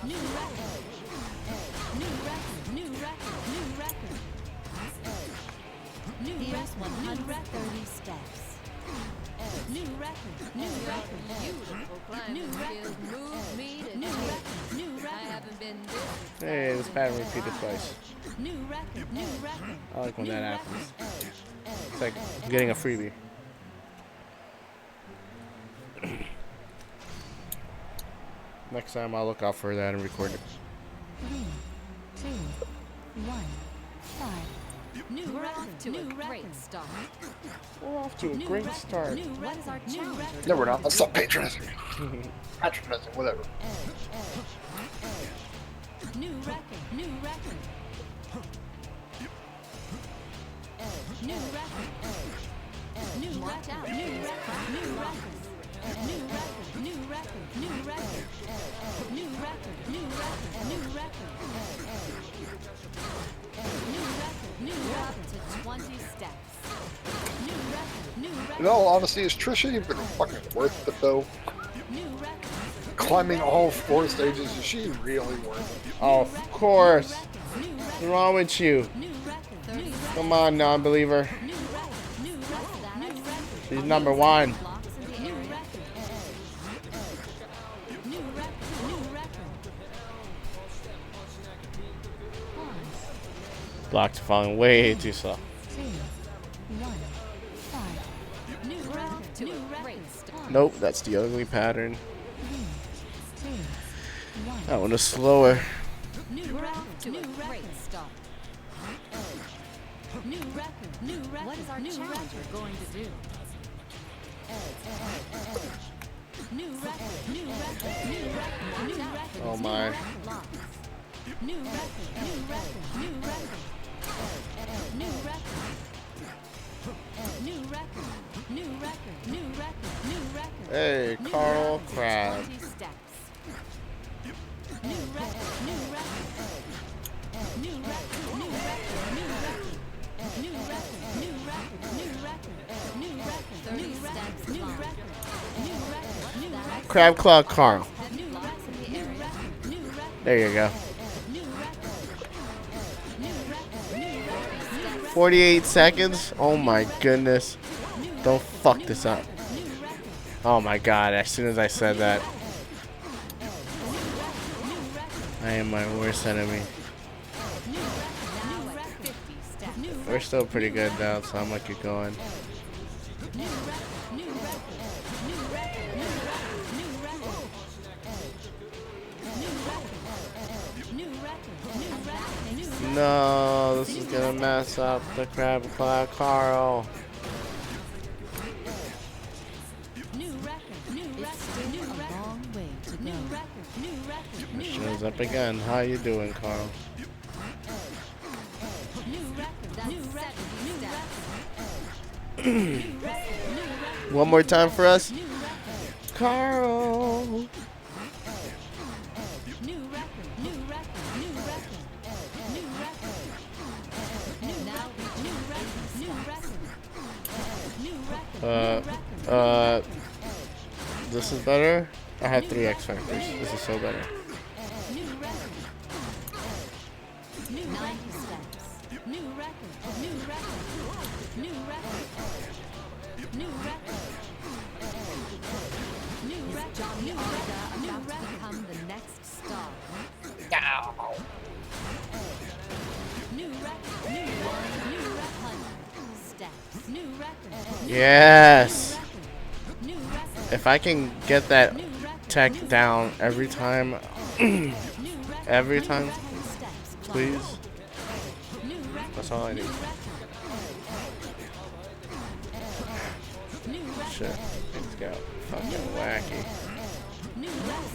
New record. New record. New record. New record. 130 steps. New record. New record. Beautiful climbing New record. skills move me to New tears. record. New I record. haven't been this Hey, this pattern repeated twice. New record. New record. I like when New that record. happens. It's like getting a freebie. Next time I'll look out for that and record it. 3, 2, 1, 5. New We're record. off to New a record. great start. We're off to a New great record. start. New What is our record. New challenge? record. No, we're not. Let's stop patronizing. Patronizing, whatever. New record. New record. New record. New Watch record. out. New record. New record. New record. New record. New record. New record. New record. New record. New record. New We're up record. to 20 steps. New record. New record. In all honesty, is Trisha even fucking worth it though? New record. Climbing all 4 stages, is she really worth it? Oh, of course. New record. What's wrong with you? New record. New record. Come on, non-believer. New record. New record. New record. She's number 1. Blocks in the new record. New record. New record. Blocks falling way too slow. 2, 1, 5. New record. To New a record. great start. Nope, that's the ugly pattern. 3, 2, 1. That one is slower. New We're record. off to New a record. great start. New record. New record. What is our challenger going to do? New record. New record. New record. New record. Oh my. New record. New record. New record. New record. New record. New record. New record. New record. Hey, Carl Crab. 20 steps. New record. New record. New record. New record. New record. New record. New record. New record. New record. 30 steps. New record. New record. New record. Crab Claw Carl. New record. New record. New record. There you go. New record. New record. New record. 48 seconds? Oh my goodness. Don't fuck this up. Oh my god, as soon as I said that. I am my worst enemy. We're still pretty good though, so I'm gonna keep going. No, this is gonna mess up the Crab Claw Carl. Shows up again. How you doing, Carl? One more time for us, Carl. This is better. I had 3 X factors. This is so better. Yes. If I can get that tech down every time, please. That's all I need. Shit, things got fucking wacky. No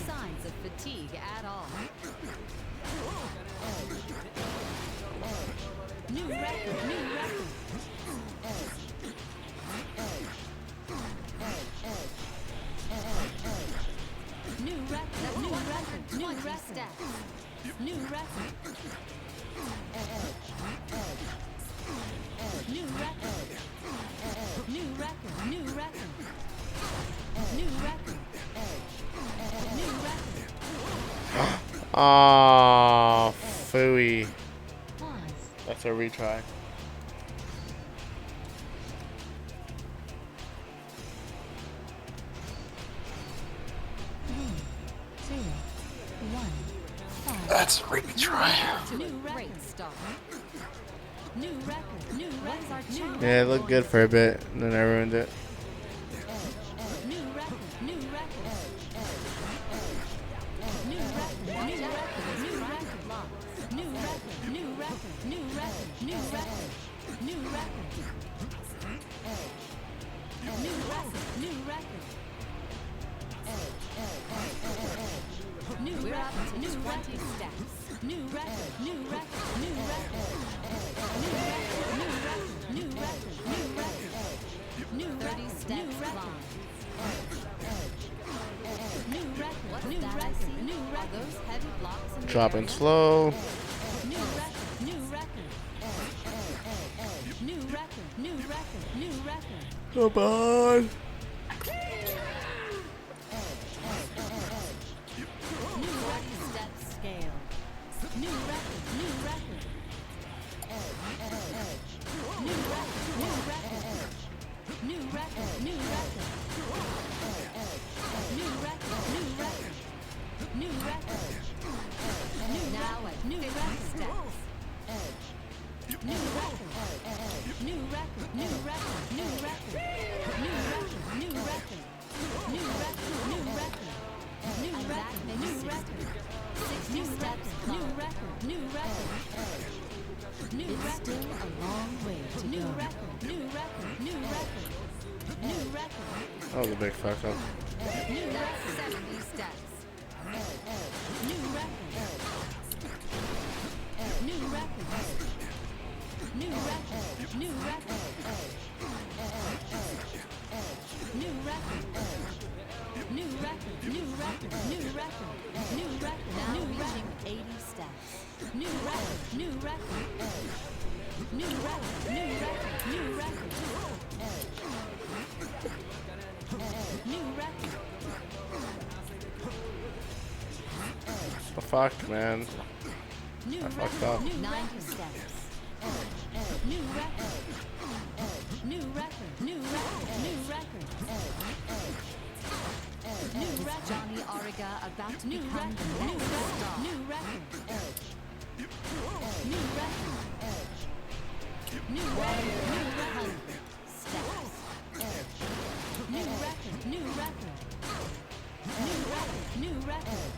signs of fatigue at all. New record. New record. New record. New record. New record. New record. New record. New record. New record. New record. New record. Oh, phooey. That's a retry. That's a retry. Great start. New record. New record. Yeah, it looked good for a bit, and then I ruined it. New record. New record. New record. New record. New record. New record. New record. New record. New record. New record. New record. New record. We're up to 20 steps. New record. New record. New record. New record. New record. New record. New record. 30 steps long. New record. What's New that I record. see? New Are record. those heavy blocks in the Dropping area? slow. New record. New record. New record. New record. New record. Come on. New 40 step scale. New record. New record. New record. New record. New record. New record. New record. New record. New record. Now at New 50 record. steps. New record. New record. New record. New record. New record. That was a big fuck up. New record. 70 steps. New record. New record. New record. New record. New record. New record. New record. New record. New record. Now New reaching record. 80 steps. New record. New record. New record. New record. New record. New record. The fuck, man. New I fucked record. up. New 90 record. steps. New record. New record. New record. New record. New record. Johnny Ariga about to New become record. the New next record. star. New record. New record. New record. New record. Steps. New record. New record. New record. New record.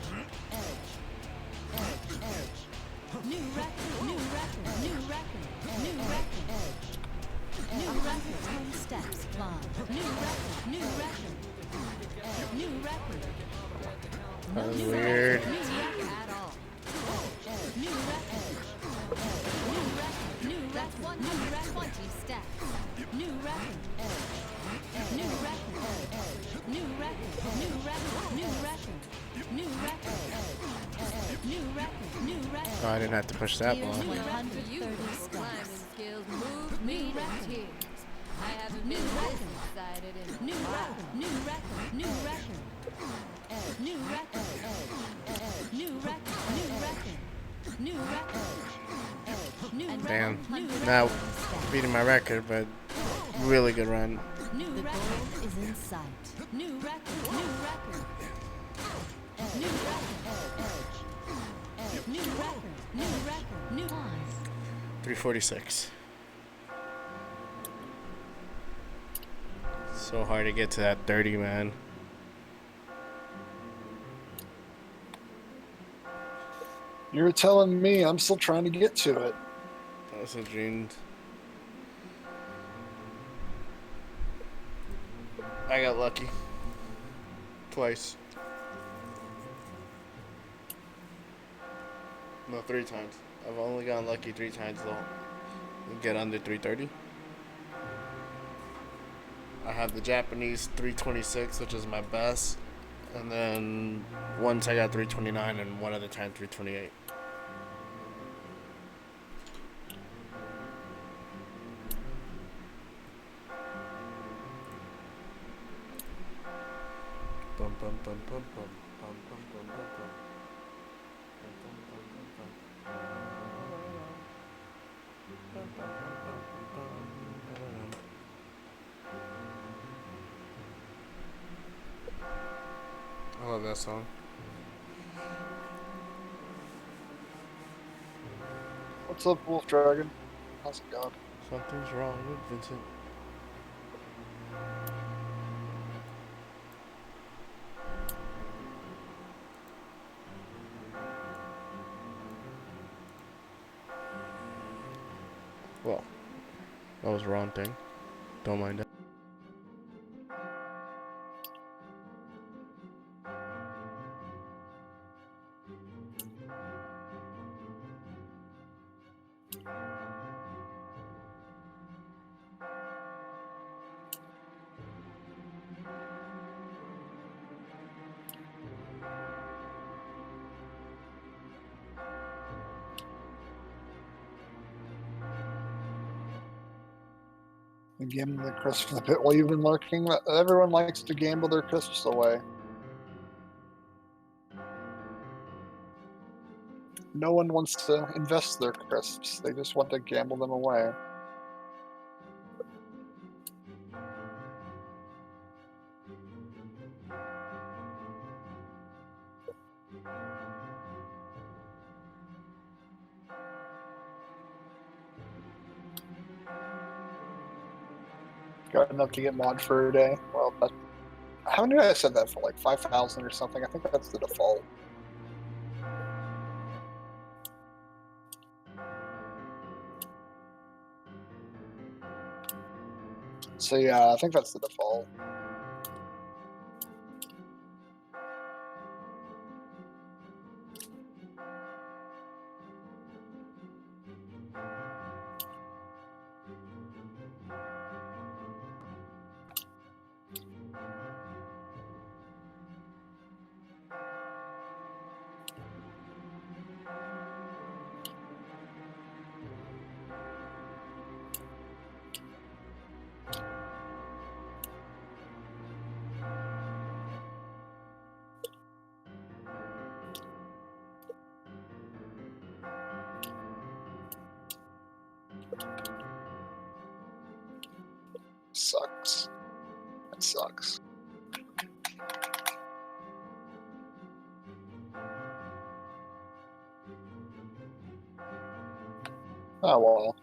New record. New record. New record. New record. New record. 10 steps. Climb. New record. New record. New record. That was weird. New record. At all. New record. New record. New That's record. New record. 120 steps. New record. New record. New record. New record. New record. New record. New record. New record. Oh, I didn't have to push that Here's ball. 130 steps. skills move me to tears. I haven't been this excited in New record. New record. New record. New record. New record. New record. New record. New record. Damn. New record. Not beating my record, but really good run. New The record. goal is in sight. New record. New record. New record. New record. New record. New 346. So hard to get to that 30, man. You're telling me I'm still trying to get to it. That was a dream. I got lucky. Twice. No, 3 times. I've only gotten lucky 3 times though. Get under 330. I have the Japanese 326, which is my best. And then once I got 329 and one other time 328. Bum, bum, bum, bum, bum, bum, bum, bum, bum, bum. Bum, bum, bum, bum, bum. Bum, bum, bum, bum, bum, bum. I love that song. What's up, Wolf Dragon? How's it going? Something's wrong with Vincent. Well, that was the wrong thing. Don't mind that. Gambling the crisps a bit while you've been lurking. Everyone likes to gamble their crisps away. No one wants to invest their crisps. They just want to gamble them away. Got enough to get mod for a day. Well, how many did I said that for? Like 5,000 or something? I think that's the default. So yeah, I think that's the default. sucks. That sucks. Oh well.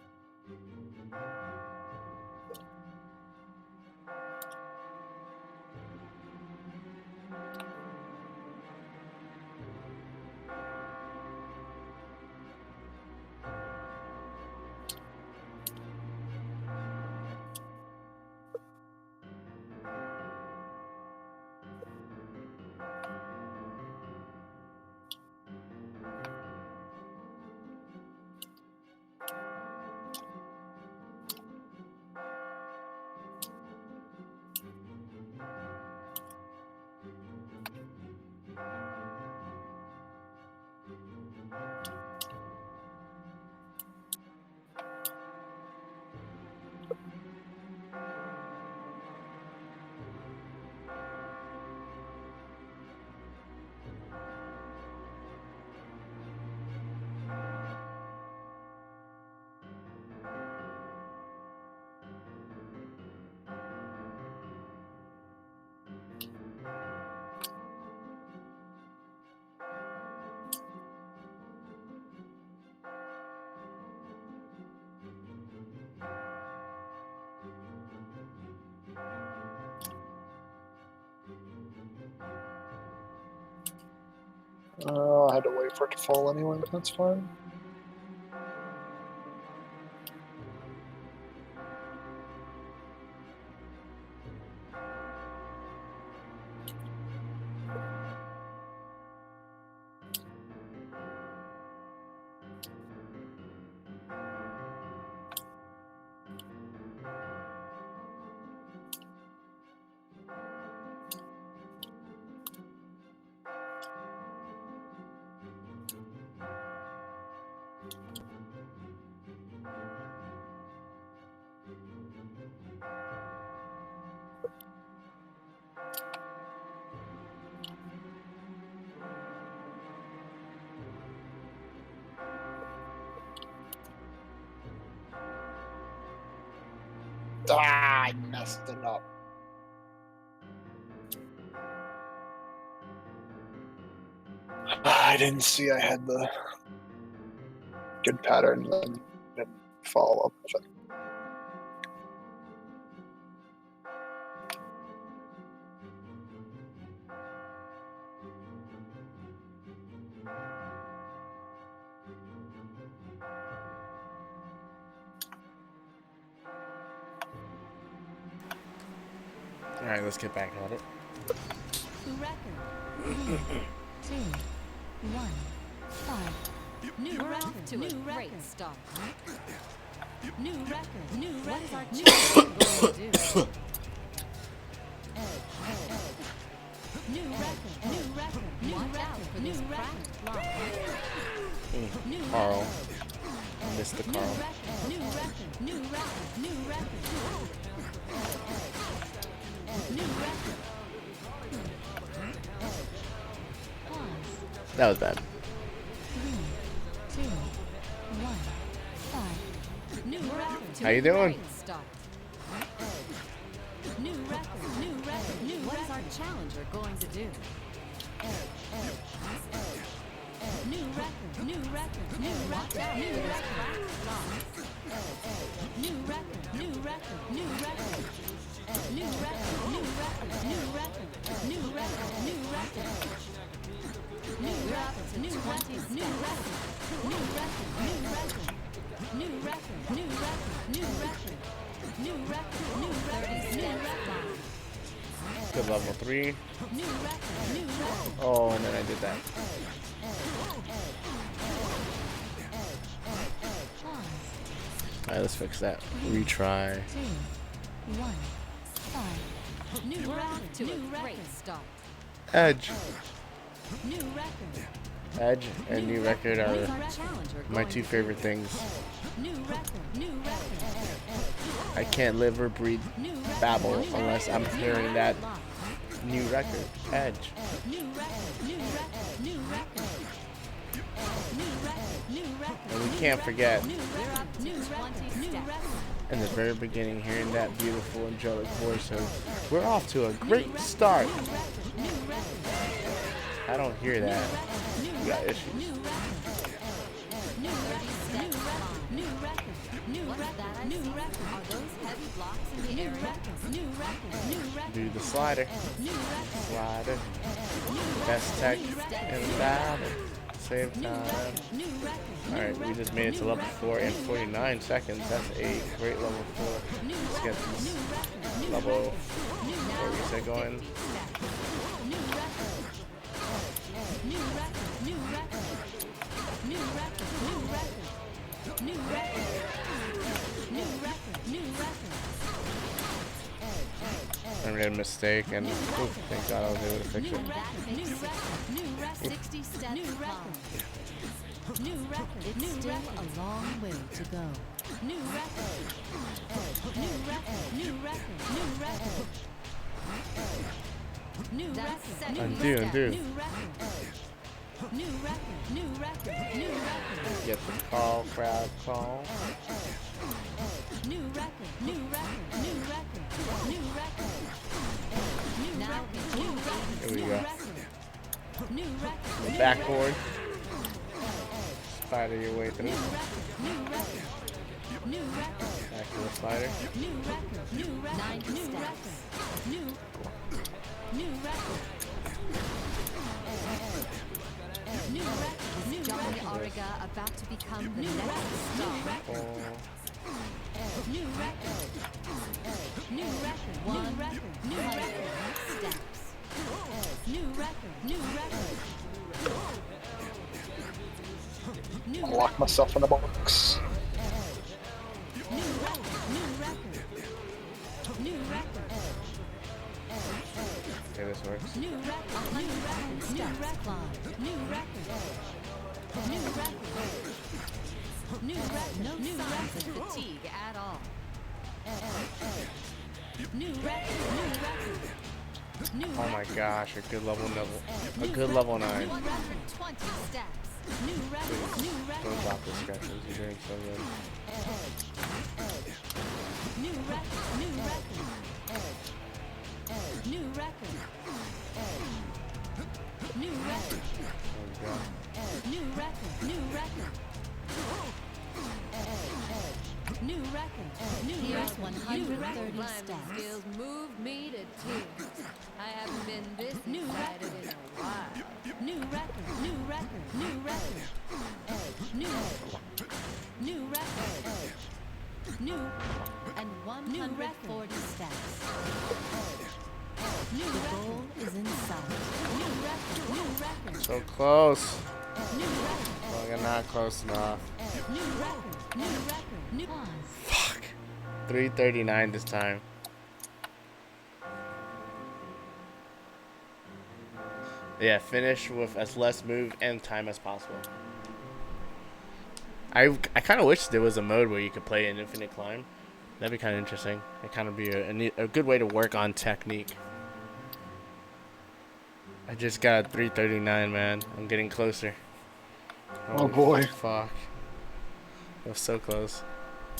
I had to wait for it to fall anyway, but that's fine. Ah, I messed it up. I didn't see I had the good pattern and didn't follow up with it. Alright, let's get back at it. Record. 2, 1, 5. New We're record. off to New a record. great start. New record. New What is our record. challenger going to do? New record. New record. New Watch out record. for New this record. cracked block. New Carl. record. Mr. New Carl. record. New record. New record. New record. New record. Pause. That was bad. 3, 2, 1, 5. New We're record. off to How you a doing? great start. New record. New record. New What is our record. challenger going to do? New record. New record. New Watch record. out New for this record. cracked block. New record, new record, new record. New record, new record, new record, new record, new record. New record, new record, new record. New record, new record. New record, new record, new record. New record, new record, new record. Good level 3. New record, new record. Oh, and then I did that. Alright, let's fix that. Retry. 2, 1, 5. New We're off record, to new a record. great start. Edge. New record. Edge and new record What is are our challenger my going two to favorite do? things. New record, new record. I can't live or breathe New record. Babel new unless record, I'm new hearing that Block. new record. Edge. New record, new record, new record. And we can't forget, New record. New record. in the very beginning, hearing that beautiful angelic voice of, "We're off to a great start." I don't hear that. We got issues. Are those heavy blocks in the area? Do the slider. Slider. Best tech in Babel. Save time. Alright, we just made it to level 4 in 49 seconds. That's a great level 4. Let's get this level, where we say going. I made a mistake and oof, thank God I was able to fix it. 60 steps climb. It's still a long way to go. New record. That's 70 Undo. steps. Get the call, crowd call. Now Here we go. Backboard. Spider your way through. Back to the spider. 90 steps. Is Johnny Ariga about to become the next star? 100 steps. Lock myself in a box. Okay, this works. 100 steps climb. No signs of fatigue at all. Oh my gosh, a good level 9. 120 steps. Don't drop the sketches, you're doing so good. Here's 130 steps. Skills move me to tears. I haven't been this excited in a while. And 140 steps. The goal is in sight. So close. Well, you're not close enough. Fuck. 339 this time. Yeah, finish with as less move and time as possible. I kind of wish there was a mode where you could play an infinite climb. That'd be kind of interesting. It'd kind of be a good way to work on technique. I just got a 339, man. I'm getting closer. Oh boy. Fuck. It was so close.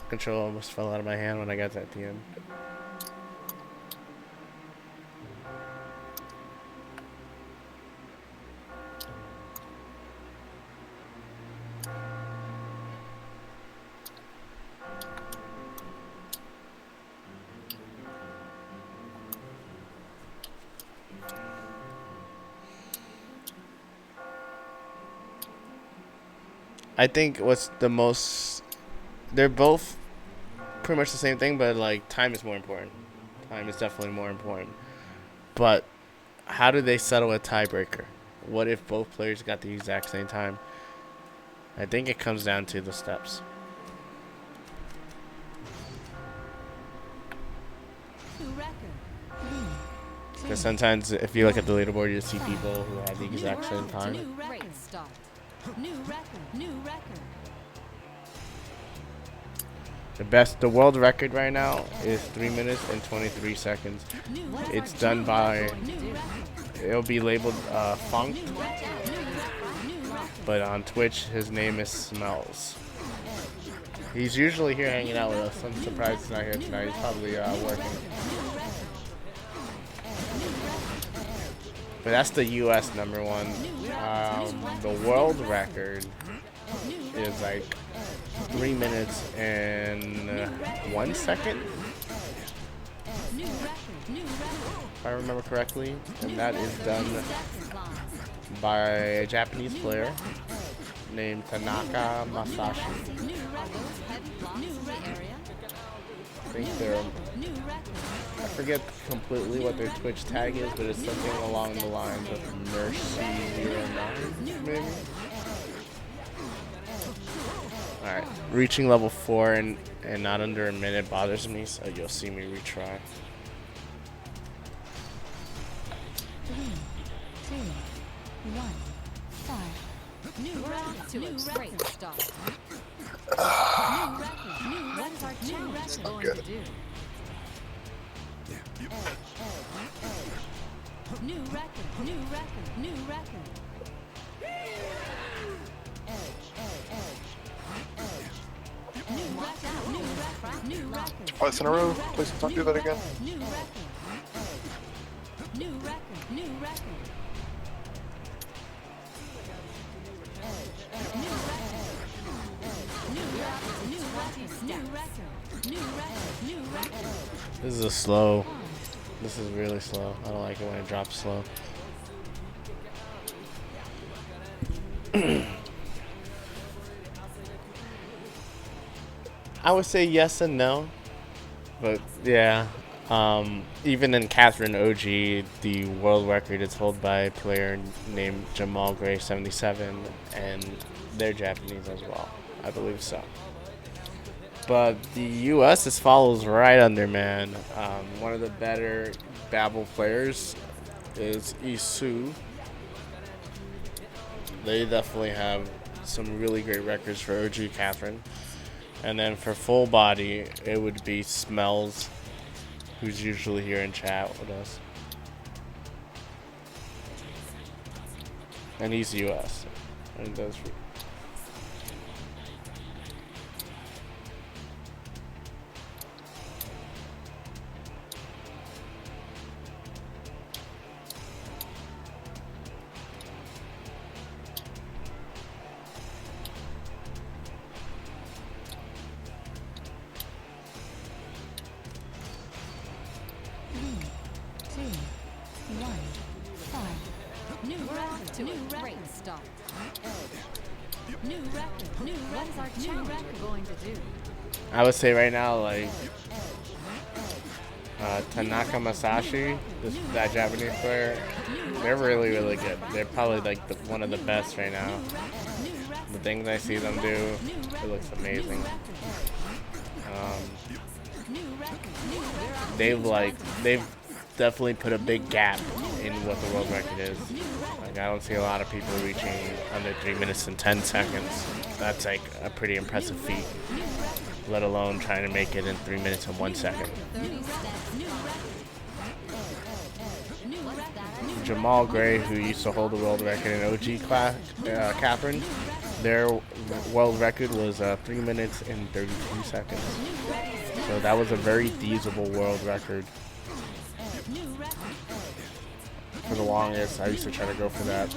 Control almost fell out of my hand when I got to the end. I think what's the most, they're both pretty much the same thing, but like time is more important. Time is definitely more important. But how do they settle a tiebreaker? What if both players got the exact same time? I think it comes down to the steps. Because sometimes if you look at the leaderboard, you see people who have the exact same time. Great start. The world record right now is 3 minutes and 23 seconds. It's done by, it'll be labeled funked, but on Twitch his name is Smells. He's usually here hanging out with us. I'm surprised he's not here tonight. He's probably working. But that's the U.S. #1. The world record is like 3 minutes and 1 second, if I remember correctly, and that is done by a Japanese player named Tanaka Masashi. I think they're, I forget completely what their Twitch tag is, but it's something along the lines of Mercy09, maybe? Alright, reaching level 4 and not under a minute bothers me, so you'll see me retry. 3, 2, 1, 5. We're off to a great start. What's our challenge going to do? New record. New record. Twice in a row. Please don't do that again. New record. New record. New record. This is a slow. This is really slow. I don't like it when it drops slow. I would say yes and no, but yeah. Even in Catherine OG, the world record is held by a player named Jamal Gray 77, and they're Japanese as well. I believe so. But the U.S. just follows right under, man. One of the better Babel players is Isu. They definitely have some really great records for OG Catherine. And then for full body, it would be Smells, who's usually here in chat with us. And he's U.S. and does. I would say right now, like Tanaka Masashi, that Japanese player, they're really, really good. They're probably like one of the best right now. The things I see them do, it looks amazing. They've definitely put a big gap in what the world record is. Like, I don't see a lot of people reaching under 3 minutes and 10 seconds. That's like a pretty impressive feat, let alone trying to make it in 3 minutes and 1 second. Jamal Gray, who used to hold the world record in OG class, Catherine, their world record was 3 minutes and 32 seconds. So that was a very feasible world record. For the longest, I used to try to go for that.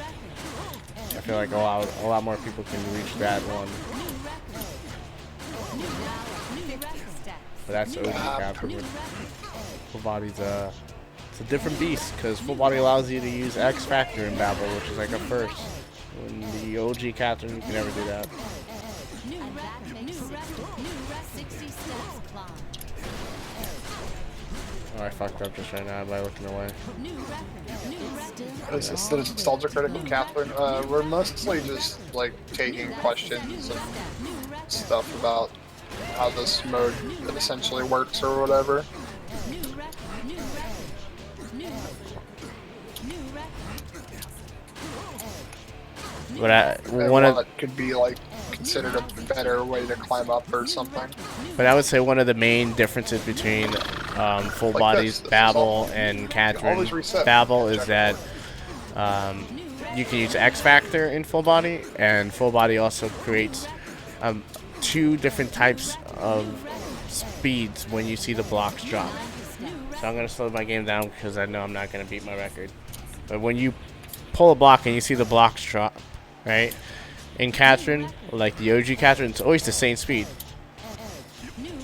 I feel like a lot more people can reach that one. But that's OG Catherine. Full body's it's a different beast, because full body allows you to use X Factor in Babel, which is like a first. When the OG Catherine, you can never do that. Oh, I fucked up just right now by looking away. This is the nostalgia critic of Catherine. We're mostly just like taking questions and stuff about how this mode essentially works or whatever. What could be like considered a better way to climb up or something. But I would say one of the main differences between full bodies Babel and Catherine Babel is that you can use X Factor in full body, and full body also creates 2 different types of speeds when you see the blocks drop. So I'm gonna slow my game down because I know I'm not gonna beat my record. But when you pull a block and you see the blocks drop, right? In Catherine, like the OG Catherine, it's always the same speed.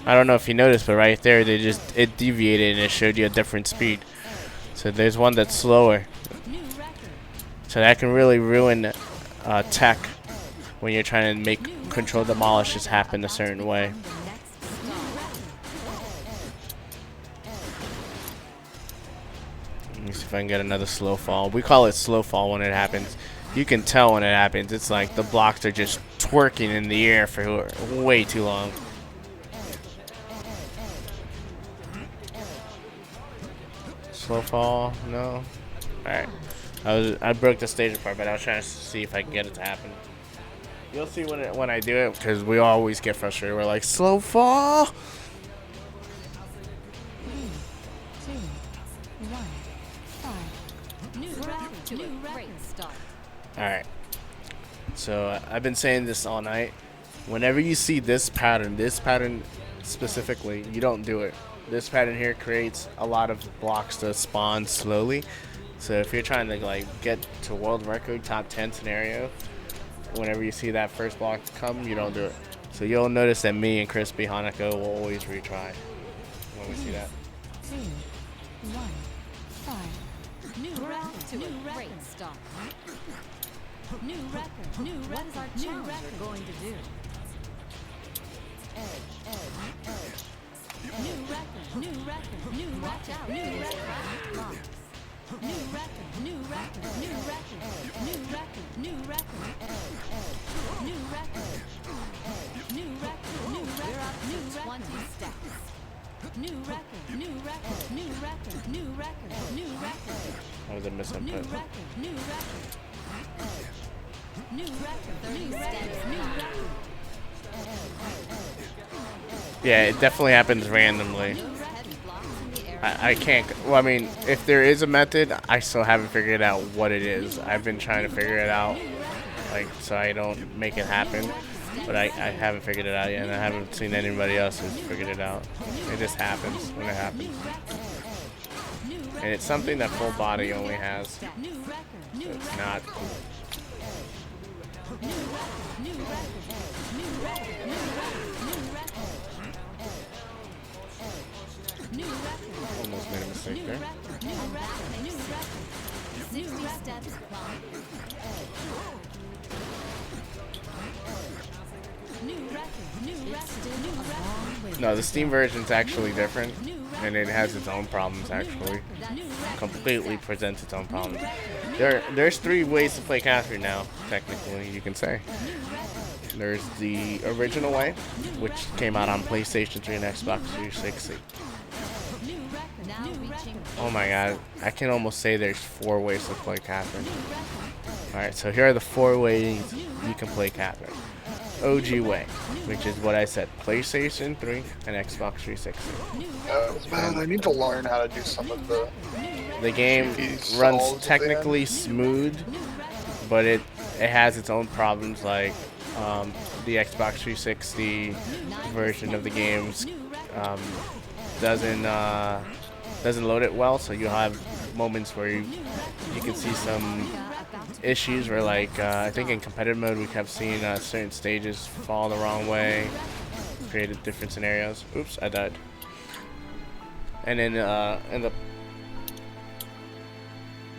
I don't know if you noticed, but right there, it deviated and it showed you a different speed. So there's one that's slower. So that can really ruin tech when you're trying to make control demolishes happen a certain way. Let me see if I can get another slow fall. We call it slow fall when it happens. You can tell when it happens. It's like the blocks are just twerking in the air for way too long. Slow fall, no. Alright. I broke the stage apart, but I was trying to see if I can get it to happen. You'll see when I do it, because we always get frustrated. We're like, slow fall! 3, 2, 1, fight. New record. Alright. So I've been saying this all night. Whenever you see this pattern specifically, you don't do it. This pattern here creates a lot of blocks to spawn slowly. So if you're trying to like get to world record top 10 scenario, whenever you see that first block come, you don't do it. So you'll notice that me and Crispy Hanako will always retry when we see that. 2, 1, fight. New record. New record. Stop. New record. New record. What is our challenger going to do? New record. New record. New watch out. New record. New record. New record. New record. New record. New record. New record. New record. New record. New 20 steps. New record. New record. New record. New record. New record. That was a misinput. New record. New record. New record. 30 steps. New record. Yeah, it definitely happens randomly. I can't. Well, I mean, if there is a method, I still haven't figured out what it is. I've been trying to figure it out, like, so I don't make it happen. But I haven't figured it out yet, and I haven't seen anybody else who's figured it out. It just happens when it happens. And it's something that full body only has. So it's not. Almost made a mistake there. 60 steps. No, the Steam version's actually different, and it has its own problems. Actually, completely presents its own problems. There's 3 ways to play Catherine now. Technically, you can say. There's the original way, which came out on PlayStation 3 and Xbox 360. Oh my god, I can almost say there's 4 ways to play Catherine. Alright, so here are the 4 ways you can play Catherine. OG way, which is what I said, PlayStation 3 and Xbox 360. Man, I need to learn how to do some of the... The game runs technically smooth, but it has its own problems, like the Xbox 360 version of the games doesn't load it well, so you'll have moments where you can see some issues where, like, I think in competitive mode we kept seeing certain stages fall the wrong way, created different scenarios. Oops, I died. And then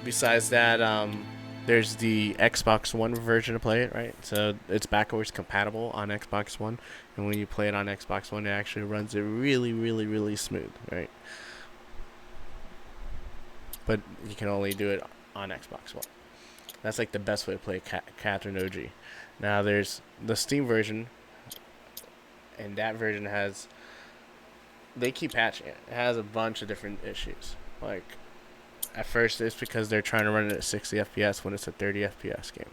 besides that, there's the Xbox One version to play it, right? So it's backwards compatible on Xbox One, and when you play it on Xbox One, it actually runs it really, really, really smooth, right? But you can only do it on Xbox One. That's like the best way to play Catherine OG. Now there's the Steam version, and that version they keep patching it. It has a bunch of different issues. Like, at first it's because they're trying to run it at 60 FPS when it's a 30 FPS game.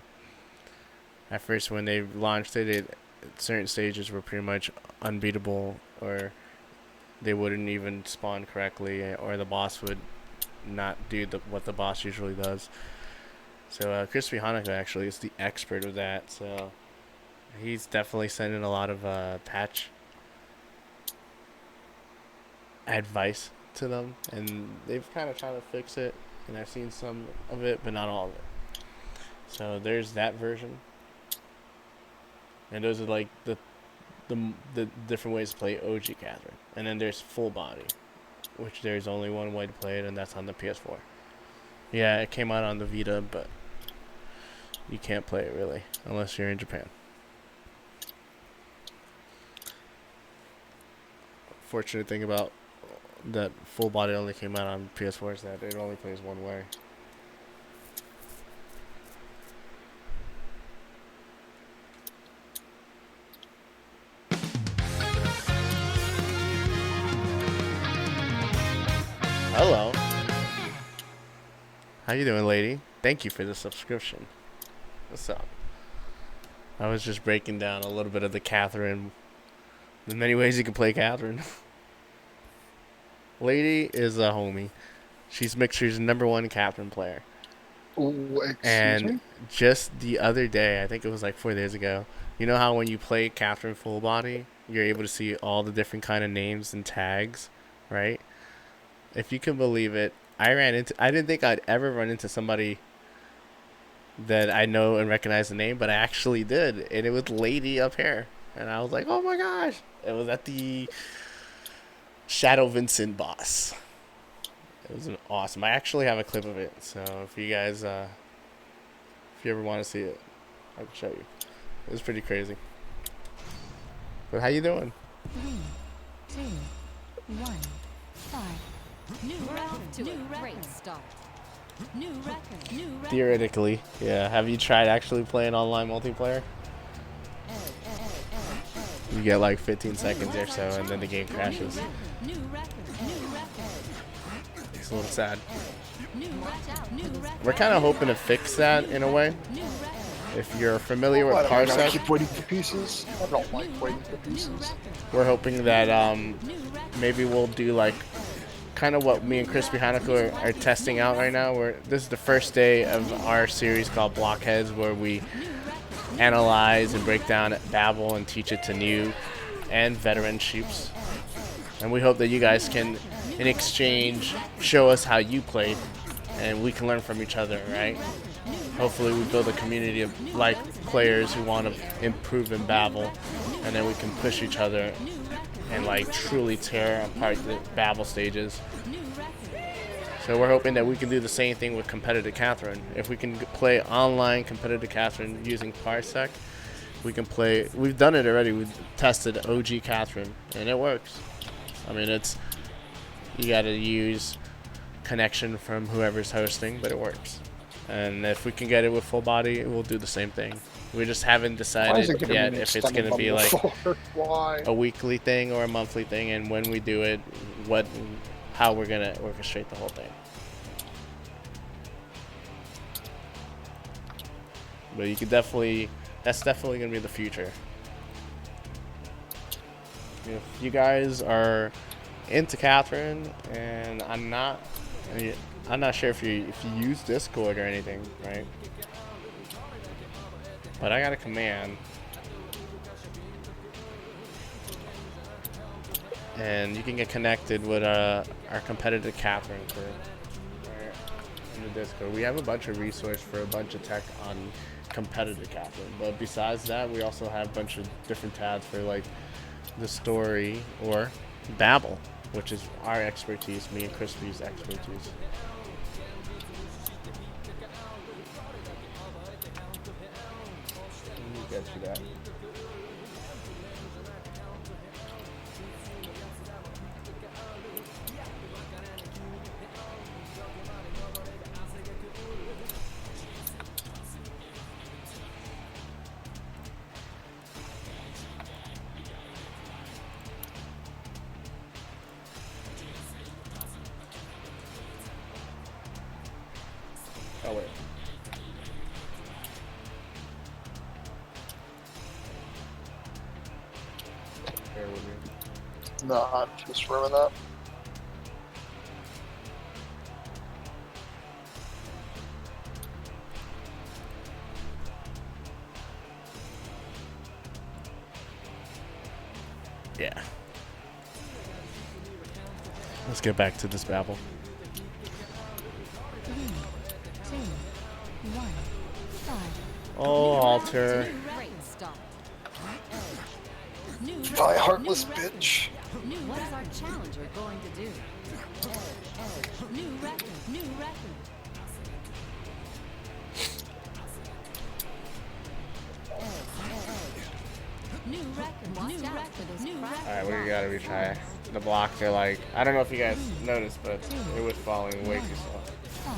At first when they launched it, certain stages were pretty much unbeatable, or they wouldn't even spawn correctly, or the boss would not do what the boss usually does. So Crispy Hanako actually is the expert of that. So he's definitely sending a lot of patch advice to them, and they've kind of tried to fix it. And I've seen some of it, but not all of it. So there's that version, and those are like the different ways to play OG Catherine. And then there's full body, which there's only one way to play it, and that's on the PS4. Yeah, it came out on the Vita, but you can't play it really unless you're in Japan. Fortunate thing about that full body only came out on PS4 is that it only plays one way. Hello. How you doing, lady? Thank you for the subscription. What's up? I was just breaking down a little bit of the Catherine. The many ways you can play Catherine. Lady is a homie. She's Mixer's #1 Catherine player. Ooh, excuse And me? just the other day, I think it was like 4 days ago, you know how when you play Catherine full body, you're able to see all the different kind of names and tags, right? If you can believe it, I didn't think I'd ever run into somebody that I know and recognize the name, but I actually did, and it was Lady up here, and I was like, oh my gosh. It was at the Shadow Vincent boss. It was awesome. I actually have a clip of it, so if you guys, if you ever want to see it, I can show you. It was pretty crazy. But how you doing? 3, 2, 1, 5. New We're record. off to New a record. great start. New record. New record. Theoretically, yeah. Have you tried actually playing online multiplayer? You get like 15 seconds or so, and then the game crashes. New record. New record. It's a little sad. New record. New record. We're kind of hoping to fix that in a way. New record. If you're familiar with Why do I gotta Parsec, keep waiting for pieces? I don't like waiting for pieces. we're hoping that maybe we'll do like kind of what me and Crispy Hanako are testing out right now. This is the first day of our series called Blockheads, where we analyze and break down Babel and teach it to new and veteran sheeps. And we hope that you guys can, in exchange, show us how you played, and we can learn from each other, right? Hopefully we build a community of like players who want to improve in Babel, and then we can push each other and like truly tear apart the Babel stages. So we're hoping that we can do the same thing with competitive Catherine. If we can play online competitive Catherine using Parsec, we can play. We've done it already. We've tested OG Catherine, and it works. I mean, you got to use connection from whoever's hosting, but it works. And if we can get it with full body, we'll do the same thing. We just haven't Why is decided it giving yet me if it's going to be stomach like bubble? Why? a weekly thing or a monthly thing, and when we do it, how we're gonna orchestrate the whole thing. But you could that's definitely gonna be the future. If you guys are into Catherine, and I'm not sure if you use Discord or anything, right? But I got a command. And you can get connected with our competitive Catherine in the Discord. We have a bunch of resources for a bunch of tech on competitive Catherine. But besides that, we also have a bunch of different tabs for like the story or Babel, which is our expertise, me and Crispy's expertise. Let me get you that. Oh wait. Bear with me. No, I'm just ruin that. Yeah. Let's get back to this Babel. 3, 2, 1, 5. Oh, altar. Great start. Die, heartless bitch. What is our challenger going to do? New record. New record. New record. Watch New out record. for those New cracks. record. Alright, we gotta retry. The blocks are like, I don't know if you guys noticed, but it was falling way too slow. 5.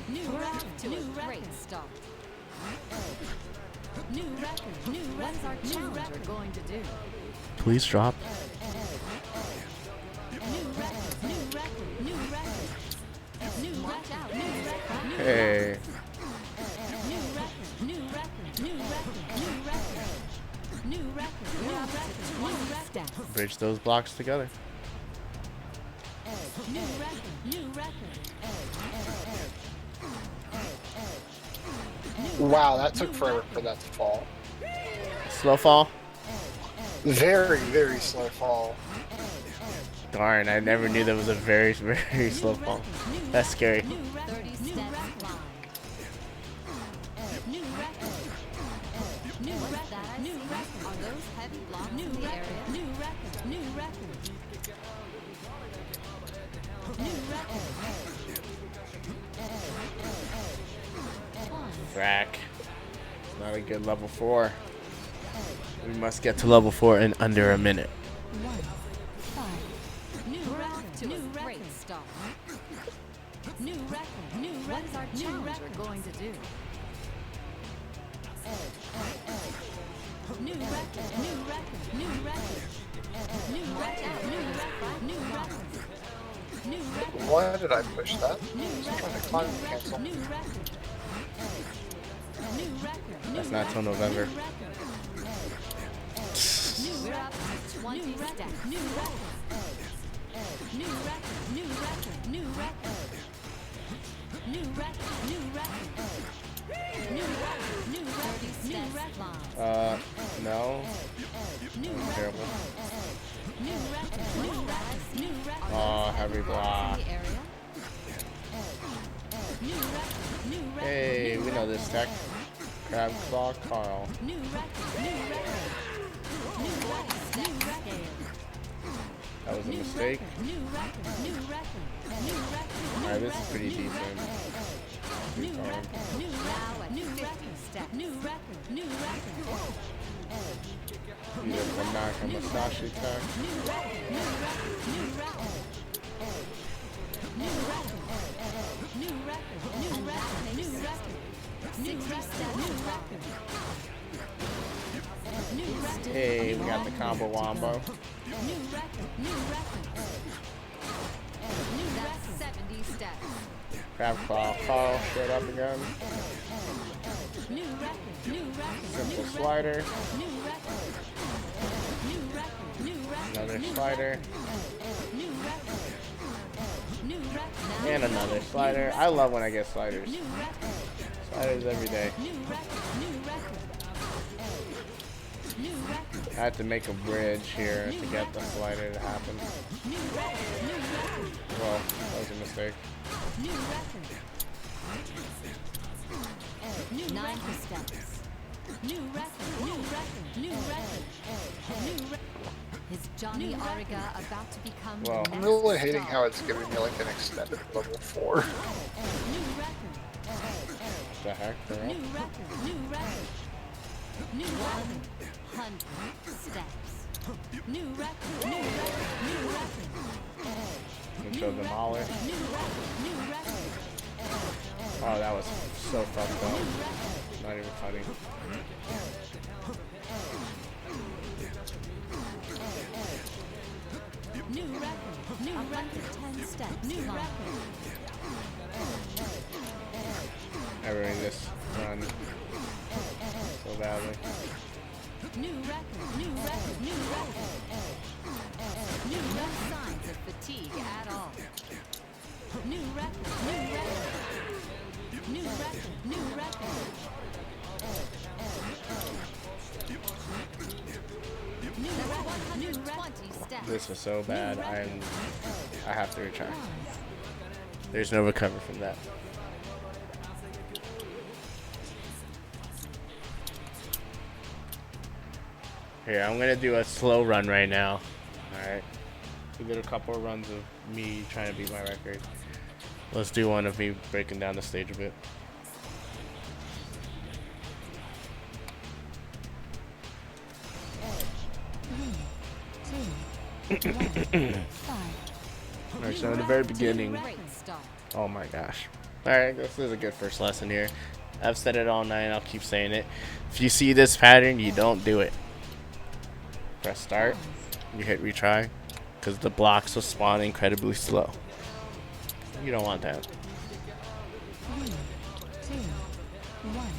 New We're record. off to New a record. great start. New record. New What is our record. New challenger record. going to do? Please drop. New record. New record. New record. New Watch record. out. New record. New Hey. New record. New record. New record. New record. New record. New We're up record. to New 20 record. steps. Bridge those blocks together. New record. New record. Wow, that took forever for that to fall. Slow fall. Very, very slow fall. Darn, I never knew that was a very, very slow fall. That's scary. New record. 30 New steps record. climb. New record. New What's record. that I New see? record. Are those heavy blocks New in the record. area? New record. New record. New record. Frack. It's not a good level 4. We must get to level 4 in under a minute. 1. 5. New We're record. off to New a great record. start. New record. New record. What is our New challenger record. going to do? New record. New record. New record. New record. New record. New record. New record. Why did I push that? New Trying record. to climb the cancel. New record. New record. That's not till November. New record. We're up to 20 New record. steps. New record. New record. New record. New record. New record. New record. New record. New 30 record. New steps record. No. climb. New record. Terrible. New record. New record. New record. Oh, heavy block. In the area? New record. New record. Hey, we know this tech. Crab Claw Carl. New record. New record. New record. New record. That was a New mistake. record. New record. New record. New record. Alright, this is pretty New decent. New Keep going. record. New Now record. at New 50 record. steps. New record. New record. Either the Naka Masashi tech. New record. New record. New record. New record. New record. New record. New record. New record. New record. New record. Hey, we got the combo wombo. New record. New record. New That's record. 70 steps. Crab Claw Carl showed up again. New record. New record. Simple New slider. New record. New record. New record. Another New slider. New record. New record. And another slider. I love when I get sliders. New record. Sliders every day. New record. New record. New record. I had to make a bridge here to get the slider to happen. New record. New record. Well, that was a mistake. New record. New 90 record. steps. New record. New record. New record. New record. Is Johnny Ariga about to become Well, the I'm next really hating star? how it's giving me like an extended level 4. New record. The heck, girl? New record. New record. New record. 100 steps. New record. New record. New record. Control demolish. New record. New record. Oh, that was so fucked up. Not even funny. New record. New record. 10 steps. New climb. record. I ruined this run so badly. New record. New record. New record. New No record. signs of fatigue at all. New record. New record. New record. New record. New That's record. New 120 This is so bad. I have to retry. There's no recovery from that. Here, I'm gonna do a slow run right now. Alright. We did a couple of runs of me trying to beat my record. Let's do one of me breaking down the stage a bit. Alright, so in the very beginning. Oh my gosh. Alright, this is a good first lesson here. I've said it all night, I'll keep saying it. If you see this pattern, you don't do it. Press start, you hit retry, because the blocks will spawn incredibly slow. You don't want that.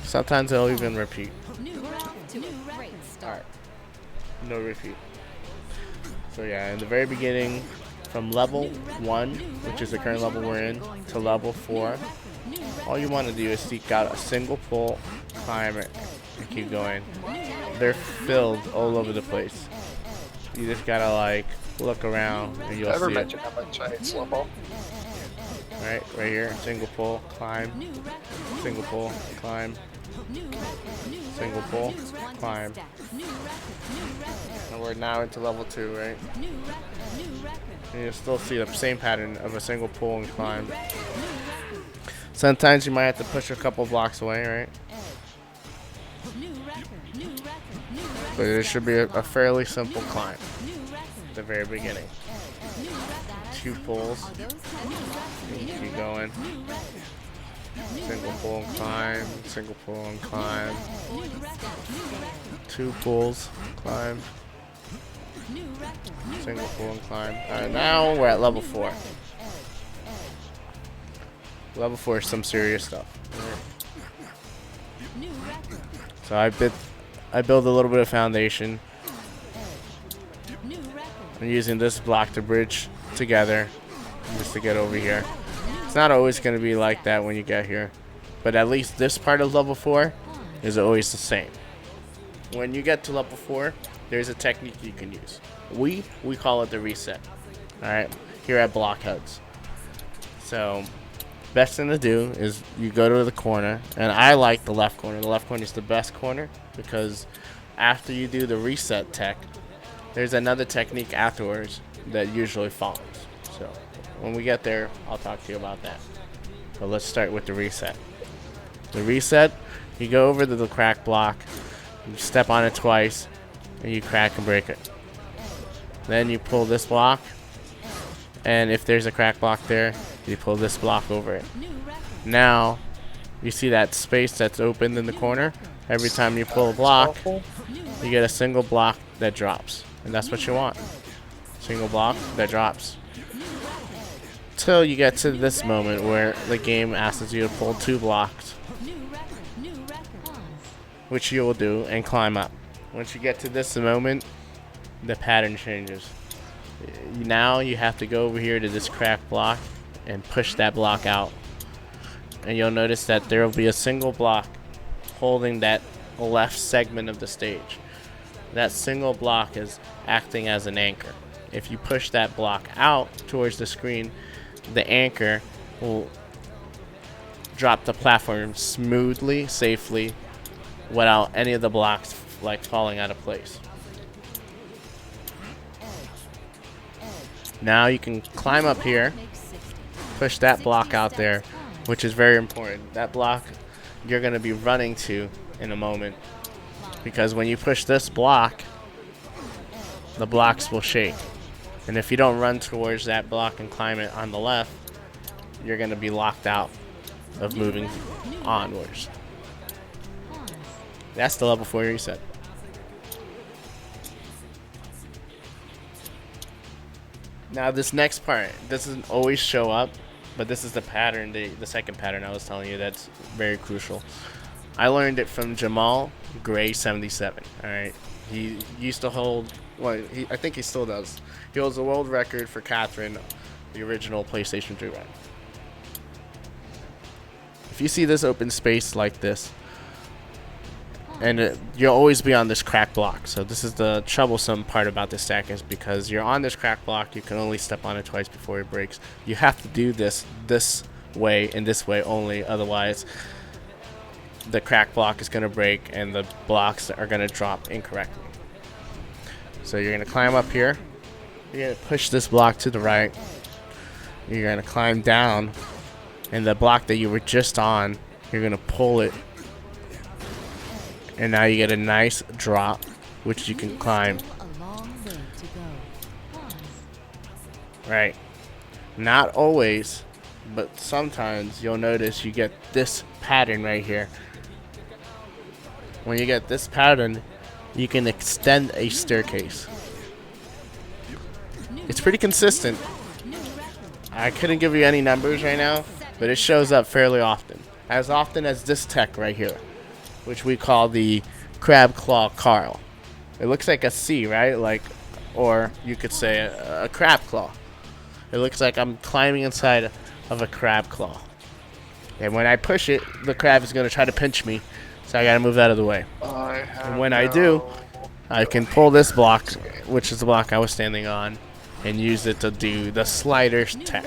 Sometimes they'll even repeat. Alright. No repeat. So yeah, in the very beginning, from level 1, which is the current level we're in, to level 4, all you want to do is seek out a single pull, climb it, and keep going. They're filled all over the place. You just gotta like look around and you'll see it. How much I hate slow ball? Right here, single pull, climb, single pull, climb, single pull, climb. And we're now into level 2, right? And you'll still see the same pattern of a single pull and climb. Sometimes you might have to push a couple blocks away, right? But it should be a fairly simple climb at the very beginning. 2 pulls. Keep going. Single pull and climb. Single pull and climb. 2 pulls. Climb. Single pull and climb. Alright, now we're at level 4. Level 4 is some serious stuff. So I build a little bit of foundation. I'm using this block to bridge together just to get over here. It's not always going to be like that when you get here, but at least this part of level 4 is always the same. When you get to level 4, there's a technique you can use. We call it the reset. Alright, here at Blockheads. So best thing to do is you go to the corner, and I like the left corner. The left corner is the best corner because after you do the reset tech, there's another technique afterwards that usually follows. So when we get there, I'll talk to you about that. But let's start with the reset. The reset, you go over to the crack block, you step on it twice, and you crack and break it. Then you pull this block, and if there's a crack block there, you pull this block over it. Now, you see that space that's opened in the corner? Every time you pull a block, you get a single block that drops. And that's what you want. Single block that drops. Till you get to this moment where the game asks you to pull 2 blocks, which you will do, and climb up. Once you get to this moment, the pattern changes. Now you have to go over here to this crack block and push that block out. And you'll notice that there will be a single block holding that left segment of the stage. That single block is acting as an anchor. If you push that block out towards the screen, the anchor will drop the platform smoothly, safely, without any of the blocks like falling out of place. Now you can climb up here, push that block out there, which is very important. That block you're going to be running to in a moment, because when you push this block, the blocks will shake. And if you don't run towards that block and climb it on the left, you're going to be locked out of moving onwards. That's the level 4 reset. Now this next part doesn't always show up, but this is the pattern, the second pattern I was telling you that's very crucial. I learned it from Jamal Gray 77. Alright. He used to hold, well, I think he still does. He holds the world record for Catherine, the original PlayStation 2 run. If you see this open space like this, And you'll always be on this crack block. So this is the troublesome part about this stack, is because you're on this crack block, you can only step on it twice before it breaks. You have to do this way and this way only, otherwise the crack block is going to break and the blocks are going to drop incorrectly. So you're going to climb up here, you're going to push this block to the right, you're going to climb down, and the block that you were just on, you're going to pull it, and now you get a nice drop which you can climb. Right. Not always, but sometimes you'll notice you get this pattern right here. When you get this pattern, you can extend a staircase. It's pretty consistent. I couldn't give you any numbers right now, but it shows up fairly often. As often as this tech right here, which we call the crab claw Carl. It looks like a C, right? Like, or you could say a crab claw. It looks like I'm climbing inside of a crab claw. And when I push it, the crab is going to try to pinch me. So I gotta move out of the way. And when I do, I can pull this block, which is the block I was standing on, and use it to do the slider tech,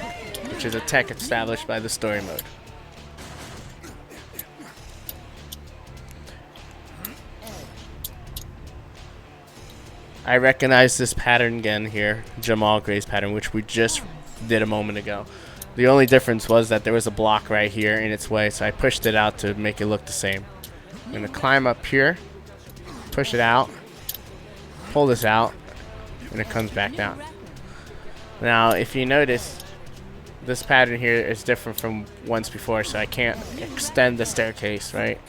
which is a tech established by the story mode. I recognize this pattern again here, Jamal Gray's pattern, which we just did a moment ago. The only difference was that there was a block right here in its way, so I pushed it out to make it look the same. I'm going to climb up here, push it out, pull this out, and it comes back down. Now, if you notice, this pattern here is different from once before, so I can't extend the staircase, right?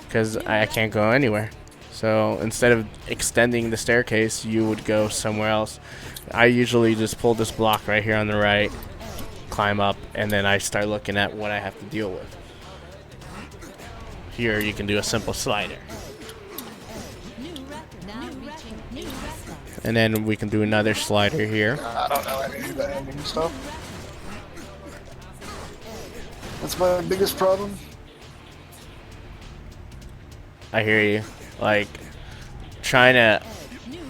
Because I can't go anywhere. So instead of extending the staircase, you would go somewhere else. I usually just pull this block right here on the right, climb up, and then I start looking at what I have to deal with. Here you can do a simple slider. And then we can do another slider here. I don't know any of the ending stuff. That's my biggest problem. I hear you. Like, trying to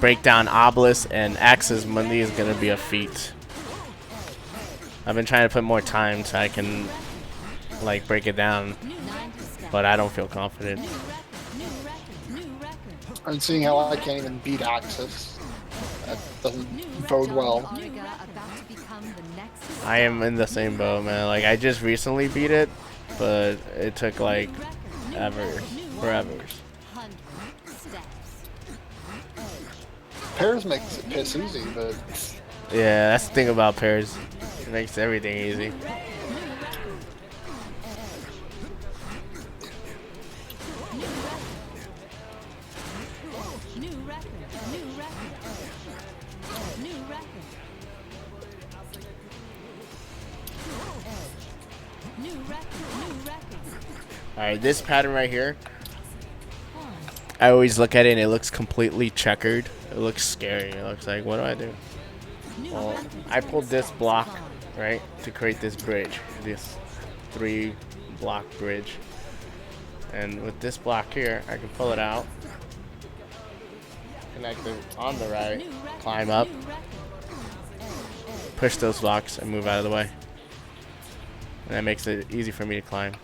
break down obelisks and axes money is going to be a feat. I've been trying to put more time so I can, like, break it down. But I don't feel confident. I'm seeing how I can't even beat Axis. That doesn't bode well. I am in the same boat, man. Like, I just recently beat it, but it took like forever. Pairs makes it piss easy, but yeah, that's the thing about pairs. It makes everything easy. Alright, this pattern right here, I always look at it and it looks completely checkered. It looks scary. It looks like, what do I do? Well, I pulled this block, right, to create this bridge. This 3-block bridge. And with this block here, I can pull it out, connect it on the right, climb up, push those blocks, and move out of the way. And that makes it easy for me to climb.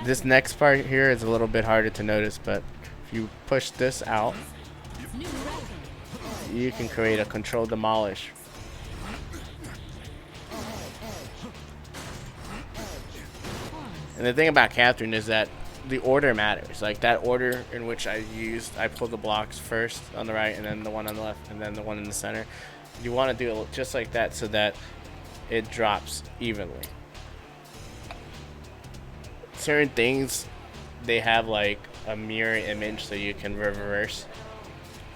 This next part here is a little bit harder to notice, but if you push this out, you can create a control demolish. And the thing about Catherine is that the order matters. Like, that order in which I pulled the blocks first on the right, and then the one on the left, and then the one in the center. You want to do it just like that so that it drops evenly. Certain things, they have like a mirror image so you can reverse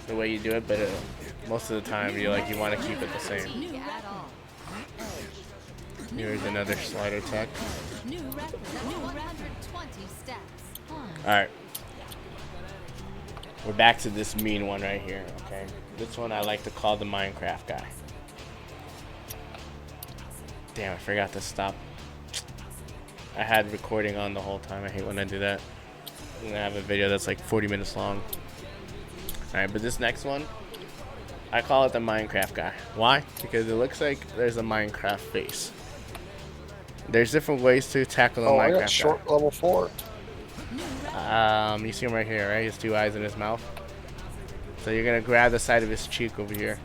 the way you do it, but most of the time you want to keep it the same. Here's another slider tech. Alright. We're back to this mean one right here, okay? This one I like to call the Minecraft guy. Damn, I forgot to stop. I had recording on the whole time. I hate when I do that. I'm gonna have a video that's like 40 minutes long. Alright, but this next one, I call it the Minecraft guy. Why? Because it looks like there's a Minecraft face. There's different ways to tackle a Oh, I Minecraft got short guy. level 4. You see him right here, right? He has 2 eyes in his mouth. So you're gonna grab the side of his cheek over here.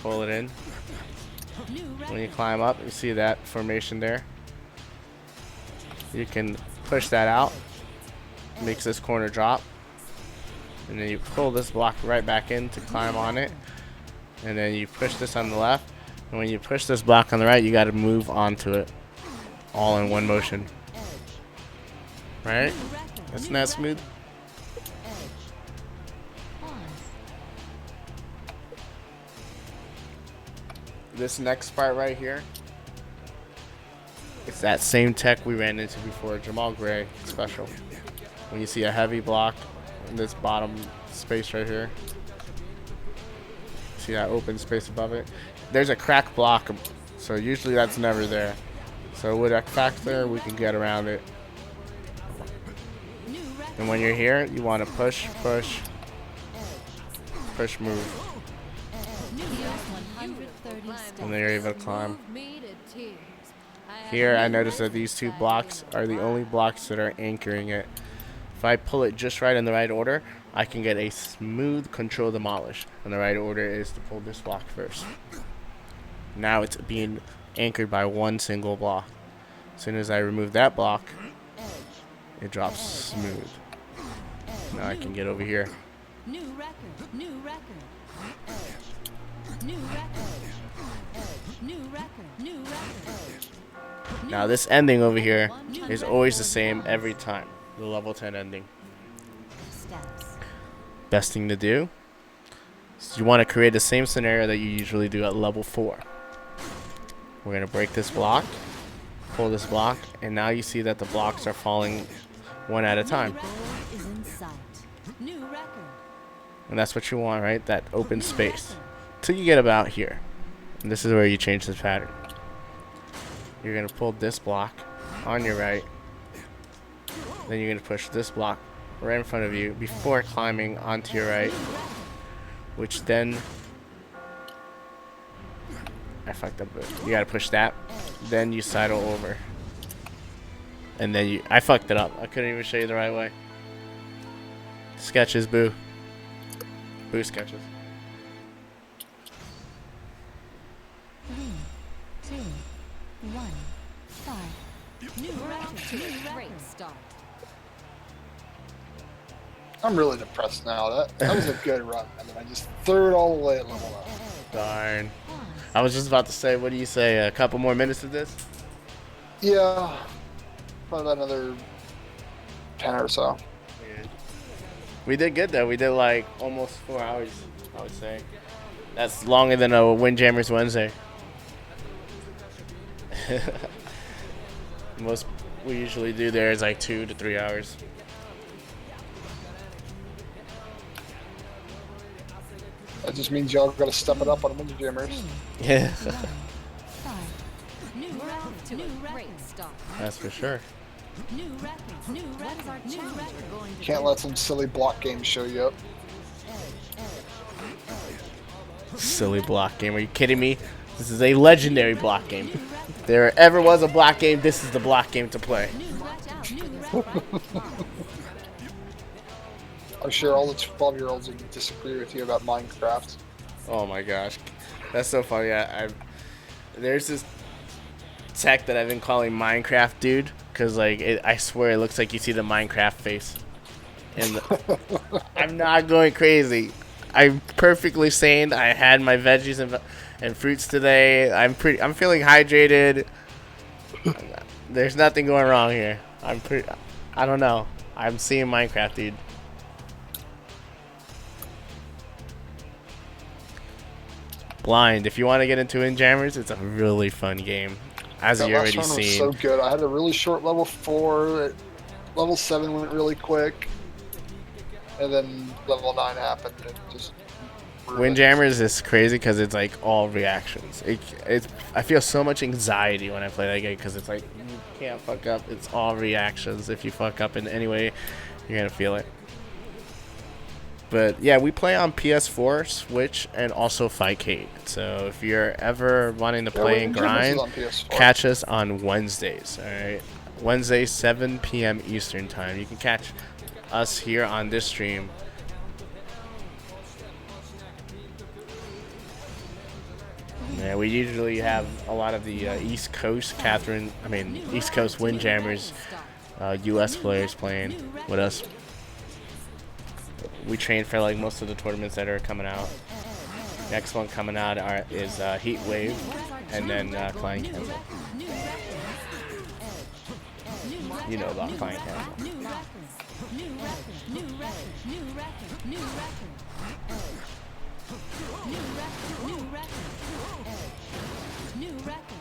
Pull it in. When you climb up, you see that formation there. You can push that out. Makes this corner drop. And then you pull this block right back in to climb on it. And then you push this on the left. And when you push this block on the right, you got to move onto it. All in one motion. Right? Isn't that smooth? This next part right here, it's that same tech we ran into before, Jamal Gray special. When you see a heavy block in this bottom space right here, see that open space above it? There's a crack block, so usually that's never there. So with a factor, we can get around it. And when you're here, you want to push, push, push, move. And then you're able to climb. Here, I noticed that these 2 blocks are the only blocks that are anchoring it. If I pull it just right in the right order, I can get a smooth control demolish. And the right order is to pull this block first. Now it's being anchored by one single block. As soon as I remove that block, it drops smooth. Now I can get over here. New record. New record. New record. New record. New record. Now this ending over here is always the same every time. The level 10 ending. Best thing to do is you want to create the same scenario that you usually do at level 4. We're going to break this block, pull this block, and now you see that the blocks are falling one at a time. And that's what you want, right? That open space. Till you get about here. And this is where you change the pattern. You're going to pull this block on your right. Then you're going to push this block right in front of you before climbing onto your right. Which then... I fucked up. You got to push that. Then you sidle over. And then you... I fucked it up. I couldn't even show you the right way. Sketches, boo. Boo sketches. 3, 2, 1, 5. New record. New Great start. I'm really depressed now. That was a good run. I mean, I just threw it all away at level 1. Darn. I was just about to say, what do you say? A couple more minutes of this? Yeah. Probably another 10 or so. Yeah. We did good though. We did like almost 4 hours, I would say. That's longer than a Windjammers Wednesday. Most we usually do there is like 2 to 3 hours. That just means y'all gotta step it up on Windjammers. Yeah. New record. New Great record. start. That's for sure. New record. New record. New record. Can't let some silly block games show you up. Silly block game. Are you kidding me? This is a legendary block game. If there ever was a block game, this is the block game to play. I'm sure all the 12-year-olds would disagree with you about Minecraft. Oh my gosh, that's so funny. There's this tech that I've been calling Minecraft dude, because like I swear it looks like you see the Minecraft face. And I'm not going crazy. I'm perfectly sane. I had my veggies and fruits today. I'm feeling hydrated. There's nothing going wrong here. I don't know. I'm seeing Minecraft dude. Blind. If you want to get into Windjammers, it's a really fun game. As That you last already one was seen. so good. I had a really short level 4. Level 7 went really quick. And then level 9 happened. And it just Windjammers is crazy because it's like all reactions. I feel so much anxiety when I play that game because it's like you can't fuck up. It's all reactions. If you fuck up in any way, you're gonna feel it. But yeah, we play on PS4, Switch, and also Fightcade. So if you're ever wanting to play and grind, catch us on Wednesdays. All right, Wednesdays 7 p.m. Eastern time. You can catch us here on this stream. Yeah, we usually have a lot of the East Coast East Coast Windjammers, U.S. players playing with us. We train for like most of the tournaments that are coming out. Next one coming out is Heat Wave, and then Klein Cancel. You know about Klein Cancel.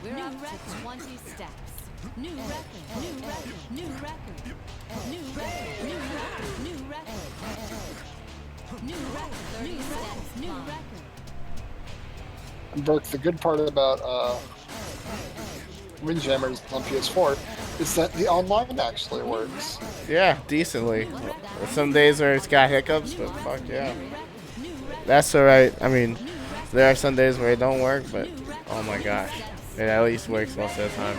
We're up to 20 steps. New record, new record, new record. New record, new record, new record. New record, 30 steps, new record. And Burke, the good part about Windjammers on PS4 is that the online actually works. Yeah, decently. Some days where it's got hiccups, but fuck yeah. That's alright. I mean, there are some days where it don't work, but oh my gosh. It at least works most of the time.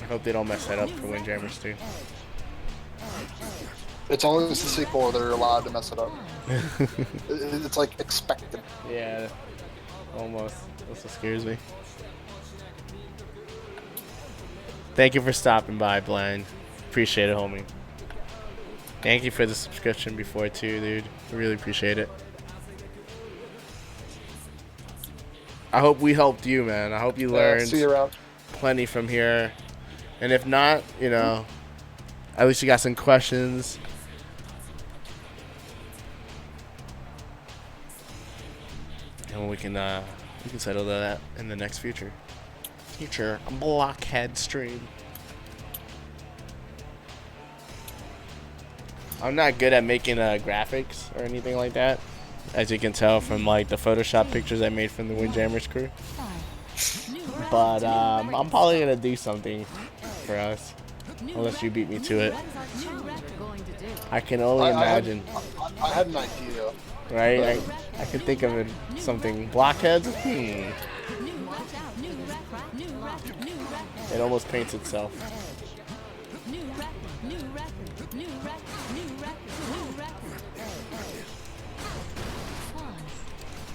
I hope they don't mess that up for Windjammers too. It's always the sequel they're allowed to mess it up. It's like expected. Yeah, almost. That's what scares me. Thank you for stopping by, Blind. Appreciate it, homie. Thank you for the subscription before too, dude. I really appreciate it. I hope we helped you, man. I hope you learned see you around. plenty from here. And if not, you know, at least you got some questions. And we can settle that in the next future blockhead stream. I'm not good at making graphics or anything like that, as you can tell from like the Photoshop pictures I made from the Windjammers crew. But I'm probably gonna do something for us, unless you beat me to it. I can only imagine. I had an idea. Right? I can think of something. Blockheads? It almost paints itself.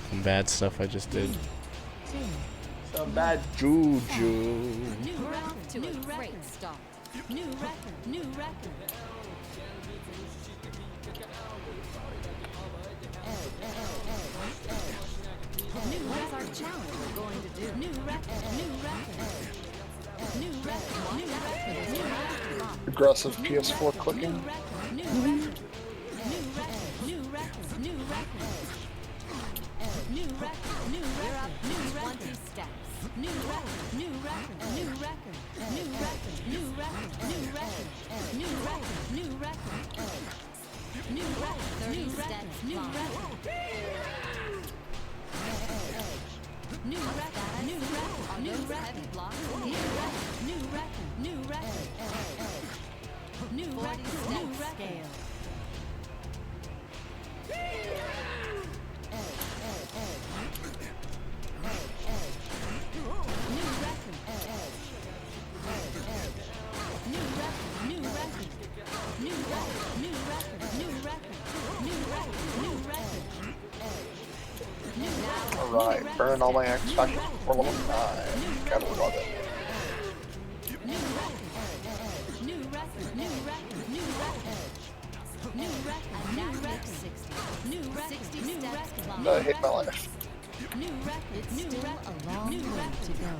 Some bad stuff I just did. Some bad juju. We're off to a great start. New record, new record. What is our challenger going to do? New record, new record. New record, new record, new record. Aggressive PS4 clicking. New record, new record, new record, new record. New record, new record, new 20 steps. New record, new record, new record. New record, new record, new record. New record, new record. New record, 30 steps, new record. New record, new record, new record, new record, new record, new record, new 40 step scale. New record, new record, new record, new record, new record, new record, new record, new record. Alright, burn all my X factors before level 9. Gotta look all that. New record, new record, new record, new record. New record, new record, 60. New record, 60 steps. I hate my life. New record, new record, a long way to go.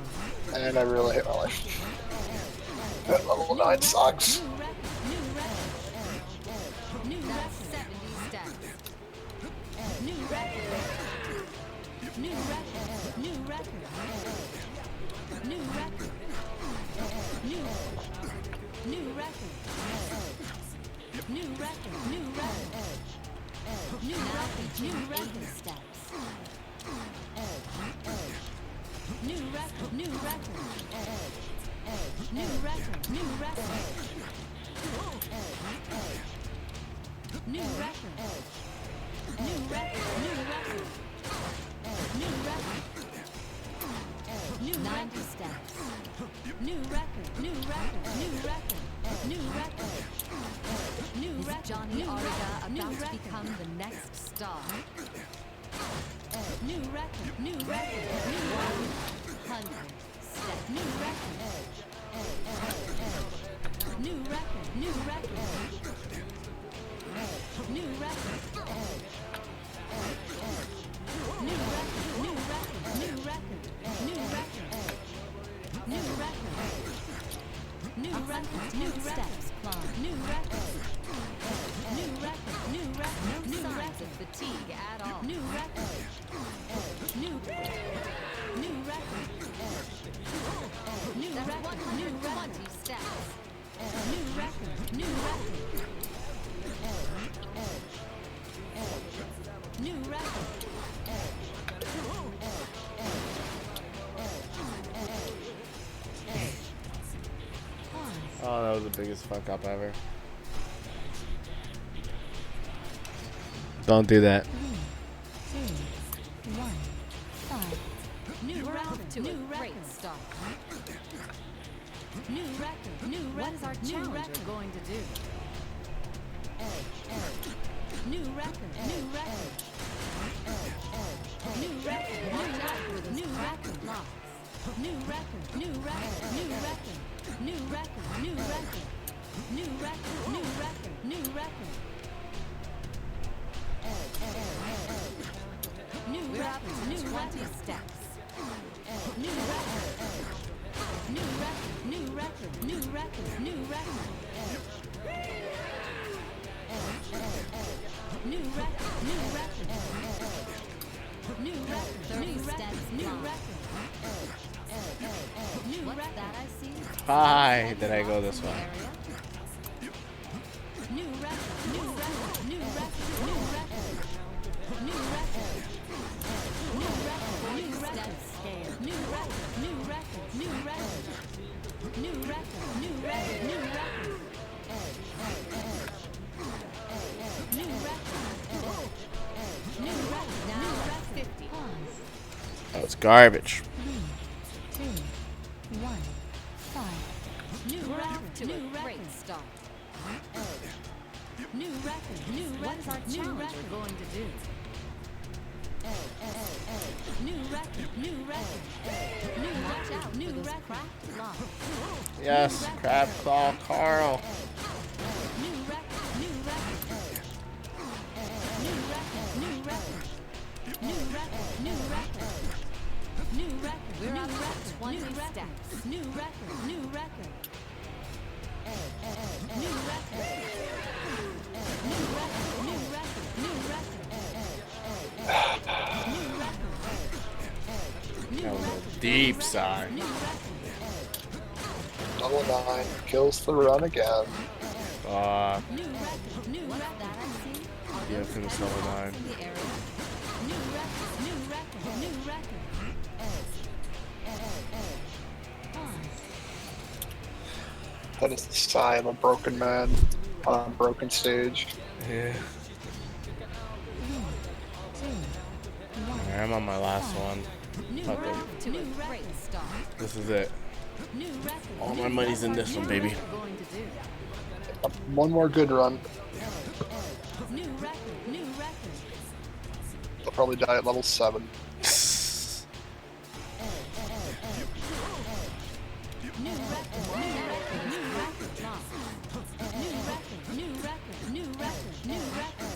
And I really hate my life. That level 9 sucks. New record, new record. New record, 70 steps. New record. New record, new record. New record. New New record. New record. New record. New record. New record. Steps. New record. New record. New record. New record. New record. New record. New record. New record. New 90 steps. New record. New record. New record. New record. New record. Is Johnny Ariga about to become the next star? New record. New record. New record. 100 steps. New record. New record. New record. New record. New record. New record. New record. New record. New record. New record. New Steps climb. New record. New record. New record. No New signs record. of fatigue at all. New record. New record. New record. New That's record. New 120 record. steps. New record. New record. New record. Oh, that was the biggest fuck up ever. Don't do that. 2, 1, 5. New We're record. off to New a record. great start. New record. New record. What is our New challenger record. going to do? New record. New record. New record. New Watch out for record. those New cracked record. blocks. New record. New record. New record. New record. New record. New record. New record. New record. New We're up record. to New 20 record. steps. New record. New record. New record. New record. New record. New record. New record. New record. 30 New steps record. New long. record. New What's record. that I see? Why did I go this way? Area? New record. New record. New record. New record. New record. New record. New record. New record. New record. New record. New record. New record. New record. New record. New record. Now New at record. 50. That was garbage. 2, 1, 5. New We're record. off to New a record. great start. New record. New record. What is our New challenger record. going to do? New record. New record. New Watch record. out New for those record. cracked blocks. Yes, Crab Claw Carl. New record. New record. New record. New record. New record. New record. New record. We're New up to record. 20 New record. steps. New record. New record. New record. New record. New record. New record. New record. New That was record. a deep sigh. New record. Double 9 kills the run again. Fuck. New record. New What's record. that I see? Are Yeah, those finish heavy level blocks 9. in the area? New record. New record. New record. That is the sigh of a broken man on a broken stage. Yeah. Alright, I'm on my last one. New Fuck record. it. To New a record. great start. This is it. New record. All New my money's in this one, baby. What are you going to do? One more good run. New record. New record. I'll probably die at level 7. New record. New record. New record. New record. New record. New record. New record.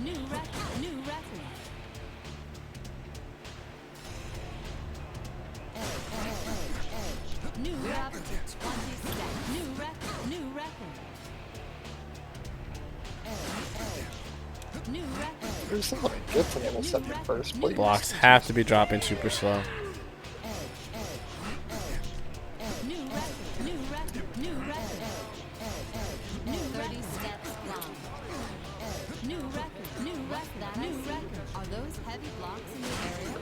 New record. New record. New We're up record. to 20 steps. New record. New record. New record. There's something I get to level 7 first, please. Blocks have to be dropping super slow. New record. New record. New record. heavy blocks in the area?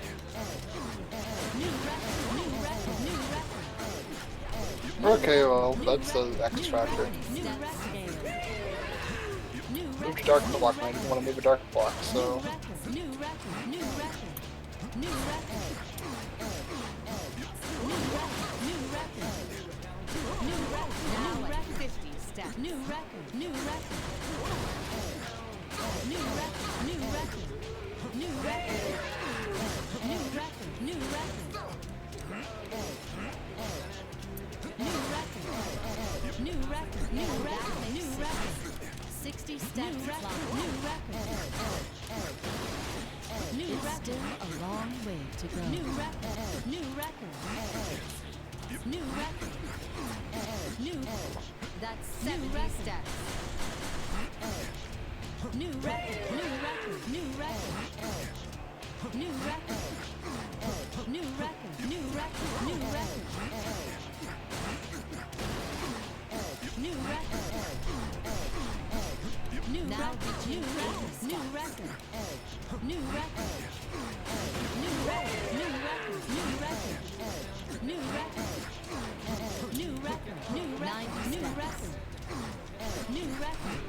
New record. New record. New record. Okay, well, that's the X factor. New record scale. New Move record. to dark block, man. I didn't want to move a dark block, so. New record. New record. New record. New record. New record. New record. New record. Now New at record. 50 steps. New record. New record. New record. New record. New record. New record. New record. New record. New record. New record. New record. 60 steps New to record. climb. New record. New It's record. still a long way to go. New record. New record. New record. New. That's New 70 record. steps. New record. New record. New record. New record. New record. New record. New record. New record. New Now record. reaching New 80 record. New steps. record. New record. New record. New record. New record. New record. New record. New record. 90 New steps. record. New record.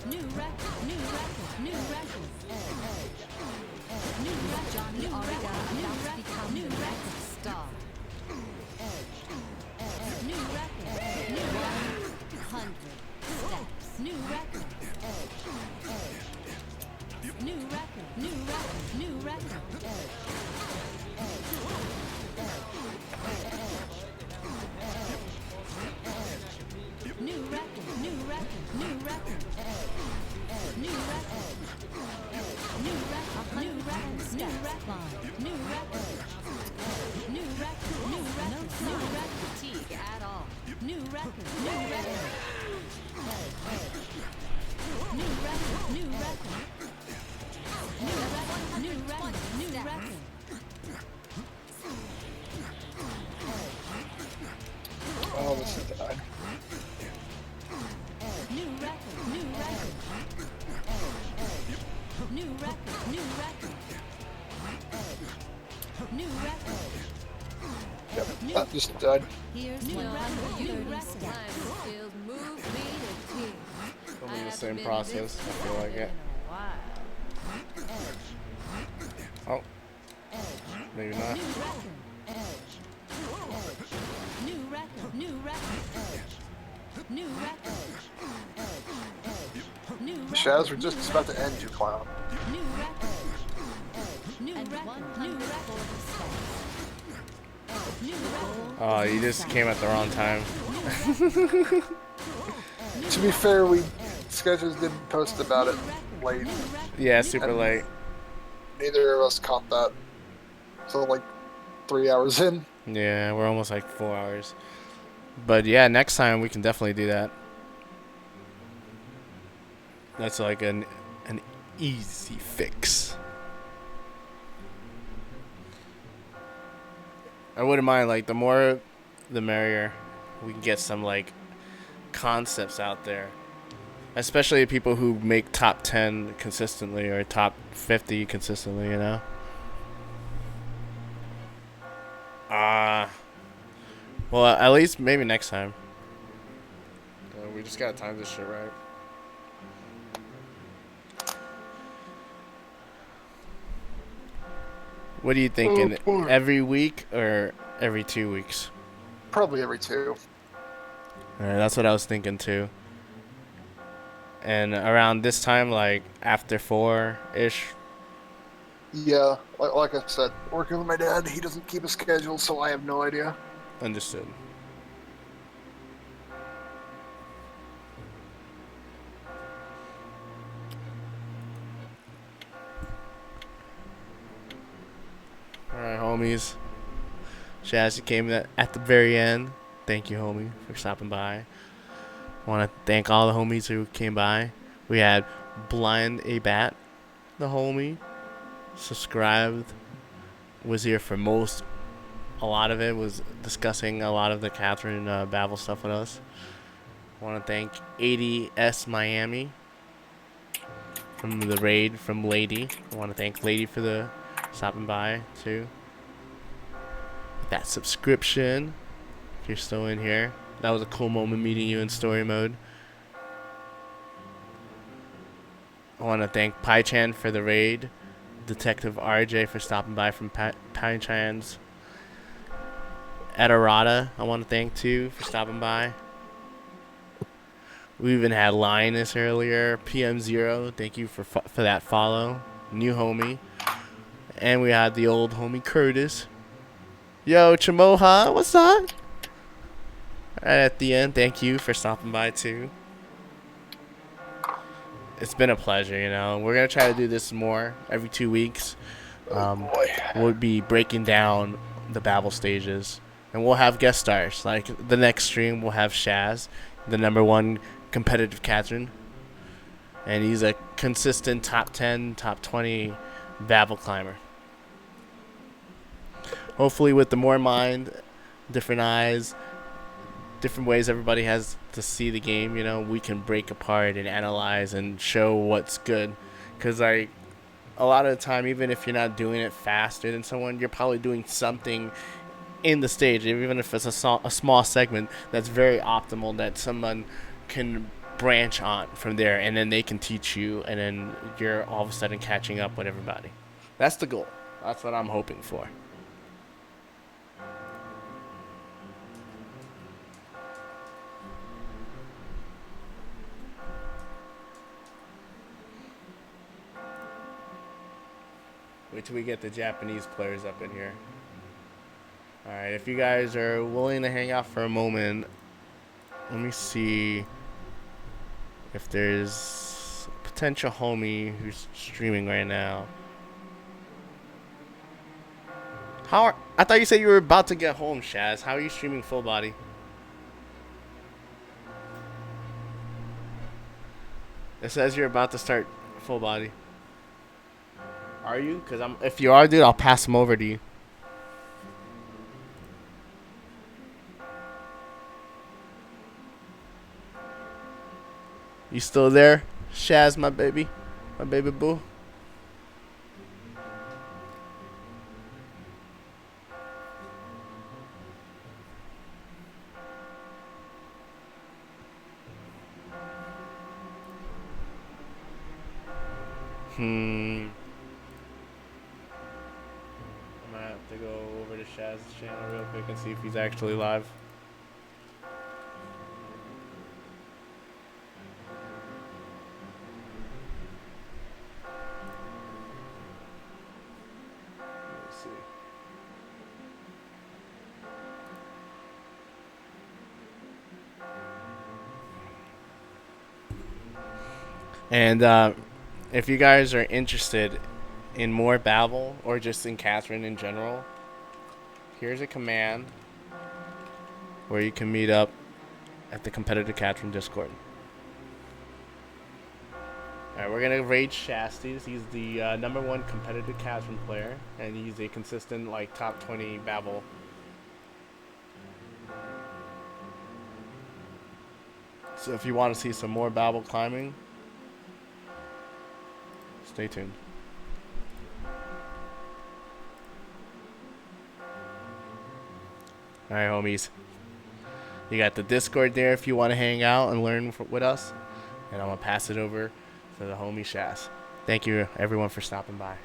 New record. New record. New record. New record. Johnny New Ariga record. New about to record. become New the record. next star. New record. New record. 100 steps. New record. New record. New record. New record. New record. New record. New record. New record. New record. New record. New Steps record. climb. New record. New record. New record. No New sign of record. fatigue at all. New record. New record. New record. New record. New record. New record. New record. Oh, this is died. New record. New record. New record. New record. New record. Yep, that just died. Here's New 130 record. steps. Climbing skills move me to tears. It'll I be the haven't same been process, this I feel like excited it. in a while. Oh. Maybe not. New record. New record. New record. New record. New record. Shaz, we're just about to end, you clown. New record. New And record. New 140 record. steps. New record. Oh, you just came at the wrong time. To be fair, we Sketches didn't post about it late. Yeah, super late. Neither of us caught that. So like 3 hours in. Yeah, we're almost like 4 hours. But yeah, next time we can definitely do that. That's like an easy fix. I wouldn't mind, like, the more the merrier. We can get some like concepts out there. Especially people who make top 10 consistently or top 50 consistently, you know? Well, at least maybe next time. We just gotta time this shit right. What are you thinking? boy. Every week or every 2 weeks? Probably every two. Alright, that's what I was thinking too. And around this time, like after 4-ish. Yeah, like I said, working with my dad, he doesn't keep a schedule, so I have no idea. Understood. Alright, homies. Shaz, you came at the very end. Thank you, homie, for stopping by. I want to thank all the homies who came by. We had Blind A Bat, the homie. Subscribed. Was here for a lot of it. Was discussing a lot of the Catherine Babel stuff with us. I want to thank 80S Miami. from the raid from Lady. I want to thank Lady for the stopping by too. That subscription, if you're still in here. That was a cool moment meeting you in story mode. I want to thank Pai-chan for the raid. Detective RJ for stopping by from Pai-chan's. Edarada, I want to thank too for stopping by. We even had Linus earlier. PM0, thank you for that follow. New homie. And we had the old homie Curtis. Yo, Chamoha, what's up? Right at the end, thank you for stopping by too. It's been a pleasure, you know. We're going to try to do this more every 2 weeks. We'll be breaking down the Babel stages. And we'll have guest stars. Like the next stream, we'll have Shaz, the #1 competitive Catherine. And he's a consistent top 10, top 20 Babel climber. Hopefully with the more mind, different eyes, different ways everybody has to see the game, you know, we can break apart and analyze and show what's good. Because like a lot of the time, even if you're not doing it faster than someone, you're probably doing something in the stage, even if it's a small segment that's very optimal that someone can branch on from there, and then they can teach you, and then you're all of a sudden catching up with everybody. That's the goal. That's what I'm hoping for. Wait till we get the Japanese players up in here. Alright, if you guys are willing to hang out for a moment, let me see if there's a potential homie who's streaming right now. I thought you said you were about to get home, Shaz. How are you streaming full body? It says you're about to start full body. Are you? Because if you are, dude, I'll pass them over to you. You still there? Shaz, my baby. My baby boo. I'm gonna have to go over to Shaz's channel real quick and see if he's actually live. Let's see. And if you guys are interested in more Babel or just in Catherine in general, here's a command where you can meet up at the competitive Catherine Discord. Alright, we're gonna raid Shasties. He's the #1 competitive Catherine player, and he's a consistent like top 20 Babel. So if you want to see some more Babel climbing, stay tuned. Alright, homies. You got the Discord there if you want to hang out and learn with us. And I'm going to pass it over to the homie Shaz. Thank you, everyone, for stopping by.